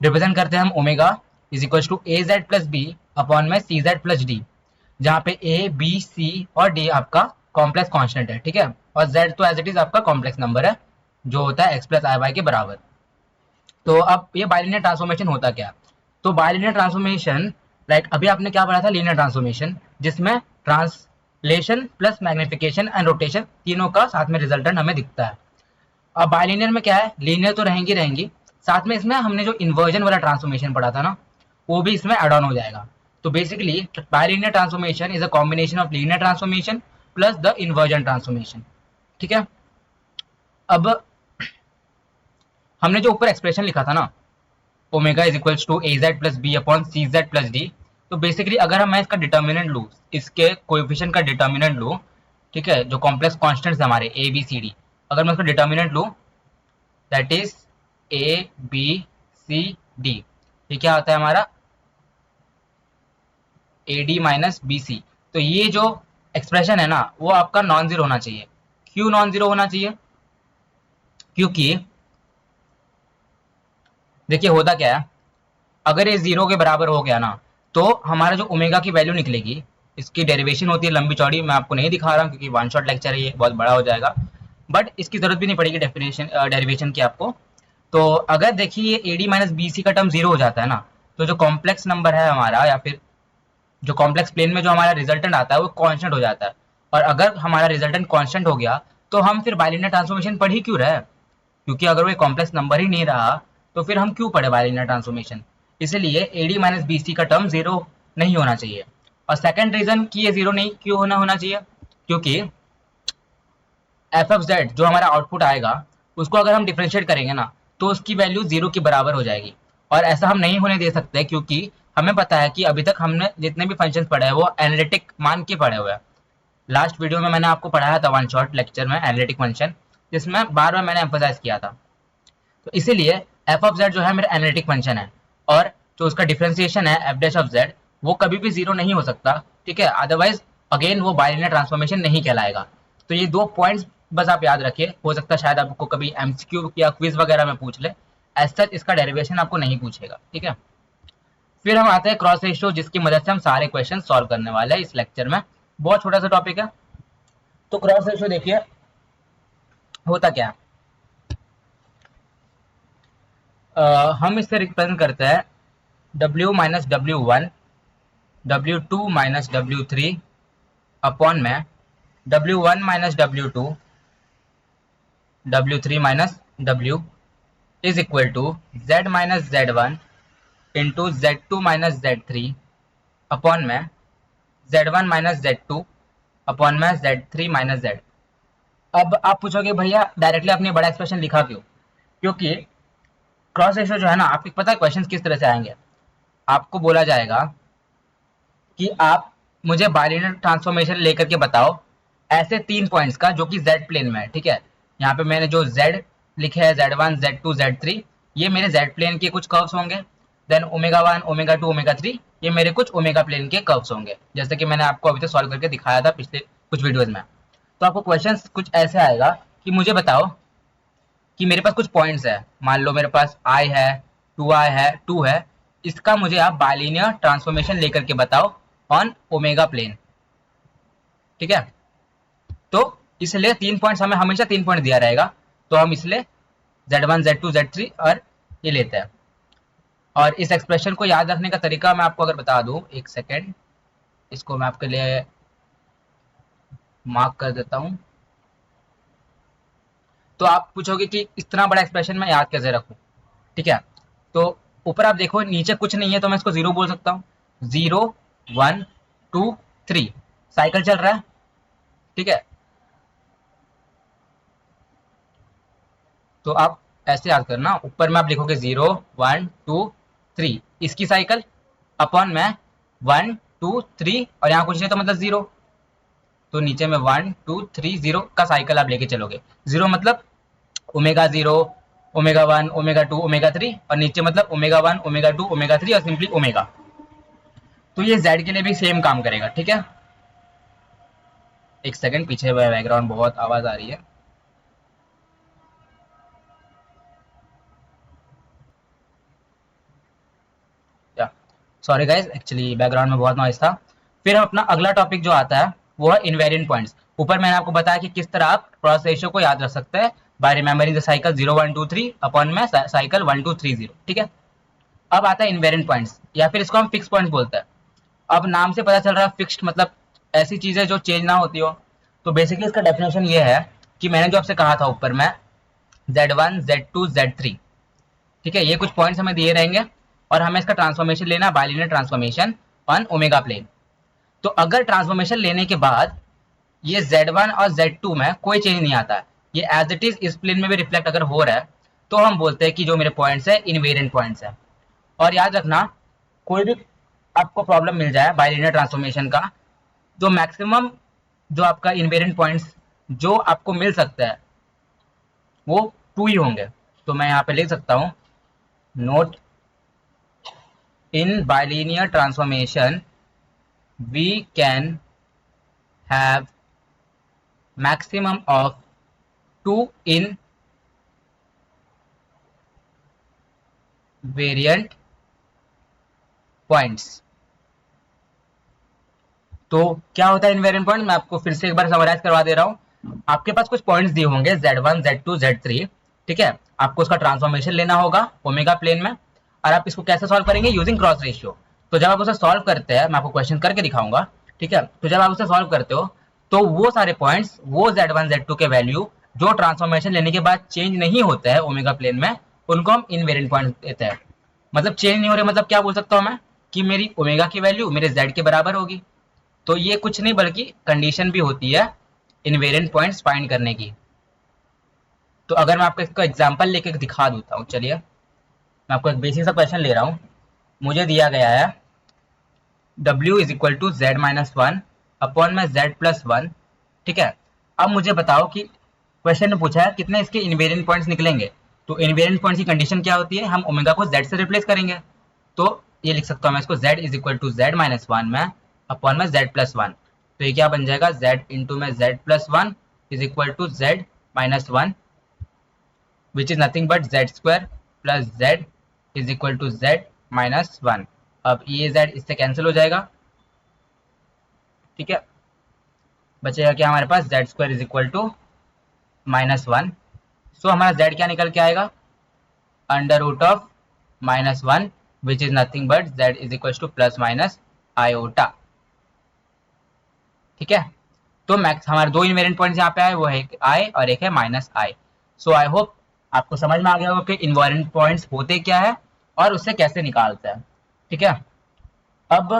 रिप्रेजेंट करते हैं हम omega is equal to a z plus b upon में सी जेड प्लस डी, जहाँ पे ए बी सी और डी आपका कॉम्प्लेक्स कांस्टेंट है, ठीक है, और जेड तो एज इट इज आपका कॉम्प्लेक्स नंबर है जो होता है एक्स प्लस आई वाई के बराबर। तो अब ये बाइलिनियर ट्रांसफॉर्मेशन होता क्या, तो बाइलिनियर ट्रांसफॉर्मेशन लाइक अभी आपने क्या पढ़ा था लीनियर ट्रांसफॉर्मेशन, जिसमें translation plus magnification and rotation तीनों का साथ में रिजल्टेंट हमें दिखता है। अब बाइलिनियर में क्या है, लीनियर तो रहेंगी रहेंगी, साथ में इसमें हमने जो इन्वर्जन वाला ट्रांसफॉर्मेशन पढ़ा था ना, वो भी इसमें एड ऑन हो जाएगा। तो basically bilinear transformation is a combination of linear transformation plus the inversion transformation, ठीक है। अब हमने जो ऊपर एक्सप्रेशन लिखा था ना, omega is equals to a z plus b upon c z plus d, तो बेसिकली अगर मैं इसका डिटर्मिनेंट लूँ, इसके कोएफिशिएंट का डिटर्मिनेंट लूँ, ठीक है, जो कॉम्प्लेक्स कॉन्स्टेंट्स हमारे ए बी सी डी, अगर मैं उसका डिटर्मिनेंट लूँ that is a b c d, ये क्या आता है हमारा a d minus b c. तो ये जो एक्सप्रेशन है ना वो आपका नॉन जीरो होना चाहिए। क्यों नॉन जीरो होना चाहिए, क्योंकि देखिए होता क्या है, अगर ये जीरो के बराबर हो गया ना तो हमारा जो ओमेगा की वैल्यू निकलेगी, इसकी डेरिवेशन होती है लंबी चौड़ी, मैं आपको नहीं दिखा रहा हूँ क्योंकि वन शॉट लेक्चर है, ये बहुत बड़ा हो जाएगा, बट इसकी जरूरत भी नहीं पड़ेगी डेफिनेशन डेरिवेशन की आपको। तो अगर देखिए a d minus b c का टर्म जीरो हो जाता है ना, तो जो कॉम्प्लेक्स नंबर है हमारा, या फिर जो कॉम्प्लेक्स प्लेन में जो हमारा रिजल्टेंट आता है वो कांस्टेंट हो जाता है। और अगर हमारा रिजल्टेंट कांस्टेंट हो गया तो हम फिर बाइलिनियर ट्रांसफॉर्मेशन पढ़ ही क्यों रहे, क्योंकि अगर वो कॉम्प्लेक्स नंबर ही नहीं रहा तो फिर हम क्यों पढ़े बाइलिनियर ट्रांसफॉर्मेशन। इसलिए a d minus b c का टर्म जीरो नहीं होना चाहिए। और सेकंड रीजन कि ये जीरो नहीं क्यों होना चाहिए, क्योंकि एफ एफ जेड जो हमारा आउटपुट आएगा उसको अगर हम डिफ्रेंशिएट करेंगे ना तो उसकी वैल्यू जीरो के बराबर हो जाएगी, और ऐसा हम नहीं होने दे सकते क्योंकि हमें पता है कि अभी तक हमने जितने भी फंक्शंस पढ़े हैं वो एनालिटिक मान के पढ़े हुए हैं। लास्ट वीडियो में मैंने आपको पढ़ाया था वन शॉट लेक्चर में एनालिटिक फंक्शन, जिसमें बार बार मैंने एम्फोसाइज किया था। तो इसीलिए एफ ऑफ जेड जो है मेरा एनालिटिक फंक्शन है, और जो उसका डिफरेंशिएशन है एफ डैश ऑफ जेड वो कभी भी जीरो नहीं हो सकता, ठीक है, अदरवाइज अगेन वो बाइलिनियर ट्रांसफॉर्मेशन नहीं कहलाएगा। तो ये 2 पॉइंट्स बस आप याद रखिए, हो सकता है शायद आपको कभी एमसीक्यू या क्विज वगैरह में पूछ ले, एज सच इसका डेरिवेशन आपको नहीं पूछेगा, ठीक है। फिर हम आते हैं क्रॉस रेशियो, जिसकी मदद से हम सारे क्वेश्चन सॉल्व करने वाले हैं इस लेक्चर में। बहुत छोटा सा टॉपिक है। तो क्रॉस रेशियो देखिए होता क्या है, हम इससे रिप्रेजेंट करते हैं W minus W1 W2 minus W3 upon में W1 minus W2 W3 minus W is equal to Z minus Z1 into Z2 minus Z3 upon में Z1 माइनस Z2 अपॉन में Z3 माइनस Z। अब आप पूछोगे भैया डायरेक्टली आपने बड़ा एक्सप्रेशन लिखा क्यों? क्योंकि क्रॉस रेशियो जो है ना, आपको पता है क्वेश्चन किस तरह से आएंगे। आपको बोला जाएगा कि आप मुझे बाइलिनियर ट्रांसफॉर्मेशन लेकर के बताओ ऐसे 3 पॉइंट्स का जो कि Z प्लेन में है, ठीक है। यहाँ पे मैंने जो Z लिखे है Z1 Z2 Z3, ये मेरे Z प्लेन के कुछ कर्व्स होंगे। देन ओमेगा 1 ओमेगा 2 ओमेगा 3 ये मेरे कुछ ओमेगा प्लेन के कर्व्स होंगे, जैसे कि मैंने आपको अभी तक सॉल्व करके दिखाया था पिछले कुछ वीडियोज में। तो आपको क्वेश्चन कुछ ऐसे आएगा कि मुझे बताओ कि मेरे पास कुछ पॉइंट्स है, मान लो मेरे पास I है, 2I है, 2 है, इसका मुझे आप बाइलिनियर ट्रांसफॉर्मेशन लेकर के बताओ ऑन ओमेगा प्लेन, ठीक है। तो इसलिए 3 पॉइंट्स, हमें हमेशा 3 पॉइंट दिया रहेगा, तो हम इसलिए Z1 Z2 Z3 और ये लेते हैं। और इस एक्सप्रेशन को याद रखने का तरीका मैं आपको अगर बता दूं, एक सेकेंड, इसको मैं आपके लिए मार्क कर देता हूं। तो आप पूछोगे कि इतना बड़ा एक्सप्रेशन मैं याद कैसे रखूं, ठीक है। तो ऊपर आप देखो नीचे कुछ नहीं है, तो मैं इसको 0 बोल सकता हूँ। 0 1 2 3 साइकिल चल रहा है, ठीक है। तो आप ऐसे याद करना, ऊपर में आप लिखोगे 0 1 2 3 इसकी साइकिल अपॉन में 1 2 3 और यहाँ कुछ नहीं तो मतलब 0, तो नीचे में 1 2 3 0 का साइकिल आप लेके चलोगे। 0 मतलब ओमेगा 0 ओमेगा 1 ओमेगा 2 ओमेगा 3 और नीचे मतलब ओमेगा 1 ओमेगा 2 ओमेगा 3 और सिंपली ओमेगा। तो ये Z के लिए भी सेम काम करेगा, ठीक है। एक सेकंड, पीछे बैकग्राउंड बहुत आवाज आ रही है। सॉरी गाइज, एक्चुअली बैकग्राउंड में बहुत नॉइज था। फिर हम अपना अगला टॉपिक जो आता है वो है इनवेरिएंट पॉइंट्स। ऊपर मैंने आपको बताया कि किस तरह आप क्रॉस रेशियो को याद रख सकते हैं bye remembering the cycle 0 1 2 3 upon में साइकिल 1 2 3 0, ठीक है। अब आता है इनवेरिएंट पॉइंट्स, या फिर इसको हम फिक्स पॉइंट्स बोलते हैं। अब नाम से पता चल रहा है फिक्स्ड मतलब ऐसी चीजें जो चेंज ना होती हो। तो बेसिकली इसका डेफिनेशन ये है कि मैंने जो आपसे कहा था ऊपर में Z1 Z2 Z3, ठीक है, ये कुछ पॉइंट्स हमें दिए रहेंगे और हमें इसका ट्रांसफॉर्मेशन लेना है, bilinear transformation on omega plane. तो अगर ट्रांसफॉर्मेशन लेने के बाद ये Z1 और Z2 में कोई चेंज नहीं आता है, ये एज इट इज इस प्लेन में भी रिफ्लेक्ट अगर हो रहा है, तो हम बोलते हैं कि जो मेरे पॉइंट्स है इनवेरिएंट पॉइंट्स है। और याद रखना, कोई भी आपको प्रॉब्लम मिल जाए बाइलिनियर ट्रांसफॉर्मेशन का, जो मैक्सिमम जो आपका इनवेरिएंट पॉइंट्स जो आपको मिल सकता है वो 2 ही होंगे। तो मैं यहाँ पे लिख सकता हूँ, note in bilinear transformation we can have maximum of 2 invariant points। तो क्या होता है इनवेरिएंट पॉइंट, मैं आपको फिर से एक बार समराइज करवा दे रहा हूँ। आपके पास कुछ पॉइंट्स दिए होंगे Z1 Z2 Z3, ठीक है। आपको उसका ट्रांसफॉर्मेशन लेना होगा ओमेगा प्लेन में, और आप इसको कैसे सॉल्व करेंगे, यूजिंग क्रॉस रेशियो। तो जब आप उसे सॉल्व करते हैं, मैं आपको क्वेश्चन करके दिखाऊंगा, ठीक है। तो जब आप उसे सॉल्व करते हो तो वो सारे पॉइंट्स, वो Z1 Z2 के वैल्यू जो ट्रांसफॉर्मेशन लेने के बाद चेंज नहीं होता है ओमेगा प्लेन में, उनको हम इनवेरिएंट पॉइंट देते हैं। मतलब चेंज नहीं हो रहे, मतलब क्या बोल सकता हूँ मैं कि मेरी ओमेगा की वैल्यू मेरे Z के बराबर होगी। तो ये कुछ नहीं बल्कि कंडीशन भी होती है इनवेरिएंट पॉइंट्स फाइंड करने की। तो अगर मैं आपको इसका एग्जांपल लेके दिखा देता हूँ, चलिए मैं आपको एक बेसिक सा क्वेश्चन ले रहा हूँ। मुझे दिया गया है W is equal to Z minus 1 upon में Z प्लस 1, ठीक है। अब मुझे बताओ कि क्वेश्चन ने पूछा है कितने इसके इनवेरिएंट पॉइंट्स निकलेंगे। तो इनवेरिएंट पॉइंट्स की कंडीशन क्या होती है, हम ओमेगा को z से रिप्लेस करेंगे। तो ये लिख सकता हूँ मैं इसको z is equal to z minus one में अपॉन में z प्लस वन। तो ये क्या बन जाएगा, z इंटू में z plus one is equal to z minus one which is nothing but z square plus z is equal to z minus one. अब ये z इससे कैंसिल हो जाएगा, ठीक है, बचेगा क्या हमारे पास, z square is equal to minus one. So हमारा z क्या निकल के आएगा, under root of minus one which is nothing but z is equal to plus minus iota, ठीक है। तो मैक्स हमारे दो इनवेरिएंट पॉइंट्स यहाँ पे आए, वो है एक i और एक है minus i। So I hope आपको समझ में आ गया होगा कि इनवेरिएंट पॉइंट्स होते क्या है और उससे कैसे निकालते हैं, ठीक है। अब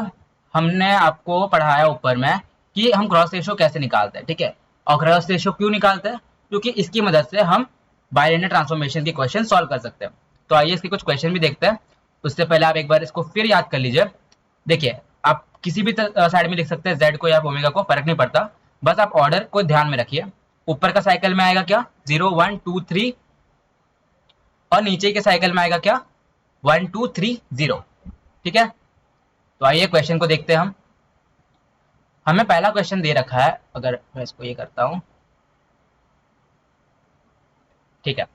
हमने आपको पढ़ाया ऊपर में कि हम क्रॉस रेशियो कैसे निकालते हैं, ठीक है। और क्रॉस रेशियो क्यों निकालते हैं, क्योंकि इसकी मदद से हम बाइलिनियर ट्रांसफॉर्मेशन के क्वेश्चन सॉल्व कर सकते हैं। तो आइए इसके कुछ क्वेश्चन भी देखते हैं। उससे पहले आप एक बार इसको फिर याद कर लीजिए। देखिए, आप किसी भी साइड में लिख सकते हैं, जेड को या ओमेगा को, फर्क नहीं पड़ता, बस आप ऑर्डर को ध्यान में रखिए। ऊपर का साइकिल में आएगा क्या, 0 1 2 3, और नीचे के साइकिल में आएगा क्या, 1 2 3 0, ठीक है। तो आइए क्वेश्चन को देखते हैं हम। हमें पहला क्वेश्चन दे रखा है, अगर मैं इसको ये करता हूं, ठीक है।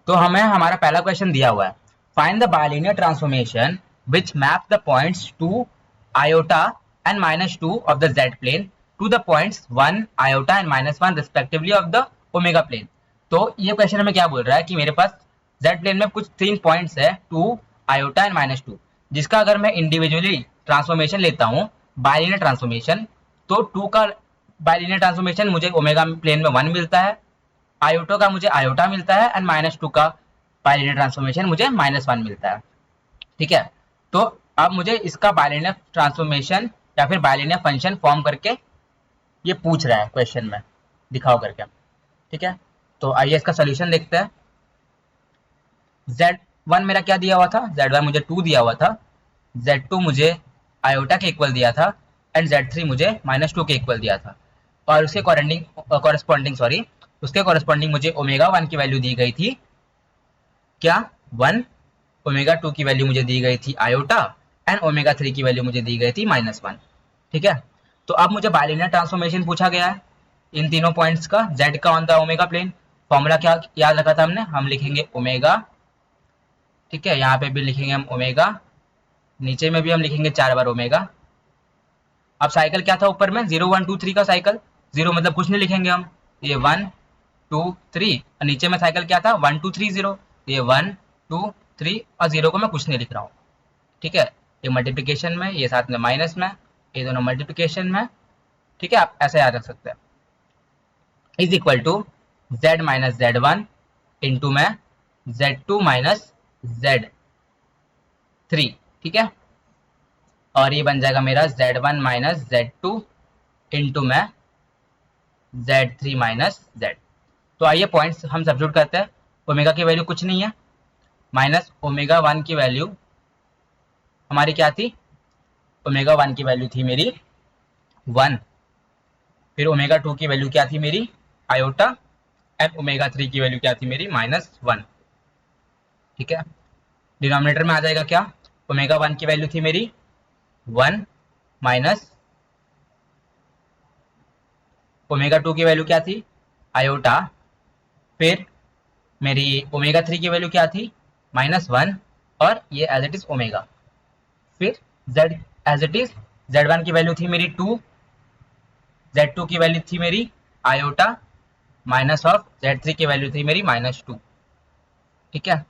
तो हमें हमारा पहला क्वेश्चन दिया हुआ है, find the bilinear transformation which map the points to iota and minus two of the z plane to the points 1 iota and minus one respectively of the omega plane. तो ये क्वेश्चन हमें क्या बोल रहा है कि मेरे पास जेड प्लेन में कुछ 3 पॉइंट्स है, 2 आयोटा एंड माइनस टू, जिसका अगर मैं इंडिविजुअली ट्रांसफॉर्मेशन लेता हूँ, बाइलिनियर ट्रांसफॉर्मेशन, तो 2 का बाइलिनियर ट्रांसफॉर्मेशन मुझे ओमेगा प्लेन में 1 मिलता है, आयोटा का मुझे आयोटा मिलता है, एंड माइनस टू का बाइलिनियर ट्रांसफॉर्मेशन मुझे माइनस वन मिलता है, ठीक है। तो अब मुझे इसका बाइलिनियर ट्रांसफॉर्मेशन या फिर बाइलिनियर फंक्शन फॉर्म करके ये पूछ रहा है क्वेश्चन में, दिखाओ करके, ठीक है। तो आइए इसका सोल्यूशन देखते हैं। z1 मेरा क्या दिया हुआ था, z1 मुझे 2 दिया हुआ था, z2 मुझे आयोटा के इक्वल दिया था, एंड z3 मुझे माइनस टू के इक्वल दिया था। और उसके कॉरेस्पॉन्डिंग मुझे ओमेगा 1 की वैल्यू दी गई थी क्या, 1, ओमेगा 2 की वैल्यू मुझे दी गई थी आयोटा, एंड ओमेगा 3 की वैल्यू मुझे दी गई थी माइनस वन, ठीक है। तो अब मुझे बाइलिनियर ट्रांसफॉर्मेशन पूछा गया है इन तीनों पॉइंट्स का, z का on the omega plane. Formula क्या याद रखा था हमने, हम लिखेंगे ओमेगा, ठीक है, यहाँ पे भी लिखेंगे हम ओमेगा, नीचे में भी हम लिखेंगे 4 बार ओमेगा। अब साइकिल क्या था ऊपर में, 0 1 2 3 का साइकिल, 0 मतलब कुछ नहीं लिखेंगे हम, ये 1 2 3, और नीचे में साइकिल क्या था, 1 2 3 0, ये 1 2 3, और 0 को मैं कुछ नहीं लिख रहा हूँ, ठीक है। ये मल्टीप्लिकेशन में, ये साथ में माइनस में, ये दोनों मल्टीप्लिकेशन में, ठीक है, आप ऐसे याद रख सकते हैं। Is equal to z minus z one into में z2 माइनस z3, ठीक है। और ये बन जाएगा मेरा z1 माइनस z2 इंटू में z3 माइनस z। तो आइए पॉइंट्स हम सब्स्टिट्यूट करते हैं। ओमेगा की वैल्यू कुछ नहीं है, माइनस ओमेगा 1 की वैल्यू हमारी क्या थी, ओमेगा 1 की वैल्यू थी मेरी 1, फिर ओमेगा 2 की वैल्यू क्या थी मेरी आयोटा, एंड ओमेगा 3 की वैल्यू क्या थी मेरी माइनस वन, ठीक है। डिनोमिनेटर में आ जाएगा क्या, ओमेगा 1 की वैल्यू थी मेरी 1 माइनस ओमेगा 2 की वैल्यू क्या थी आयोटा, फिर मेरी ओमेगा 3 की वैल्यू क्या थी माइनस वन, और ये एज इट इज ओमेगा, फिर z as it is z1 की वैल्यू थी मेरी 2, z2 की वैल्यू थी मेरी आयोटा, माइनस ऑफ z3 की वैल्यू थी मेरी माइनस टू, ठीक है।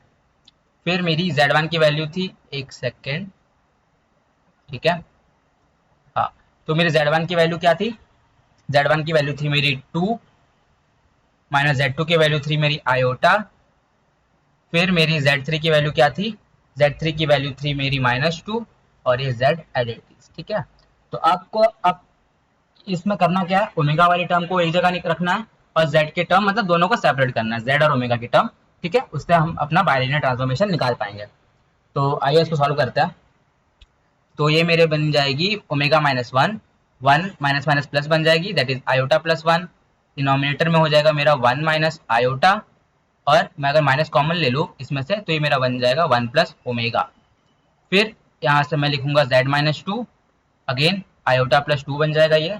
फिर मेरी z1 की वैल्यू थी, एक सेकेंड, ठीक है, हाँ, तो मेरी z1 की वैल्यू क्या थी, z1 की वैल्यू थी मेरी 2, माइनस z2 की वैल्यू थी मेरी आयोटा, फिर मेरी z3 की वैल्यू क्या थी, z3 की वैल्यू थी मेरी माइनस टू, और ये z एडिटिव, ठीक है। तो आपको अब इसमें करना क्या है, ओमेगा वाली टर्म को एक जगह रखना है, और z के टर्म मतलब दोनों को सेपरेट करना है, z और ओमेगा की टर्म, ठीक है। उससे हम अपना बाइलिनियर ट्रांसफॉर्मेशन निकाल पाएंगे। तो आइए इसको सॉल्व करते हैं। तो ये मेरे बन जाएगी omega minus one, one minus minus plus बन जाएगी, that is iota plus one, denominator में हो जाएगा मेरा 1 माइनस आयोटा, और मैं अगर माइनस कॉमन ले लूँ इसमें से तो ये मेरा बन जाएगा 1 प्लस ओमेगा। फिर यहाँ से मैं लिखूंगा z minus to, again iota plus two बन जाएगा, ये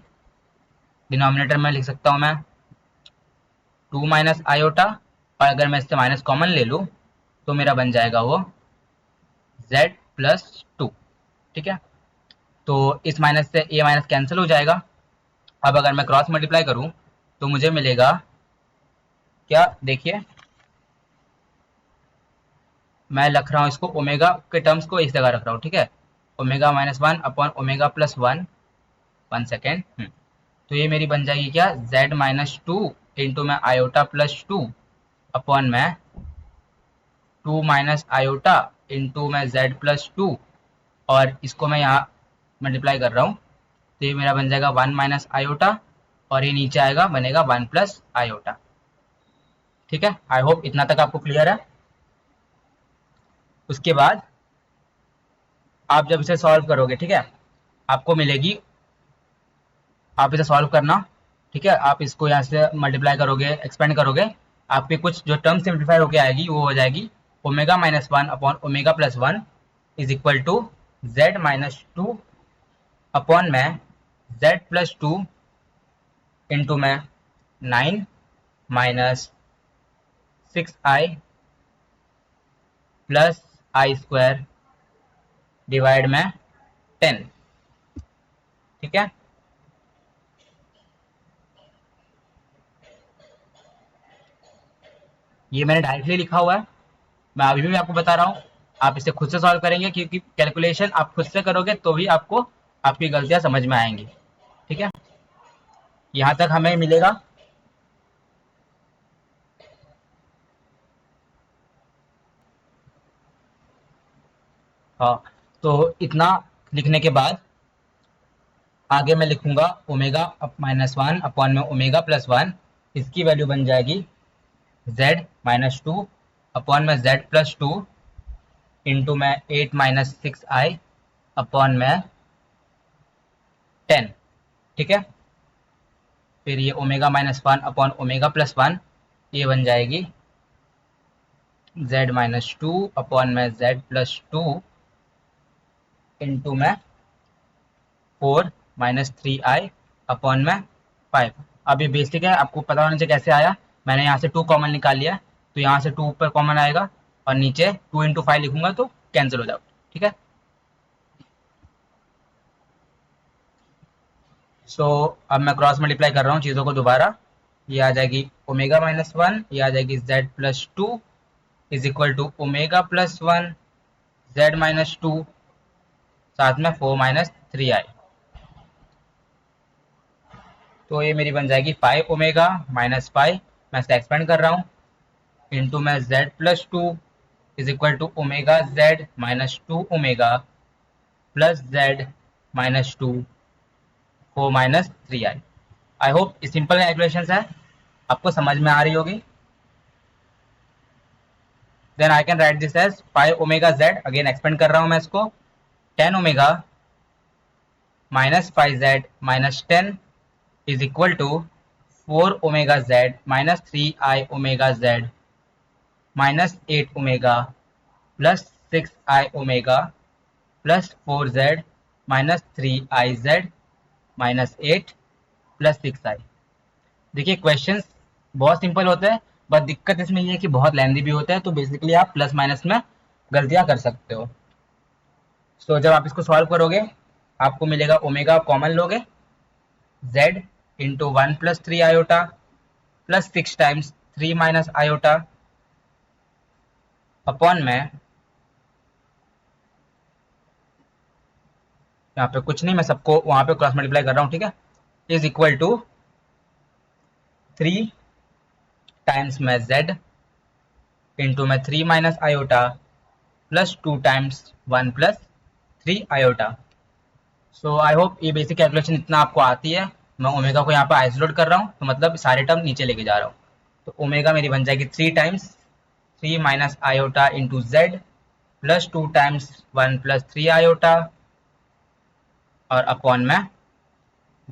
डिनोमिनेटर में लिख सकता हूँ मैं 2 माइनस आयोटा, और अगर मैं इससे माइनस कॉमन ले लूँ तो मेरा बन जाएगा वो z प्लस टू। ठीक है, तो इस माइनस से ए माइनस कैंसिल हो जाएगा। अब अगर मैं क्रॉस मल्टीप्लाई करूँ तो मुझे मिलेगा क्या, देखिए मैं रख रहा हूँ इसको ओमेगा के टर्म्स को इस जगह रख रहा हूँ। ठीक है, omega minus one upon omega plus one, 1 second. तो ये मेरी बन जाएगी क्या, z माइनस टू इंटू में आयोटा प्लस टू अपॉन में 2 माइनस आयोटा इंटू में z प्लस टू, और इसको मैं यहाँ मल्टीप्लाई कर रहा हूँ तो ये मेरा बन जाएगा 1 माइनस आयोटा, और ये नीचे आएगा बनेगा 1 प्लस आयोटा। ठीक है, आई होप इतना तक आपको क्लियर है। उसके बाद आप जब इसे सॉल्व करोगे, ठीक है, आपको मिलेगी, आप इसे सॉल्व करना, ठीक है, आप इसको यहाँ से मल्टीप्लाई करोगे, एक्सपेंड करोगे, आपके कुछ जो टर्म सिम्प्लीफाई होके आएगी वो हो जाएगी omega minus one upon omega plus one is equal to z minus two upon में जेड प्लस टू इंटू में 9 minus 6i plus i square divide में 10। ठीक है, ये मैंने डायरेक्टली लिखा हुआ है, मैं अभी भी आपको बता रहा हूँ, आप इसे खुद से सॉल्व करेंगे क्योंकि कैलकुलेशन आप खुद से करोगे तो भी आपको आपकी गलतियां समझ में आएंगी। ठीक है, यहाँ तक हमें मिलेगा। हाँ, तो इतना लिखने के बाद आगे मैं लिखूंगा ओमेगा माइनस वन अपॉन में ओमेगा प्लस वन, इसकी वैल्यू बन जाएगी z माइनस टू अपॉन में z प्लस टू इंटू में 8 माइनस 6i अपॉन में 10। ठीक है, फिर ये omega minus one upon omega plus one, ये बन जाएगी z माइनस टू अपॉन में z प्लस टू इंटू में 4 माइनस थ्री आई अपॉन में 5। अब ये बेसिक है, आपको पता होना चाहिए कैसे आया। मैंने यहाँ से 2 कॉमन निकाल लिया, तो यहाँ से 2 ऊपर कॉमन आएगा और नीचे 2 इंटू फाइव लिखूंगा तो कैंसिल हो जाएगा। ठीक है, सो अब मैं क्रॉस मल्टीप्लाई कर रहा हूँ चीज़ों को दोबारा, ये आ जाएगी ओमेगा माइनस वन, ये आ जाएगी z plus two is equal to omega plus one z minus two, साथ में 4 माइनस थ्री आई, तो ये मेरी बन जाएगी 5 ओमेगा माइनस 5, मैं इसे एक्सपेंड कर रहा हूँ, इंटू में z plus two is equal to omega z minus two omega plus z minus two 4 minus three i. I hope simple calculation है, आपको समझ में आ रही होगी। Then I can write this as 5 omega z, again expand कर रहा हूँ मैं इसको, 10 omega minus 5 z minus 10 is equal to 4 omega z minus three i omega z minus 8 omega plus 6 I omega plus 4 Z minus three I Z minus 8 plus 6 आई। देखिए क्वेश्चंस बहुत सिंपल होते हैं, बट दिक्कत इसमें ये है कि बहुत लेंदी भी होता है, तो बेसिकली आप प्लस माइनस में गलतियां कर सकते हो। तो जब आप इसको सॉल्व करोगे आपको मिलेगा ओमेगा कॉमन लोगे, z into one plus three iota plus 6 times 3 minus iota upon में, यहाँ पे कुछ नहीं, मैं सबको वहां पे क्रॉस मल्टीप्लाई कर रहा हूँ। ठीक है, इज इक्वल टू 3 टाइम्स में z इंटू में 3 minus iota plus 2 times 1 plus 3 iota. So I hope ये बेसिक कैलकुलेशन इतना आपको आती है। मैं ओमेगा को यहाँ पे आइसोलेट कर रहा हूँ, तो मतलब सारे टर्म नीचे लेके जा रहा हूँ, तो ओमेगा मेरी बन जाएगी 3 times 3 minus iota into z plus 2 times 1 plus 3 iota और अपॉन में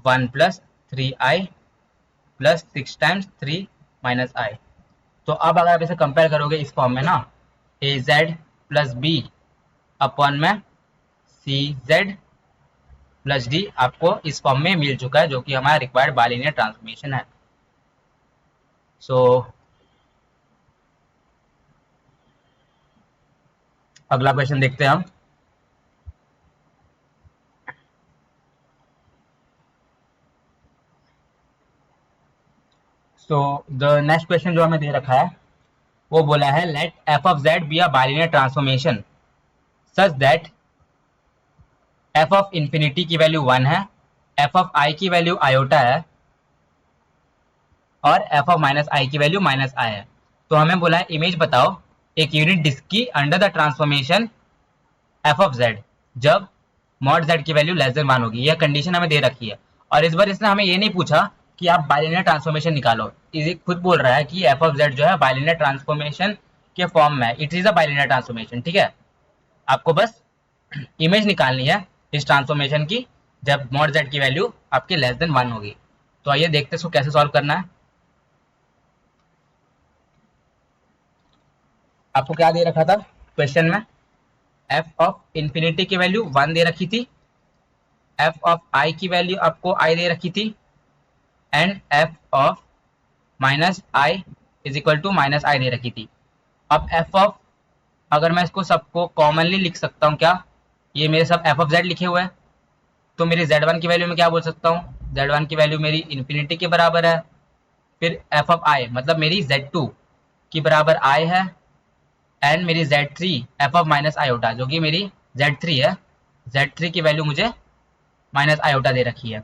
1 plus 3 I plus 6 times 3 minus i. तो अब अगर आप इसे कंपेयर करोगे इस फॉर्म में ना, ए जेड प्लस बी अपॉन में सी जेड प्लस डी आपको इस फॉर्म में मिल चुका है, जो कि हमारा रिक्वायर्ड बाइलिनियर ट्रांसफॉर्मेशन है। सो अगला क्वेश्चन देखते हैं हम। सो द नेक्स्ट क्वेश्चन जो हमें दे रखा है वो बोला है let f of z be a bilinear transformation such that f of infinity की वैल्यू 1 है, एफ ऑफ आई की वैल्यू आयोटा है और एफ ऑफ माइनस आई की वैल्यू माइनस आई है। तो हमें बोला है इमेज बताओ एक यूनिट डिस्क की under the transformation F of Z जब मॉड जेड की वैल्यू लेस देन 1 होगी। यह कंडीशन हमें दे रखी है और इस बार इसने हमें ये नहीं पूछा कि आप बाइलिनियर ट्रांसफॉर्मेशन निकालो, ये खुद बोल रहा है कि एफ ऑफ जेड जो है बाइलिनियर ट्रांसफॉर्मेशन के फॉर्म में, it is a bilinear transformation. ठीक है, आपको बस इमेज निकालनी है इस ट्रांसफॉर्मेशन की जब मॉड जेड की वैल्यू आपकी लेस देन 1 होगी। तो आइए देखते हैं इसको कैसे सॉल्व करना है। आपको क्या दे रखा था क्वेश्चन में, एफ ऑफ इंफिनिटी की वैल्यू 1 दे रखी थी, एफ ऑफ आई की वैल्यू आपको आई दे रखी थी and f of minus i is equal to minus i दे रखी थी। अब एफ ऑफ, अगर मैं इसको सबको कॉमनली लिख सकता हूँ क्या, ये मेरे सब एफ ऑफ जेड लिखे हुए हैं, तो मेरी जेड वन की वैल्यू में क्या बोल सकता हूँ, जेड वन की वैल्यू मेरी इन्फिनिटी के बराबर है। फिर एफ ऑफ आई मतलब मेरी जेड टू की बराबर आई है एंड मेरी z three f of minus iota जो कि मेरी जेड थ्री है, जेड थ्री की वैल्यू मुझे माइनस आयोटा दे रखी है।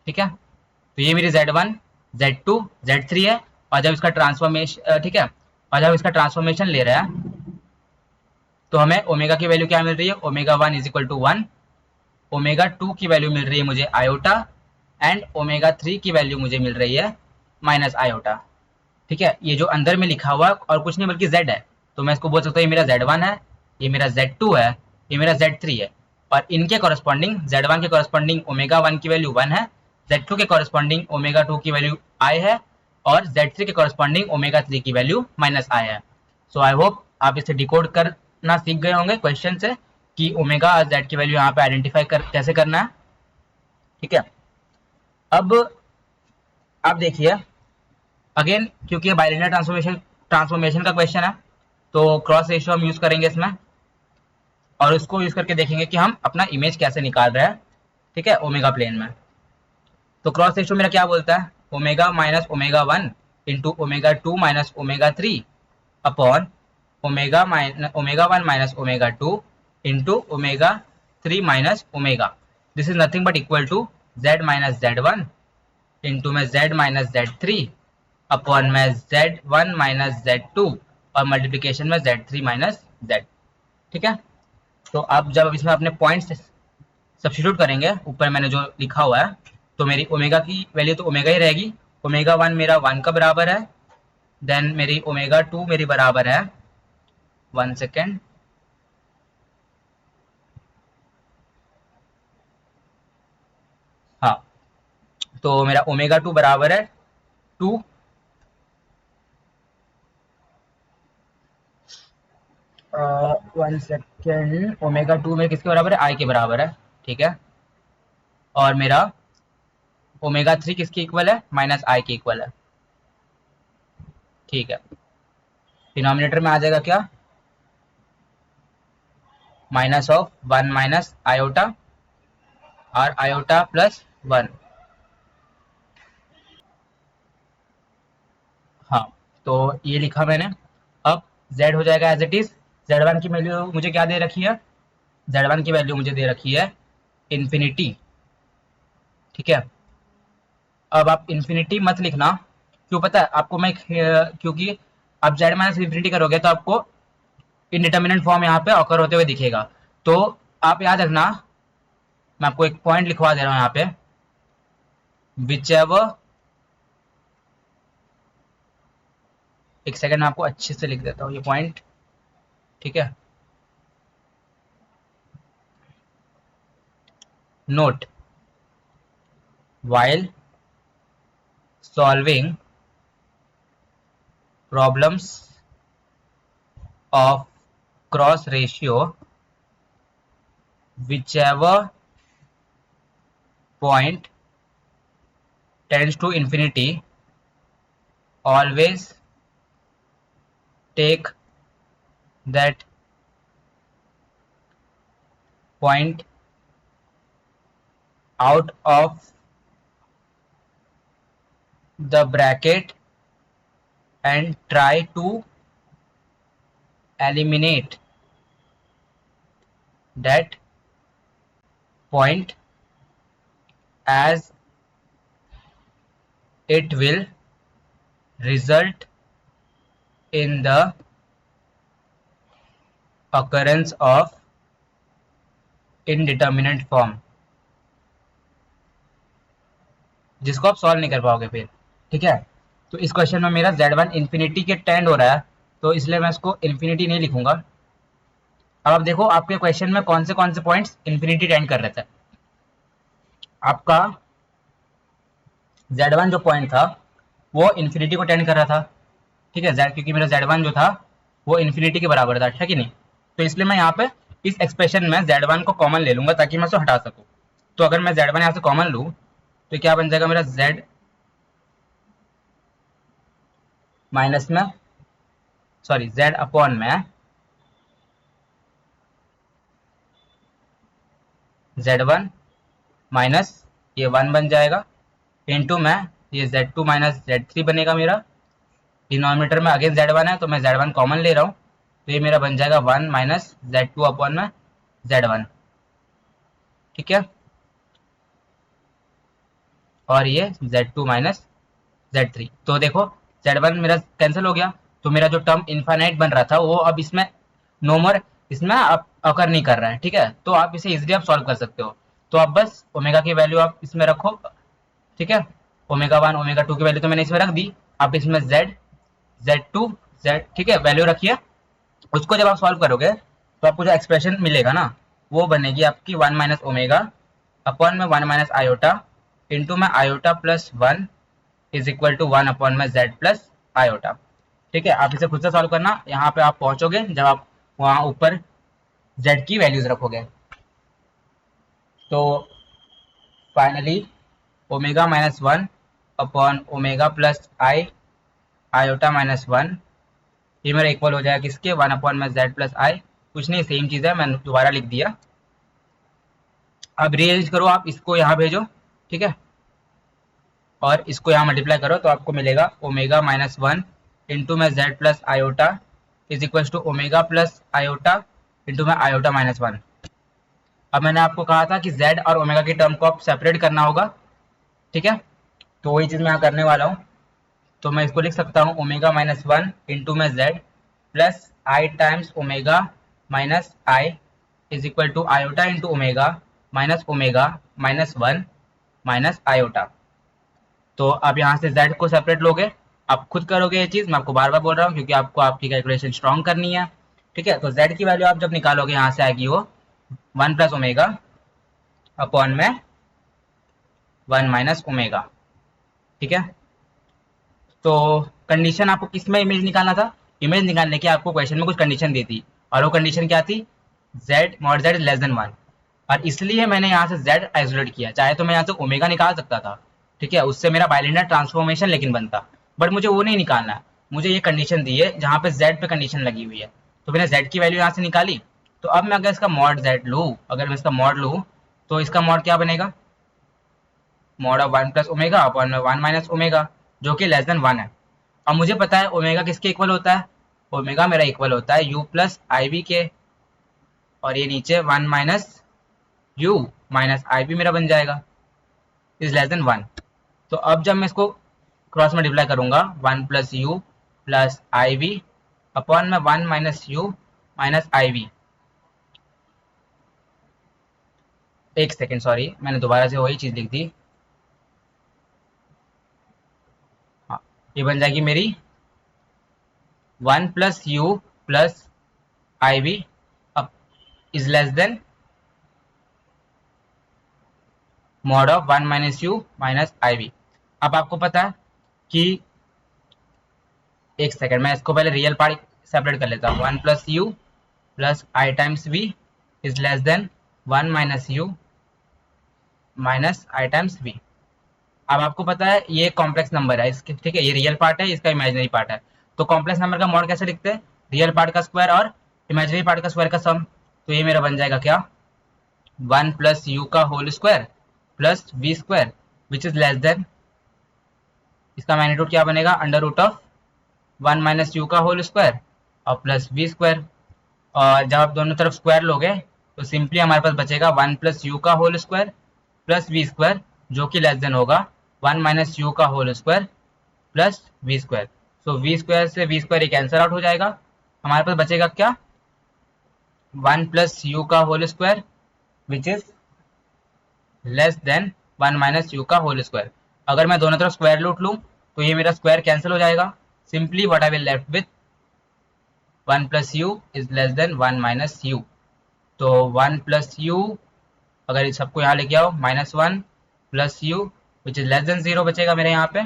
ठीक है, तो ये मेरी z one z two z three है। और जब इसका ट्रांसफॉर्मेशन, ठीक है, और जब इसका ट्रांसफॉर्मेशन ले रहा है तो हमें ओमेगा की वैल्यू क्या मिल रही है, omega one is equal to one, omega two की वैल्यू मिल रही है मुझे आयोटा एंड ओमेगा थ्री की वैल्यू मुझे मिल रही है माइनस आयोटा। ठीक है, ये जो अंदर में लिखा हुआ और कुछ नहीं बल्कि जेड है, तो मैं इसको बोल सकता हूँ ये मेरा जेड वन है, ये मेरा जेड टू है, ये मेरा जेड थ्री है। और इनके कॉरस्पॉन्डिंग जेड वन के कॉरस्पॉन्डिंग ओमेगा वन की वैल्यू वन है, जेड टू के कॉरस्पॉन्डिंग ओमेगा टू की वैल्यू आई है और जेड थ्री के कॉरस्पॉन्डिंग ओमेगा थ्री की वैल्यू माइनस आई है। सो आई होप आप इसे डिकोड करना सीख गए होंगे क्वेश्चन से कि ओमेगा और जेड की वैल्यू यहाँ पे आइडेंटिफाई कैसे करना है। ठीक है, अब आप देखिए अगेन, क्योंकि ये बाइलिनियर ट्रांसफॉर्मेशन का क्वेश्चन है तो क्रॉस रेशियो हम यूज करेंगे इसमें और उसको यूज करके देखेंगे कि हम अपना इमेज कैसे निकाल रहे हैं। ठीक है, ओमेगा प्लेन में। तो क्रॉस रेशियो मेरा क्या बोलता है, omega minus omega one into omega two minus omega three upon omega one minus omega two into omega three minus omega. This is nothing but equal to z minus z one into में z minus z three upon में z one minus z two और मल्टीप्लीकेशन में जेड थ्री माइनस जेड। ठीक है, तो अब जब इसमें अपने पॉइंट्स सब्स्टिट्यूट करेंगे ऊपर मैंने जो लिखा हुआ है, तो मेरी ओमेगा की वैल्यू तो ओमेगा ही रहेगी, ओमेगा वन मेरा वन का बराबर है, देन मेरी ओमेगा टू मेरी बराबर है, वन सेकेंड, हाँ, तो मेरा ओमेगा टू बराबर है two, one second, omega two मेरे किसके बराबर है, आई के बराबर है। ठीक है, और मेरा ओमेगा थ्री किसके इक्वल है, माइनस आई के इक्वल है। ठीक है, डिनोमिनेटर में आ जाएगा क्या, minus of one minus iota और आयोटा प्लस वन। हाँ, तो ये लिखा मैंने। अब z हो जाएगा as it is, z one की वैल्यू मुझे क्या दे रखी है, जेड वन की वैल्यू मुझे दे रखी है इन्फिनिटी। ठीक है, अब आप इन्फिनिटी मत लिखना, क्यों पता है आपको मैं, क्योंकि आप जेड माइनस इन्फिनिटी करोगे तो आपको इनडिटर्मिनेंट फॉर्म यहाँ पे ऑकर होते हुए दिखेगा। तो आप याद रखना, मैं आपको एक पॉइंट लिखवा दे रहा हूँ यहाँ पे, विच एवर, एक सेकंड मैं आपको अच्छे से लिख देता हूँ ये पॉइंट। ठीक है, note, while solving problems of cross ratio whichever point tends to infinity always take that point out of the bracket and try to eliminate that point as it will result in the occurrence of indeterminate form, जिसको आप सॉल्व नहीं कर पाओगे फिर। ठीक है, तो इस क्वेश्चन में मेरा z1 इन्फिनिटी के टेंड हो रहा है, तो इसलिए मैं इसको इन्फिनिटी नहीं लिखूंगा। अब आप देखो आपके क्वेश्चन में कौन से पॉइंट्स इन्फिनिटी टेंड कर रहे थे। आपका z1 जो पॉइंट था वो इन्फिनिटी को टेंड कर रहा था। ठीक है, z क्योंकि मेरा z1 जो था वो इन्फिनिटी के बराबर था, ठीक है नहीं। तो इसलिए मैं यहाँ पे इस एक्सप्रेशन में z1 को कॉमन ले लूंगा ताकि मैं उसको हटा सकूँ। तो अगर मैं z1 यहाँ से कॉमन लूँ तो क्या बन जाएगा मेरा z माइनस में सॉरी z अपॉन में z1 माइनस ये 1 बन जाएगा इंटू में ये z2 माइनस z3 बनेगा मेरा। डिनोमिनेटर में अगेन z1 है तो मैं z1 कॉमन ले रहा हूँ, तो ये मेरा बन जाएगा 1 माइनस z2 अपॉन में z1। ठीक है, और ये z2 माइनस z3। तो देखो z1 मेरा कैंसिल हो गया, तो मेरा जो टर्म इनफाइनाइट बन रहा था वो अब इसमें नो मोर इसमें अब अकर नहीं कर रहा है। ठीक है, तो आप इसे इजीली आप सॉल्व कर सकते हो। तो आप बस ओमेगा की वैल्यू आप इसमें रखो। ठीक है, ओमेगा 1 ओमेगा 2 की वैल्यू तो मैंने इसमें रख दी। आप इसमें z2 z ठीक है वैल्यू रखिए। उसको जब आप सॉल्व करोगे तो आपको जो एक्सप्रेशन मिलेगा ना वो बनेगी आपकी 1 माइनस ओमेगा अपॉन में 1 माइनस आयोटा इंटू में iota plus 1 is equal to 1 upon में z प्लस आयोटा। ठीक है, आप इसे खुद से सॉल्व करना। यहाँ पे आप पहुंचोगे जब आप वहाँ ऊपर z की वैल्यूज रखोगे। तो finally omega minus 1 upon omega plus i iota minus 1 ये मेरा इक्वल हो जाएगा किसके 1 अपॉन में z प्लस आई। कुछ नहीं, सेम चीज़ है, मैंने दोबारा लिख दिया। अब रीअरेंज करो, आप इसको यहाँ भेजो। ठीक है, और इसको यहाँ मल्टीप्लाई करो तो आपको मिलेगा ओमेगा माइनस 1 इंटू में z plus iota is equal to omega plus iota into में आयोटा माइनस 1। अब मैंने आपको कहा था कि z और ओमेगा की टर्म को आप सेपरेट करना होगा। ठीक है, तो वही चीज़ मैं यहाँ करने वाला हूँ। तो मैं इसको लिख सकता हूँ ओमेगा माइनस 1 इंटू में z plus i times omega minus i is equal to iota into omega minus 1 minus iota. तो आप यहाँ से z को सेपरेट लोगे, आप खुद करोगे ये चीज़, मैं आपको बार बार बोल रहा हूँ क्योंकि आपको आपकी कैलकुलेशन स्ट्रॉन्ग करनी है। ठीक है, तो z की वैल्यू आप जब निकालोगे यहाँ से आएगी वो 1 प्लस ओमेगा अपॉन में 1 माइनस ओमेगा। ठीक है, तो कंडीशन आपको किस में इमेज निकालना था? इमेज निकालने की आपको क्वेश्चन में कुछ कंडीशन दी थी, और वो कंडीशन क्या थी? z mod z less than 1। और इसलिए मैंने यहाँ से z आइसोलेट किया। चाहे तो मैं यहाँ से ओमेगा निकाल सकता था, ठीक है, उससे मेरा बाइलिनियर ट्रांसफॉर्मेशन लेकिन बनता, बट मुझे वो नहीं निकालना है। मुझे ये कंडीशन दी है जहाँ पे z पे कंडीशन लगी हुई है, तो मैंने z की वैल्यू यहाँ से निकाली। तो अब मैं अगर इसका मॉड z लूँ, अगर मैं इसका मॉड लूँ तो इसका मॉड क्या बनेगा? Mod of 1 plus omega upon 1 minus omega, जो कि लेस देन 1 है। अब मुझे पता है ओमेगा किसके इक्वल होता है? ओमेगा मेरा इक्वल होता है u प्लस आई बी के, और ये नीचे 1 माइनस u माइनस आई बी मेरा बन जाएगा इज लेस देन 1। तो अब जब मैं इसको क्रॉस मल्टीप्लाई करूंगा 1 plus u plus i v upon में 1 minus u minus i v. एक सेकेंड, सॉरी मैंने दोबारा से वही चीज़ लिख दी। हाँ, ये बन जाएगी मेरी 1 plus u plus i v is less than mod of 1 minus u minus i v. अब आपको पता है कि एक सेकंड, मैं इसको पहले रियल पार्ट सेपरेट कर लेता हूँ। 1 plus u plus i times v is less than 1 minus u minus i times v. अब आपको पता है ये कॉम्प्लेक्स नंबर है इसके, ठीक है, ये रियल पार्ट है, इसका इमेजिनरी पार्ट है। तो कॉम्प्लेक्स नंबर का मॉड कैसे लिखते हैं? रियल पार्ट का स्क्वायर और इमेजिनरी पार्ट का स्क्वायर का सम। तो ये मेरा बन जाएगा क्या? 1 प्लस यू का whole square plus v square which is less than, इसका मैग्नीट्यूड क्या बनेगा? Under root of 1 minus u का होल स्क्वायर और प्लस वी स्क्वायर। और जब आप दोनों तरफ स्क्वायर लोगे तो सिंपली हमारे पास बचेगा 1 प्लस यू का whole square plus v square, जो कि लेस देन होगा 1 माइनस यू का whole square plus v square. So v square से वी स्क्वायर कैंसिल आउट हो जाएगा, हमारे पास बचेगा क्या? 1 प्लस यू का whole square which is less than 1 minus u का होल स्क्वायर। अगर मैं दोनों तरफ स्क्वायर रूट लूँ तो ये मेरा स्क्वायर कैंसिल हो जाएगा। Simply what I will left with 1 plus you is less than 1 minus you. तो 1 प्लस यू, अगर इस सबको यहाँ लेके आओ, minus 1 plus you which is less then 0 बचेगा मेरे यहाँ पे।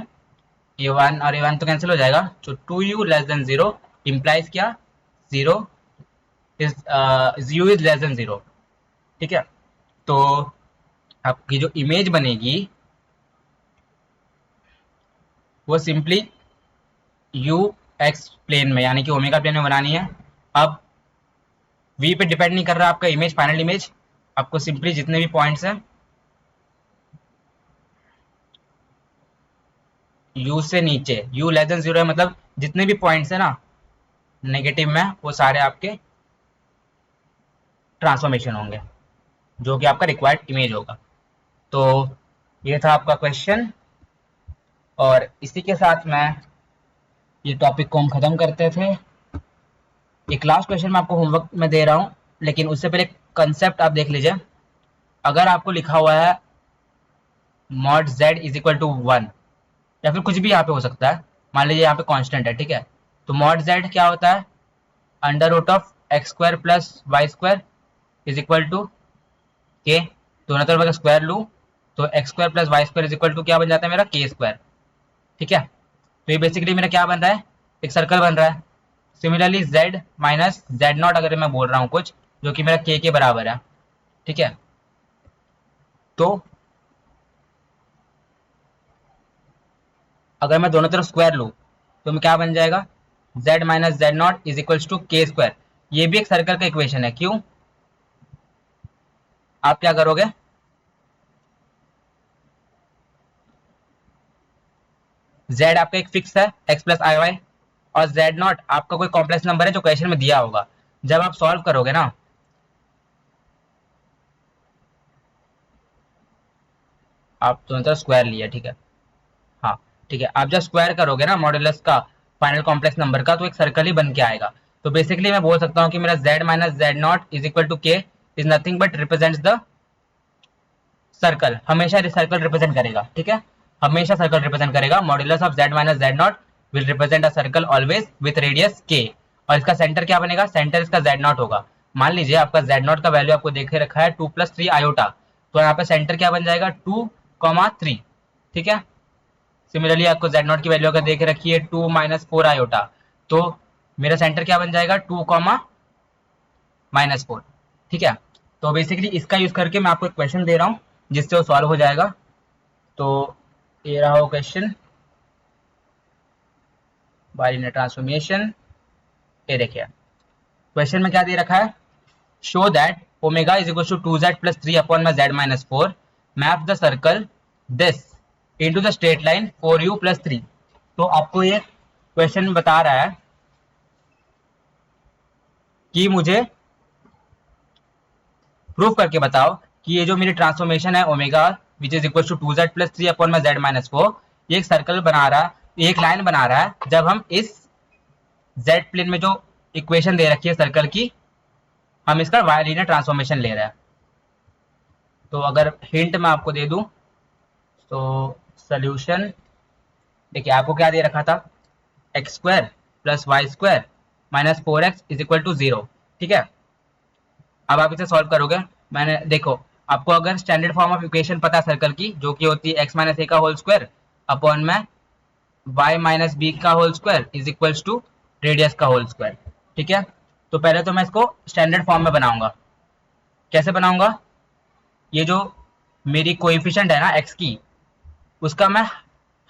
ये 1 और ये 1 तो कैंसिल हो जाएगा, तो 2u लेस देन 0 इम्प्लाइज क्या? 0 is u is less then 0। ठीक है, तो आपकी जो इमेज बनेगी वो सिंपली यू एक्स प्लेन में यानी कि ओमेगा प्लेन में बनानी है। अब वी पे डिपेंड नहीं कर रहा आपका इमेज, फाइनल इमेज। आपको सिंपली जितने भी पॉइंट्स हैं यू से नीचे, यू लेस देन 0 है मतलब जितने भी पॉइंट्स है ना नेगेटिव में, वो सारे आपके ट्रांसफॉर्मेशन होंगे जो कि आपका रिक्वायर्ड इमेज होगा। तो ये था आपका क्वेश्चन, और इसी के साथ मैं ये टॉपिक को हम खत्म करते थे। एक लास्ट क्वेश्चन मैं आपको होमवर्क में दे रहा हूँ, लेकिन उससे पहले कंसेप्ट आप देख लीजिए। अगर आपको लिखा हुआ है mod z is equal to 1, या फिर कुछ भी यहाँ पे हो सकता है, मान लीजिए यहाँ पे कांस्टेंट है, ठीक है, तो मॉड z क्या होता है? Under root of x square plus y square is equal to k. दोनों तरफ अगर स्क्वायर लूँ तो x square plus y square is equal to क्या बन जाता है मेरा? के स्क्वायर। ठीक है, तो ये बेसिकली मेरा क्या बन रहा है? एक सर्कल बन रहा है। Similarly z minus z not अगर मैं बोल रहा हूँ कुछ जो कि मेरा के बराबर है, ठीक है, तो अगर मैं दोनों तरफ स्क्वायर लूँ तो मैं क्या बन जाएगा? z minus z not is equals to k square. ये भी एक सर्कल का इक्वेशन है। क्यों? आप क्या करोगे? z आपका एक फिक्स है x प्लस आई वाई, और z नॉट आपका कोई कॉम्प्लेक्स नंबर है जो क्वेश्चन में दिया होगा। जब आप सॉल्व करोगे ना, आप दोनों तरफ स्क्वायर लिया, ठीक है, हाँ ठीक है, आप जब स्क्वायर करोगे ना मॉड्यूलस का फाइनल कॉम्प्लेक्स नंबर का, तो एक सर्कल ही बन के आएगा। तो बेसिकली मैं बोल सकता हूँ कि मेरा z minus z not is equal to k is nothing but represents the circle. हमेशा सर्कल रिप्रेजेंट करेगा, ठीक है, हमेशा सर्कल रिप्रेजेंट करेगा। Modulus of z minus z naught will represent a circle always with radius k. और इसका सेंटर क्या बनेगा? सेंटर इसका z नॉट होगा। मान लीजिए आपका z नॉट का वैल्यू आपको देखे रखा है 2 प्लस 3 आयोटा, तो यहाँ पे सेंटर क्या बन जाएगा? 2,3। ठीक है, सिमिलरली आपको z नॉट की वैल्यू अगर देख रखी है 2 माइनस 4 आयोटा, तो मेरा सेंटर क्या बन जाएगा? 2 माइनस 4। ठीक है, तो बेसिकली इसका यूज करके मैं आपको एक क्वेश्चन दे रहा हूँ जिससे वो सॉल्व हो जाएगा। तो ये रहा वो क्वेश्चन, बाइलिनियर ट्रांसफॉर्मेशन। ये देखिए क्वेश्चन में क्या दे रखा है? Show that omega is equal to 2z plus 3 upon में z minus 4 map the circle this into the straight line 4u plus 3। तो आपको ये क्वेश्चन बता रहा है कि मुझे प्रूव करके बताओ कि ये जो मेरी ट्रांसफॉर्मेशन है omega which is equal to 2z plus 3 upon में z माइनस 4, ये एक सर्कल बना रहा है, एक लाइन बना रहा है जब हम इस z प्लेन में जो इक्वेशन दे रखी है सर्कल की, हम इसका बाइलिनियर ट्रांसफॉर्मेशन ले रहे हैं। तो अगर हिंट मैं आपको दे दूं तो सोल्यूशन देखिए आपको क्या दे रखा था? X square plus y square minus 4x is equal to 0। ठीक है, अब आप इसे सॉल्व करोगे। मैंने देखो आपको अगर स्टैंडर्ड फॉर्म ऑफ इक्वेशन पता है सर्कल की, जो कि होती है x माइनस ए का होल स्क्वायर अपॉन में y माइनस बी का whole square is equals to radius का होल स्क्वायर। ठीक है, तो पहले तो मैं इसको स्टैंडर्ड फॉर्म में बनाऊंगा। कैसे बनाऊंगा? ये जो मेरी कोएफिशिएंट है ना x की, उसका मैं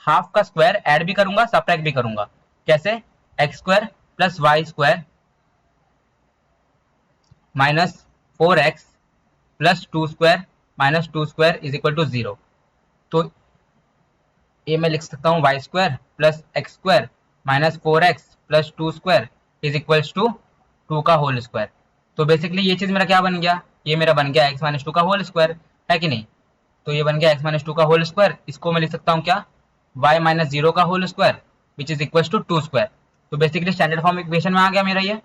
हाफ का स्क्वायर ऐड भी करूंगा, सबट्रैक्ट भी करूंगा। कैसे? X square plus y square minus 4x plus two square minus two square is equal to 0। तो ये मैं लिख सकता हूँ y square plus x square minus 4x plus two square is equals to 2 का होल स्क्वायर। तो बेसिकली ये चीज़ मेरा क्या बन गया? ये मेरा बन गया x माइनस टू का होल स्क्वायर, है कि नहीं? तो ये बन गया x माइनस टू का होल स्क्वायर। इसको मैं लिख सकता हूँ क्या? y माइनस जीरो का whole square which is equal to 2 square. तो बेसिकली स्टैंडर्ड फॉर्म इक्वेशन में आ गया मेरा। ये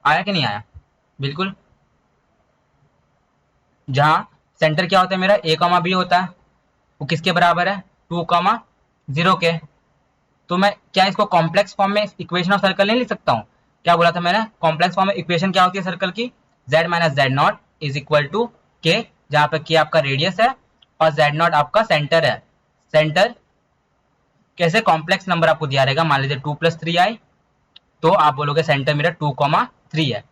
आया कि नहीं आया? बिल्कुल। जहाँ सेंटर क्या होता है मेरा? a कॉमा बी होता है। वो किसके बराबर है? 2 कॉमा 0 के। तो मैं क्या इसको कॉम्प्लेक्स फॉर्म में इक्वेशन ऑफ सर्कल नहीं लिख सकता हूँ? क्या बोला था मैंने? कॉम्प्लेक्स फॉर्म में इक्वेशन क्या होती है सर्कल की? z minus z not is equal to k, जहाँ पे के आपका रेडियस है और जेड नॉट आपका सेंटर है। सेंटर कैसे? कॉम्प्लेक्स नंबर आपको दिया रहेगा, मान लीजिए 2 प्लस 3 आई, तो आप बोलोगे सेंटर मेरा 2 कॉमा 3 है।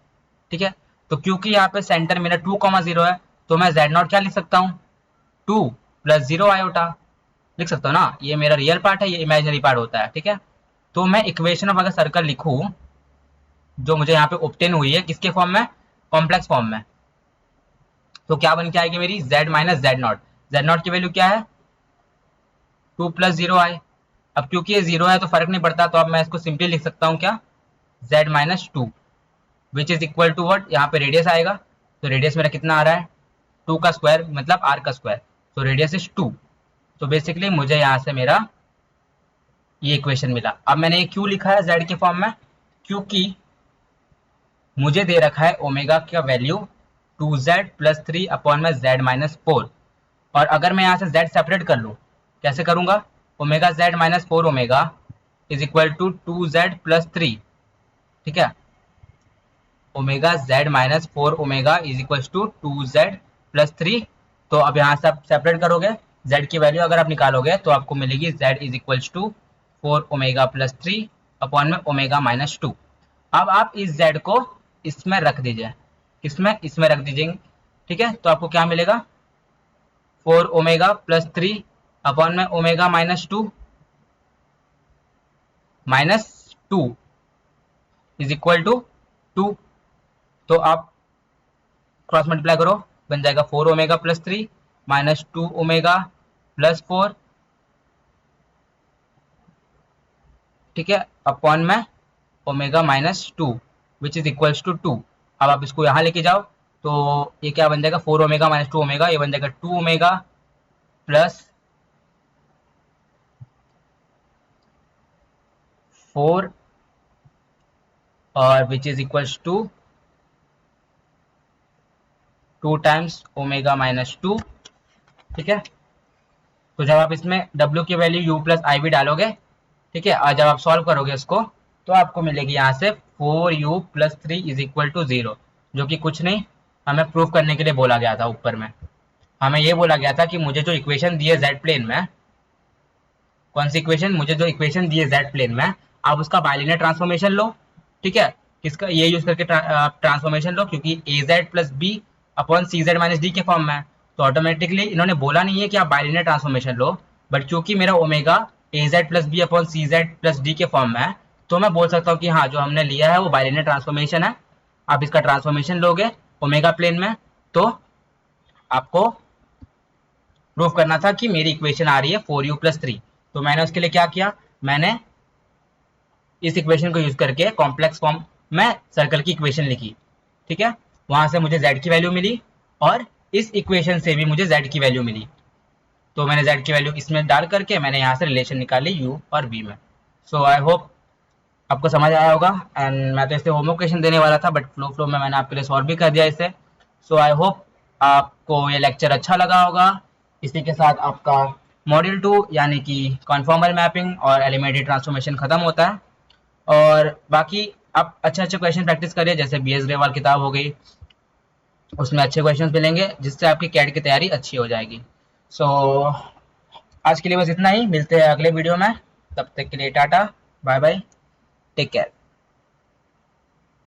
ठीक है, तो क्योंकि यहाँ पे सेंटर मेरा 2 कॉमा 0 है, तो मैं जेड नॉट क्या लिख सकता हूँ? 2 प्लस 0 आयोटा लिख सकता हूँ ना। ये मेरा रियल पार्ट है, ये इमेजिनरी पार्ट होता है। ठीक है, तो मैं इक्वेशन ऑफ अगर सर्कल लिखूँ जो मुझे यहाँ पे ऑब्टेन हुई है, किसके फॉर्म में? कॉम्प्लेक्स फॉर्म में, तो क्या बन के आएगी मेरी? z minus z not. Z not की वैल्यू क्या है? 2 प्लस 0 आए। अब क्योंकि ये 0 है तो फर्क नहीं पड़ता, तो अब मैं इसको सिंपली लिख सकता हूँ क्या? z minus two which is equal to what? यहाँ पे रेडियस आएगा, तो रेडियस मेरा कितना आ रहा है? 2 का स्क्वायर मतलब r का स्क्वायर, तो रेडियस इज 2। तो बेसिकली मुझे यहाँ से मेरा ये इक्वेशन मिला। अब मैंने ये क्यों लिखा है z के फॉर्म में? क्योंकि मुझे दे रखा है ओमेगा का वैल्यू 2z प्लस 3 अपॉन में z माइनस 4। और अगर मैं यहाँ से z सेपरेट कर लूँ, कैसे करूँगा? Omega z minus 4 omega is equal to 2z plus 3। ठीक है, omega z minus 4 omega is equal to 2z plus 3। तो अब यहाँ से आप सेपरेट करोगे, z की वैल्यू अगर आप निकालोगे तो आपको मिलेगी z is equal to 4 omega plus 3 upon में ओमेगा माइनस 2। अब आप इस z को इसमें रख दीजिए। किसमें? इसमें रख दीजिए। ठीक है, तो आपको क्या मिलेगा? 4 ओमेगा प्लस 3 अपॉन में omega minus two is equal to 2। तो आप क्रॉस मल्टीप्लाई करो, बन जाएगा 4 omega plus 3 minus 2 omega plus 4। ठीक है, अपॉन में omega minus two which is equals to 2। अब आप इसको यहाँ लेके जाओ, तो ये क्या बन जाएगा? 4 ओमेगा माइनस 2 ओमेगा, ये बन जाएगा 2 ओमेगा प्लस 4 और which is equals to 2 times omega minus 2। ठीक है, तो जब आप इसमें w की वैल्यू u प्लस आई भी डालोगे, ठीक है, और जब आप सॉल्व करोगे इसको, तो आपको मिलेगी यहाँ से 4u plus 3 is equal to 0, जो कि कुछ नहीं, हमें प्रूफ करने के लिए बोला गया था। ऊपर में हमें ये बोला गया था कि मुझे जो इक्वेशन दी है जेड प्लेन में, कौन सी इक्वेशन? मुझे जो इक्वेशन दी है जेड प्लेन में, आप उसका बाइलिनियर ट्रांसफॉर्मेशन लो। ठीक है, किसका? ये यूज करके ट्रांसफॉर्मेशन लो, क्योंकि ए z plus b upon c Z minus D के फॉर्म में है। तो ऑटोमेटिकली इन्होंने बोला नहीं है कि आप बाइलिनियर ट्रांसफॉर्मेशन लो, बट क्योंकि मेरा omega a z plus b upon c z plus d के फॉर्म में है, तो मैं बोल सकता हूँ कि हाँ, जो हमने लिया है वो बाइलिनियर ट्रांसफॉर्मेशन है। आप इसका ट्रांसफॉर्मेशन लोगे ओमेगा प्लेन में, तो आपको प्रूफ करना था कि मेरी इक्वेशन आ रही है 4u प्लस 3। तो मैंने उसके लिए क्या किया? मैंने इस इक्वेशन को यूज करके कॉम्प्लेक्स फॉर्म में सर्कल की इक्वेशन लिखी। ठीक है, वहां से मुझे z की वैल्यू मिली और इस इक्वेशन से भी मुझे z की वैल्यू मिली। तो मैंने z की वैल्यू इसमें डाल करके मैंने यहाँ से रिलेशन निकाली u और v में। सो आई होप आपको समझ आया होगा। एंड मैं तो इसे होमवर्क क्वेश्चन देने वाला था, बट फ्लो में मैंने आपके लिए सॉल्व भी कर दिया इसे। सो आई होप आपको ये लेक्चर अच्छा लगा होगा। इसी के साथ आपका मॉड्यूल 2 यानी कि कॉन्फॉर्मल मैपिंग और एलिमेंट्री ट्रांसफॉर्मेशन खत्म होता है। और बाकी आप अच्छे अच्छे क्वेश्चन प्रैक्टिस करिए, जैसे बी एस ग्रेवाल किताब हो गई, उसमें अच्छे क्वेश्चन मिलेंगे जिससे आपकी कैट की तैयारी अच्छी हो जाएगी। सो आज के लिए बस इतना ही, मिलते हैं अगले वीडियो में, तब तक के लिए tata bye bye, take care.